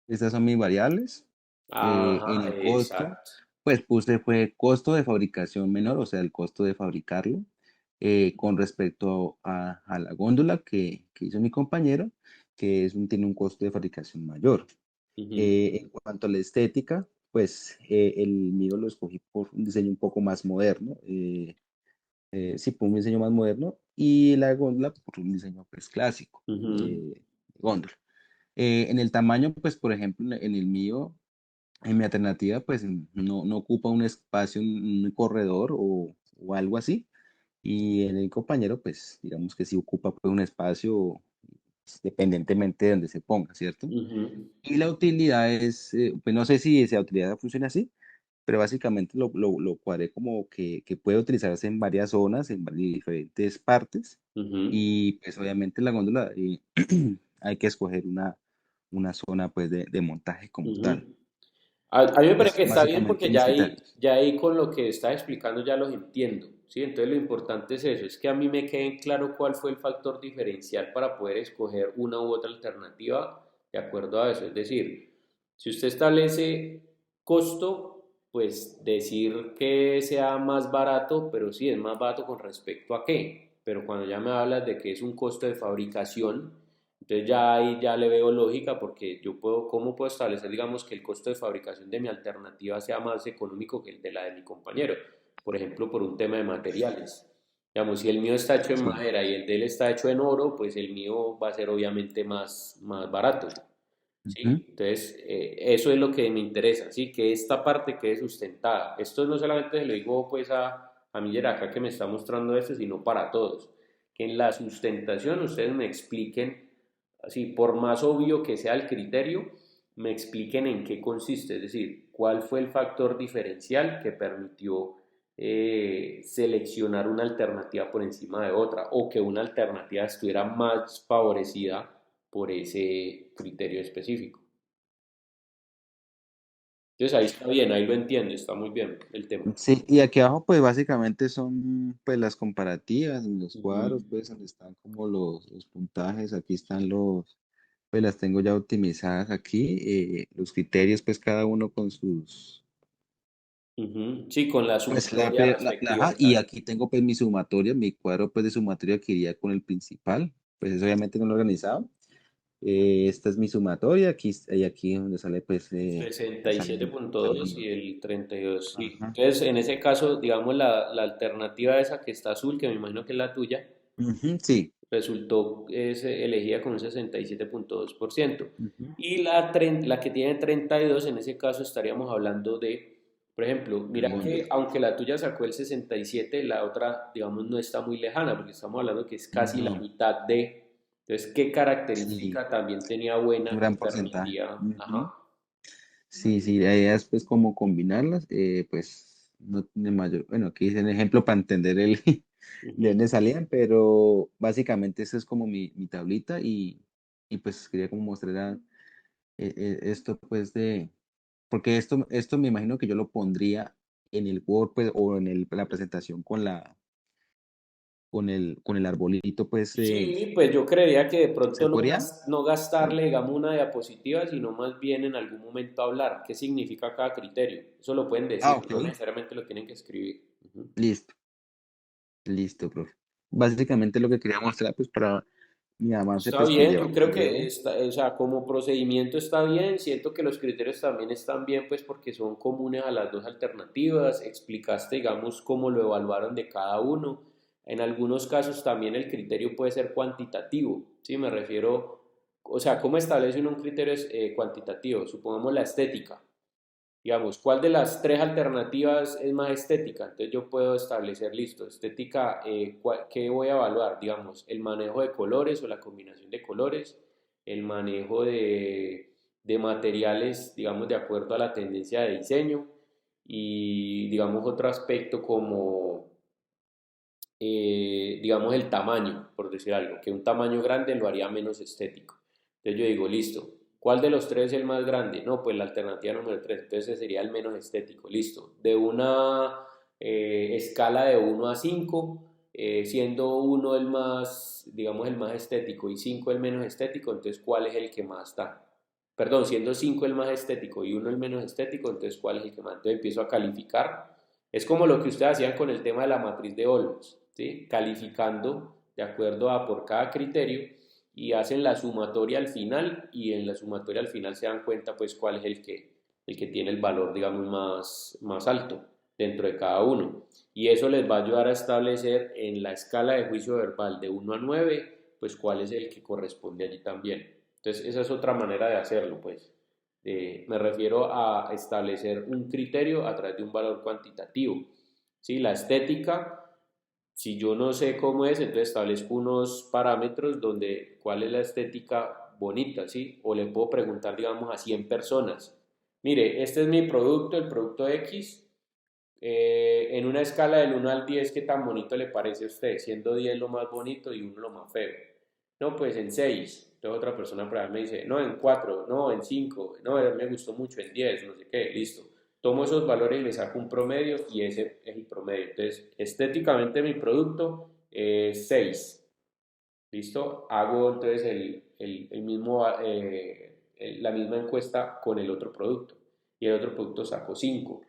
Estas son mis variables. En Ajá, el costo, exacto. pues puse fue costo de fabricación menor, o sea, el costo de fabricarlo. Con respecto a la góndola que hizo mi compañero, que tiene un costo de fabricación mayor. Ujú, En cuanto a la estética, pues el mío lo escogí por un diseño un poco más moderno, sí, por un diseño más moderno, y la góndola por un diseño pues clásico ujú, de góndola. En el tamaño, pues por ejemplo, en el mío, en mi alternativa, pues no ocupa un espacio, un corredor o algo así. Y en el compañero, pues digamos que sí ocupa pues, un espacio dependientemente de donde se ponga, ¿cierto? ujú, Y la utilidad es, pues no sé si esa utilidad funciona así, pero básicamente lo cuadré como que puede utilizarse en varias zonas, en diferentes partes. ujú, Y pues obviamente la góndola hay que escoger una zona pues de montaje como tal. ujú. A mí me parece Es que está bien básicamente porque mis criterios. ya ahí con lo que estás explicando ya los entiendo, ¿sí? Entonces lo importante es eso, es que a mí me quede claro cuál fue el factor diferencial para poder escoger una u otra alternativa de acuerdo a eso. Es decir, si usted establece costo, pues decir que sea más barato, pero sí es más barato con respecto a qué. Pero cuando ya me hablas de que es un costo de fabricación, entonces ya ahí ya le veo lógica porque yo puedo, ¿cómo puedo establecer, digamos, que el costo de fabricación de mi alternativa sea más económico que el de la de mi compañero? Por ejemplo, por un tema de materiales. Digamos, si el mío está hecho en Sí. madera y el de él está hecho en oro, pues el mío va a ser obviamente más barato. Ujú. ¿Sí? Entonces, eso es lo que me interesa, ¿sí? Que esta parte quede sustentada. Esto no solamente se lo digo pues a Miller acá que me está mostrando esto, sino para todos. Que en la sustentación ustedes me expliquen, así, por más obvio que sea el criterio, me expliquen en qué consiste, es decir, cuál fue el factor diferencial que permitió seleccionar una alternativa por encima de otra o que una alternativa estuviera más favorecida, por ese criterio específico. Entonces ahí está bien, ahí lo entiende, está muy bien el tema. Sí, y aquí abajo pues básicamente son pues las comparativas, los Ujú, cuadros pues donde están como los puntajes, aquí están pues las tengo ya optimizadas aquí, los criterios pues cada uno con sus, ujú. Sí, con la pues sumatoria respectiva, ajá, y exacto. aquí tengo pues mi sumatoria, mi cuadro pues de sumatoria que iría con el principal, pues eso obviamente no lo he organizado. Esta es mi sumatoria, y aquí donde sale pues sesenta me y sale, siete punto sale dos mi- y el 32 sí. ajá. Entonces, en ese caso, digamos, la alternativa esa que está azul, que me imagino que es la tuya, Ujú, sí. resultó es elegida con un 67,2%. Ujú. Y la que tiene 32 en ese caso estaríamos hablando de, por ejemplo, mira que aunque la tuya sacó el 67, la otra, digamos, no está muy lejana, porque estamos hablando que es casi la No, mitad de... Entonces, ¿qué sí, característica también tenía buena un que gran porcentaje. permitía? Ujú. Ajá. Sí, sí, la idea es pues como combinarlas, pues no tiene mayor, bueno, aquí hice un ejemplo para entender el de Ujú. dónde salían, pero básicamente esa es como mi tablita y pues quería como mostrar esto pues porque esto me imagino que yo lo pondría en el Word pues, o en la presentación con el arbolito pues, Sí, pues yo creería que de ¿se pronto no, podría? no gastarle, digamos, una diapositiva, sino más bien en algún momento hablar qué significa cada criterio. Eso lo pueden Ah, decir, ok, no necesariamente lo tienen que escribir. Ujú. listo, listo, profe. Básicamente lo que quería mostrar pues para mi avance Está pues que bien, yo creo que llevo. está, o sea, como procedimiento está bien, siento que los criterios también están bien, pues porque son comunes a las dos alternativas, explicaste, digamos, cómo lo evaluaron de cada uno. En algunos casos también el criterio puede ser cuantitativo, ¿sí? Me refiero, o sea, ¿cómo establecen un criterio cuantitativo? Supongamos la estética. Digamos, ¿cuál de las tres alternativas es más estética? Entonces yo puedo establecer, listo, estética, ¿qué voy a evaluar? Digamos, el manejo de colores o la combinación de colores, el manejo de materiales, digamos, de acuerdo a la tendencia de diseño y, digamos, otro aspecto como, digamos, el tamaño, por decir algo, que un tamaño grande lo haría menos estético. Entonces yo digo, listo, ¿cuál de los tres es el más grande? No, pues la alternativa número 3, entonces ese sería el menos estético, listo. De una escala de 1 a 5, siendo uno el más, digamos, el más estético y 5 el menos estético, entonces ¿cuál es el que más está? Perdón, siendo 5 el más estético y uno el menos estético, entonces ¿cuál es el que más? Entonces empiezo a calificar. Es como lo que ustedes hacían con el tema de la matriz de Olmos, ¿sí? Calificando de acuerdo a por cada criterio y hacen la sumatoria al final y en la sumatoria al final se dan cuenta pues cuál es el que tiene el valor digamos más alto dentro de cada uno. Y eso les va a ayudar a establecer en la escala de juicio verbal de 1 a 9 pues cuál es el que corresponde allí también. Entonces esa es otra manera de hacerlo pues. Me refiero a establecer un criterio a través de un valor cuantitativo. ¿Sí? La estética, si yo no sé cómo es, entonces establezco unos parámetros donde cuál es la estética bonita, ¿sí? O le puedo preguntar, digamos, a 100 personas. Mire, este es mi producto, el producto X. En una escala del 1 al 10, ¿qué tan bonito le parece a usted? Siendo 10 lo más bonito y 1 lo más feo. No, pues en 6. Entonces otra persona por ahí me dice, no, en 4, no, en 5, no, me gustó mucho, en 10, no sé qué, listo. Tomo esos valores y le saco un promedio y ese es el promedio. Entonces, estéticamente mi producto es 6. ¿Listo? Hago entonces el mismo, la misma encuesta con el otro producto y el otro producto sacó 5.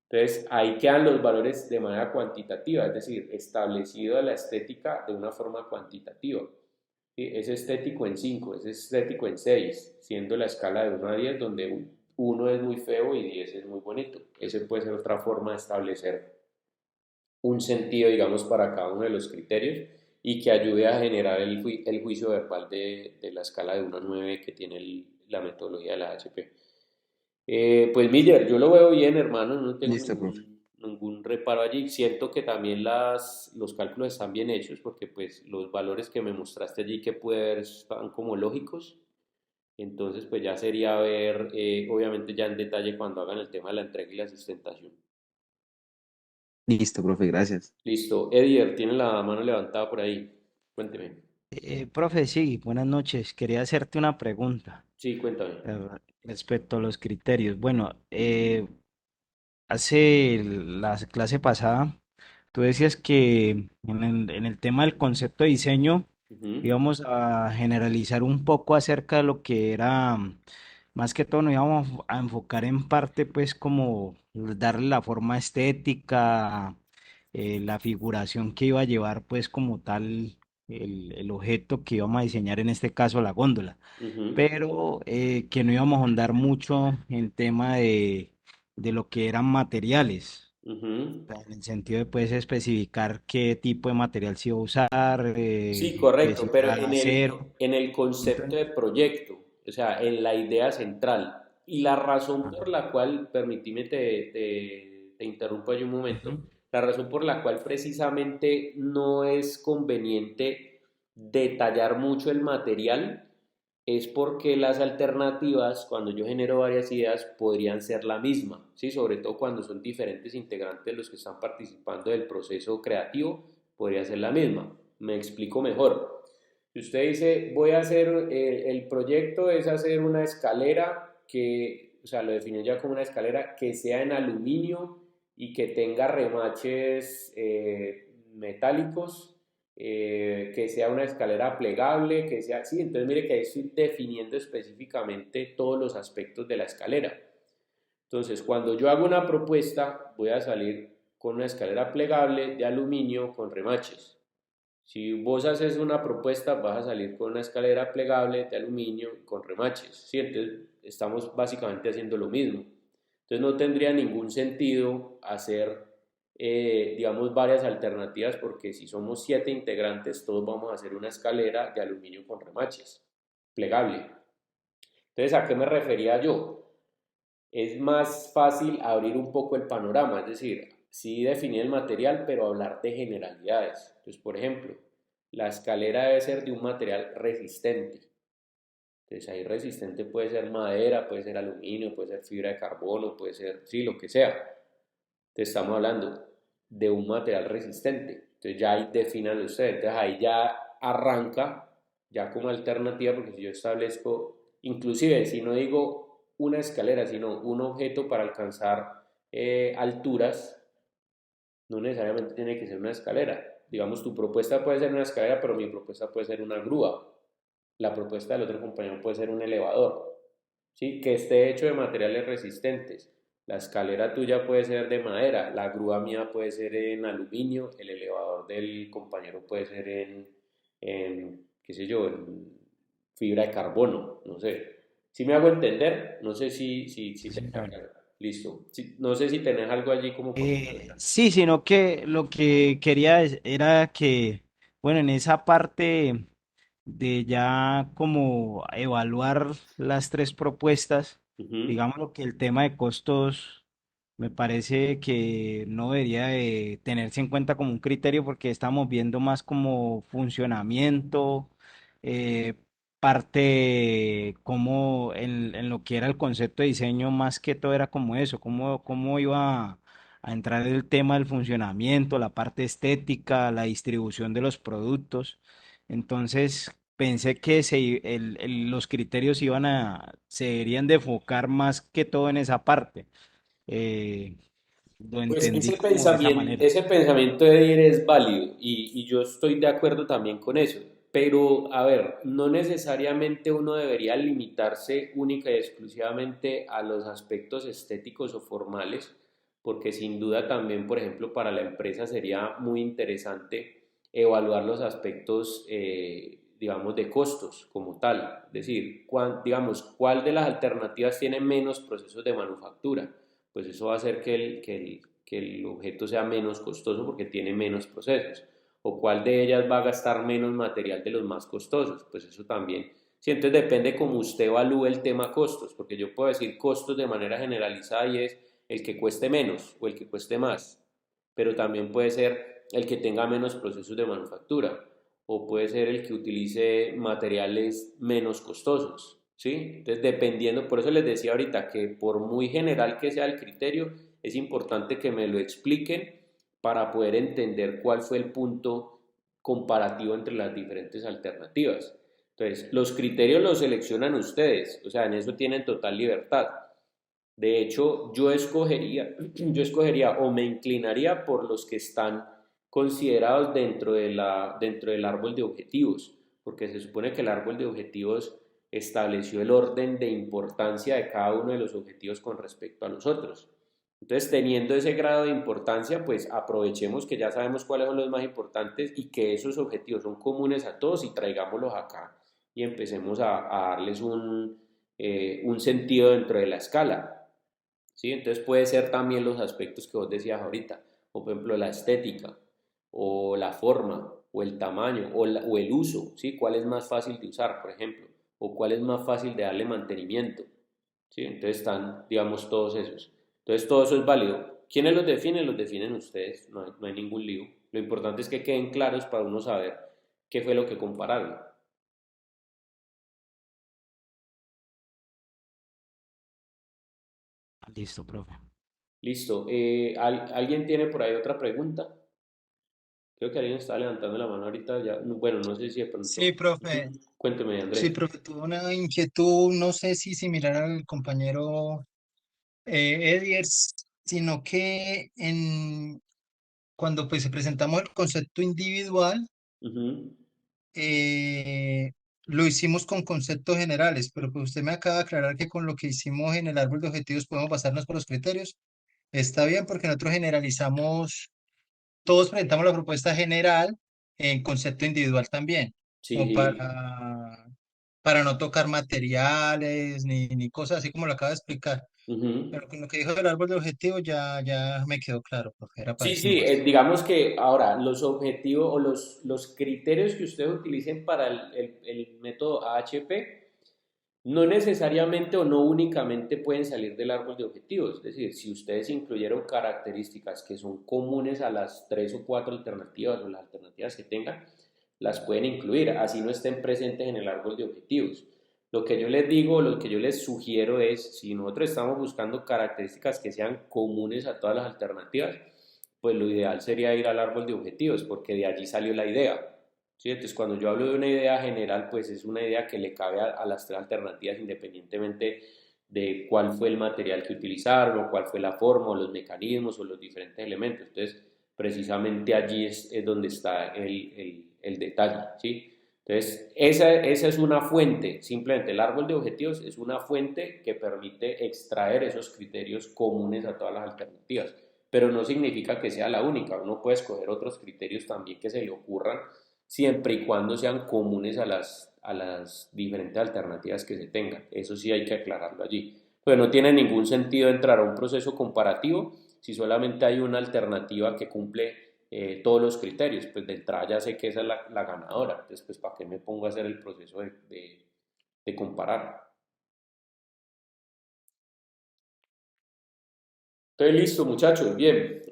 Entonces, ahí quedan los valores de manera cuantitativa, es decir, establecido la estética de una forma cuantitativa. ¿Sí? Es estético en 5, es estético en 6, siendo la escala de 1 a 10, donde 1 es muy feo y 10 es muy bonito. Esa puede ser otra forma de establecer un sentido, digamos, para cada uno de los criterios y que ayude a generar el juicio verbal de la escala de 1 a 9 que tiene la metodología de la HP. Pues Miller, yo lo veo bien, hermano, no tengo Listo, profe. ningún reparo allí. Siento que también los cálculos están bien hechos porque pues los valores que me mostraste allí que puede ver están como lógicos. Entonces pues ya sería ver, obviamente ya en detalle cuando hagan el tema de la entrega y la sustentación. Listo, profe, gracias. Listo, Edier, tiene la mano levantada por ahí. Cuénteme. Profe, sí, buenas noches. Quería hacerte una pregunta Sí, cuéntame. respecto a los criterios. Bueno, hace la clase pasada, tú decías que en el tema del concepto de diseño Ujú, íbamos a generalizar un poco acerca de lo que era, más que todo nos íbamos a enfocar en parte, pues, como darle la forma estética, la figuración que iba a llevar, pues, como tal, el objeto que íbamos a diseñar, en este caso, la góndola, ujú, pero que no íbamos a ahondar mucho en tema de lo que eran materiales, ujú. o sea, en el sentido de pues especificar qué tipo de material se iba a usar, Sí, que si correcto, pero era acero. en el concepto Entonces, de proyecto, o sea, en la idea central. Y la razón ajá, por la cual, permitime te interrumpo ahí un momento, ujú, la razón por la cual precisamente no es conveniente detallar mucho el material es porque las alternativas, cuando yo genero varias ideas, podrían ser la misma, ¿sí? Sobre todo cuando son diferentes integrantes los que están participando del proceso creativo, podría ser la misma. Me explico mejor. Si usted dice, voy a hacer, el proyecto es hacer una escalera que, o sea, lo definió ya como una escalera que sea en aluminio y que tenga remaches metálicos, que sea una escalera plegable, que sea así. Entonces, mire que ahí estoy definiendo específicamente todos los aspectos de la escalera. Entonces, cuando yo hago una propuesta, voy a salir con una escalera plegable de aluminio con remaches. Si vos haces una propuesta, vas a salir con una escalera plegable de aluminio con remaches, ¿sí? Entonces, estamos básicamente haciendo lo mismo. Entonces, no tendría ningún sentido hacer, digamos, varias alternativas porque si somos 7 integrantes, todos vamos a hacer una escalera de aluminio con remaches, plegable. Entonces, ¿a qué me refería yo? Es más fácil abrir un poco el panorama, es decir, sí definir el material, pero hablar de generalidades. Entonces, por ejemplo, la escalera debe ser de un material resistente. Entonces, ahí resistente puede ser madera, puede ser aluminio, puede ser fibra de carbono, puede ser, sí, lo que sea. Entonces, estamos hablando de un material resistente. Entonces, ya ahí definan ustedes. Entonces, ahí ya arranca, ya como alternativa, porque si yo establezco, inclusive si no digo una escalera, sino un objeto para alcanzar alturas, no necesariamente tiene que ser una escalera. Digamos, tu propuesta puede ser una escalera, pero mi propuesta puede ser una grúa. La propuesta del otro compañero puede ser un elevador, ¿sí? Que esté hecho de materiales resistentes. La escalera tuya puede ser de madera, la grúa mía puede ser en aluminio, el elevador del compañero puede ser qué sé yo, en fibra de carbono, no sé. Si me hago entender, no sé si sí, te queda señor. claro. Listo. No sé si tenés algo allí como por completar. Sí, sino que lo que quería era que, bueno, en esa parte de ya como evaluar las tres propuestas, Ujú. digamos lo que el tema de costos me parece que no debería de tenerse en cuenta como un criterio porque estamos viendo más como funcionamiento, eh, parte como en lo que era el concepto de diseño, más que todo era como eso, cómo iba a entrar el tema del funcionamiento, la parte estética, la distribución de los productos. Entonces, pensé que los criterios se deberían de enfocar más que todo en esa parte. Eh, lo Pues entendí como de esa manera. ese pensamiento de ir es válido y yo estoy de acuerdo también con eso. Pero, a ver, no necesariamente uno debería limitarse única y exclusivamente a los aspectos estéticos o formales, porque sin duda también, por ejemplo, para la empresa sería muy interesante evaluar los aspectos, digamos, de costos como tal. Es decir, digamos, cuál de las alternativas tiene menos procesos de manufactura, pues eso va a hacer que el objeto sea menos costoso porque tiene menos procesos. O cuál de ellas va a gastar menos material de los más costosos, pues eso también. Sí, entonces depende cómo usted evalúe el tema costos, porque yo puedo decir costos de manera generalizada y es el que cueste menos o el que cueste más, pero también puede ser el que tenga menos procesos de manufactura o puede ser el que utilice materiales menos costosos, ¿sí? Entonces, dependiendo, por eso les decía ahorita que por muy general que sea el criterio, es importante que me lo expliquen para poder entender cuál fue el punto comparativo entre las diferentes alternativas. Entonces, los criterios los seleccionan ustedes, o sea, en eso tienen total libertad. De hecho, yo escogería o me inclinaría por los que están considerados dentro del árbol de objetivos, porque se supone que el árbol de objetivos estableció el orden de importancia de cada uno de los objetivos con respecto a los otros. Entonces, teniendo ese grado de importancia, pues aprovechemos que ya sabemos cuáles son los más importantes y que esos objetivos son comunes a todos y traigámoslos acá y empecemos a darles un sentido dentro de la escala. ¿Sí? Entonces puede ser también los aspectos que vos decías ahorita, o por ejemplo la estética, o la forma, o el tamaño, o el uso, ¿sí? ¿Cuál es más fácil de usar, por ejemplo? O cuál es más fácil de darle mantenimiento, ¿sí? Entonces están, digamos, todos esos. Entonces todo eso es válido. ¿Quiénes los definen? Los definen ustedes, no hay ningún lío. Lo importante es que queden claros para uno saber qué fue lo que compararon. Listo, profe. Listo. ¿Alguien tiene por ahí otra pregunta? Creo que alguien está levantando la mano ahorita. Ya, bueno, no sé si de Sí, pronto. profe. Cuénteme, Sí, Andrés. profe, tuve una inquietud, no sé si similar al compañero Ediers, sino que cuando pues presentamos el concepto individual, Ujú. eh, lo hicimos con conceptos generales, pero pues usted me acaba de aclarar que con lo que hicimos en el árbol de objetivos podemos basarnos por los criterios. Está bien porque nosotros generalizamos, todos presentamos la propuesta general en concepto individual también, como Sí. para no tocar materiales ni cosas así como lo acaba de explicar. Ujú. Pero con lo que dijo del árbol de objetivos ya me quedó claro, profe, era para Sí, eso sí, nomás. digamos que ahora los objetivos o los criterios que ustedes utilicen para el método AHP no necesariamente o no únicamente pueden salir del árbol de objetivos. Es decir, si ustedes incluyeron características que son comunes a las 3 o 4 alternativas o las alternativas que tengan, las pueden incluir, así no estén presentes en el árbol de objetivos. Lo que yo les digo, lo que yo les sugiero es, si nosotros estamos buscando características que sean comunes a todas las alternativas, pues lo ideal sería ir al árbol de objetivos, porque de allí salió la idea. ¿Sí? Entonces, cuando yo hablo de una idea general, pues es una idea que le cabe a las 3 alternativas independientemente de cuál fue el material que utilizaron, o cuál fue la forma, o los mecanismos, o los diferentes elementos. Entonces, precisamente allí es donde está el detalle, ¿sí? Entonces, esa es una fuente, simplemente el árbol de objetivos es una fuente que permite extraer esos criterios comunes a todas las alternativas, pero no significa que sea la única, uno puede escoger otros criterios también que se le ocurran, siempre y cuando sean comunes a las diferentes alternativas que se tengan, eso sí hay que aclararlo allí. Pues no tiene ningún sentido entrar a un proceso comparativo si solamente hay una alternativa que cumple todos los criterios, pues de entrada ya sé que esa es la ganadora, entonces pues para qué me pongo a hacer el proceso de comparar. Entonces listo muchachos, bien,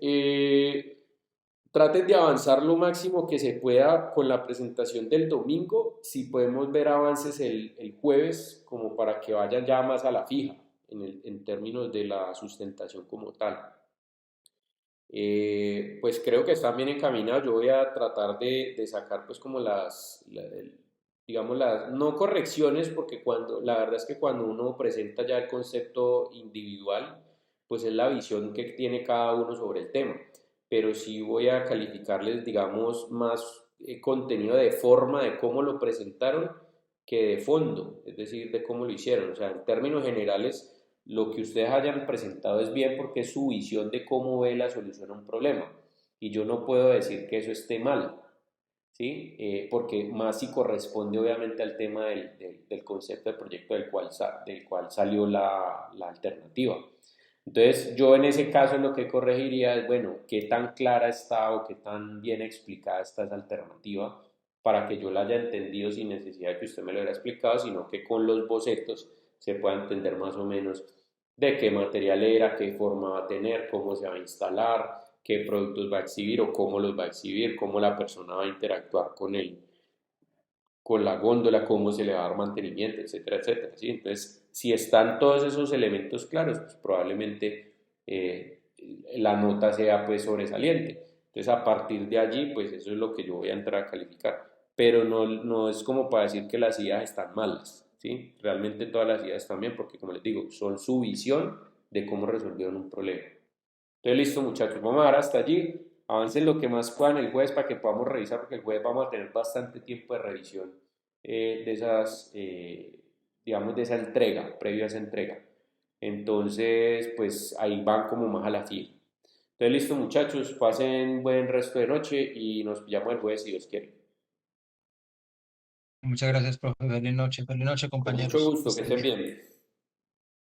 traten de avanzar lo máximo que se pueda con la presentación del domingo, si podemos ver avances el jueves como para que vayan ya más a la fija en términos de la sustentación como tal. Pues creo que están bien encaminados. Yo voy a tratar de sacar pues como digamos las, no correcciones, porque la verdad es que cuando uno presenta ya el concepto individual, pues es la visión que tiene cada uno sobre el tema. Pero sí voy a calificarles, digamos, más contenido de forma de cómo lo presentaron que de fondo, es decir, de cómo lo hicieron. O sea, en términos generales lo que ustedes hayan presentado es bien porque es su visión de cómo ve la solución a un problema. Y yo no puedo decir que eso esté mal, ¿sí? Porque más si corresponde obviamente al tema del concepto del proyecto del cual salió la alternativa. Entonces, yo en ese caso lo que corregiría es, bueno, qué tan clara está o qué tan bien explicada está esa alternativa para que yo la haya entendido sin necesidad de que usted me lo hubiera explicado, sino que con los bocetos se pueda entender más o menos de qué material era, qué forma va a tener, cómo se va a instalar, qué productos va a exhibir o cómo los va a exhibir, cómo la persona va a interactuar con la góndola, cómo se le va a dar mantenimiento, etcétera, etcétera, ¿sí? Entonces, si están todos esos elementos claros, pues probablemente la nota sea pues sobresaliente. Entonces, a partir de allí, pues eso es lo que yo voy a entrar a calificar. Pero no es como para decir que las ideas están malas, ¿sí? Realmente todas las ideas están bien porque, como les digo, son su visión de cómo resolvieron un problema. Entonces, listo, muchachos, vamos a dar hasta allí. Avancen lo que más puedan el jueves para que podamos revisar, porque el jueves vamos a tener bastante tiempo de revisión de esas, digamos, de esa entrega, previo a esa entrega. Entonces, pues ahí van como más a la fila. Entonces, listo, muchachos, pasen buen resto de noche y nos pillamos el jueves si Dios quiere. Muchas gracias, profe. Feliz noche, Con mucho compañeros. Que gusto, que estén estén bien. bien.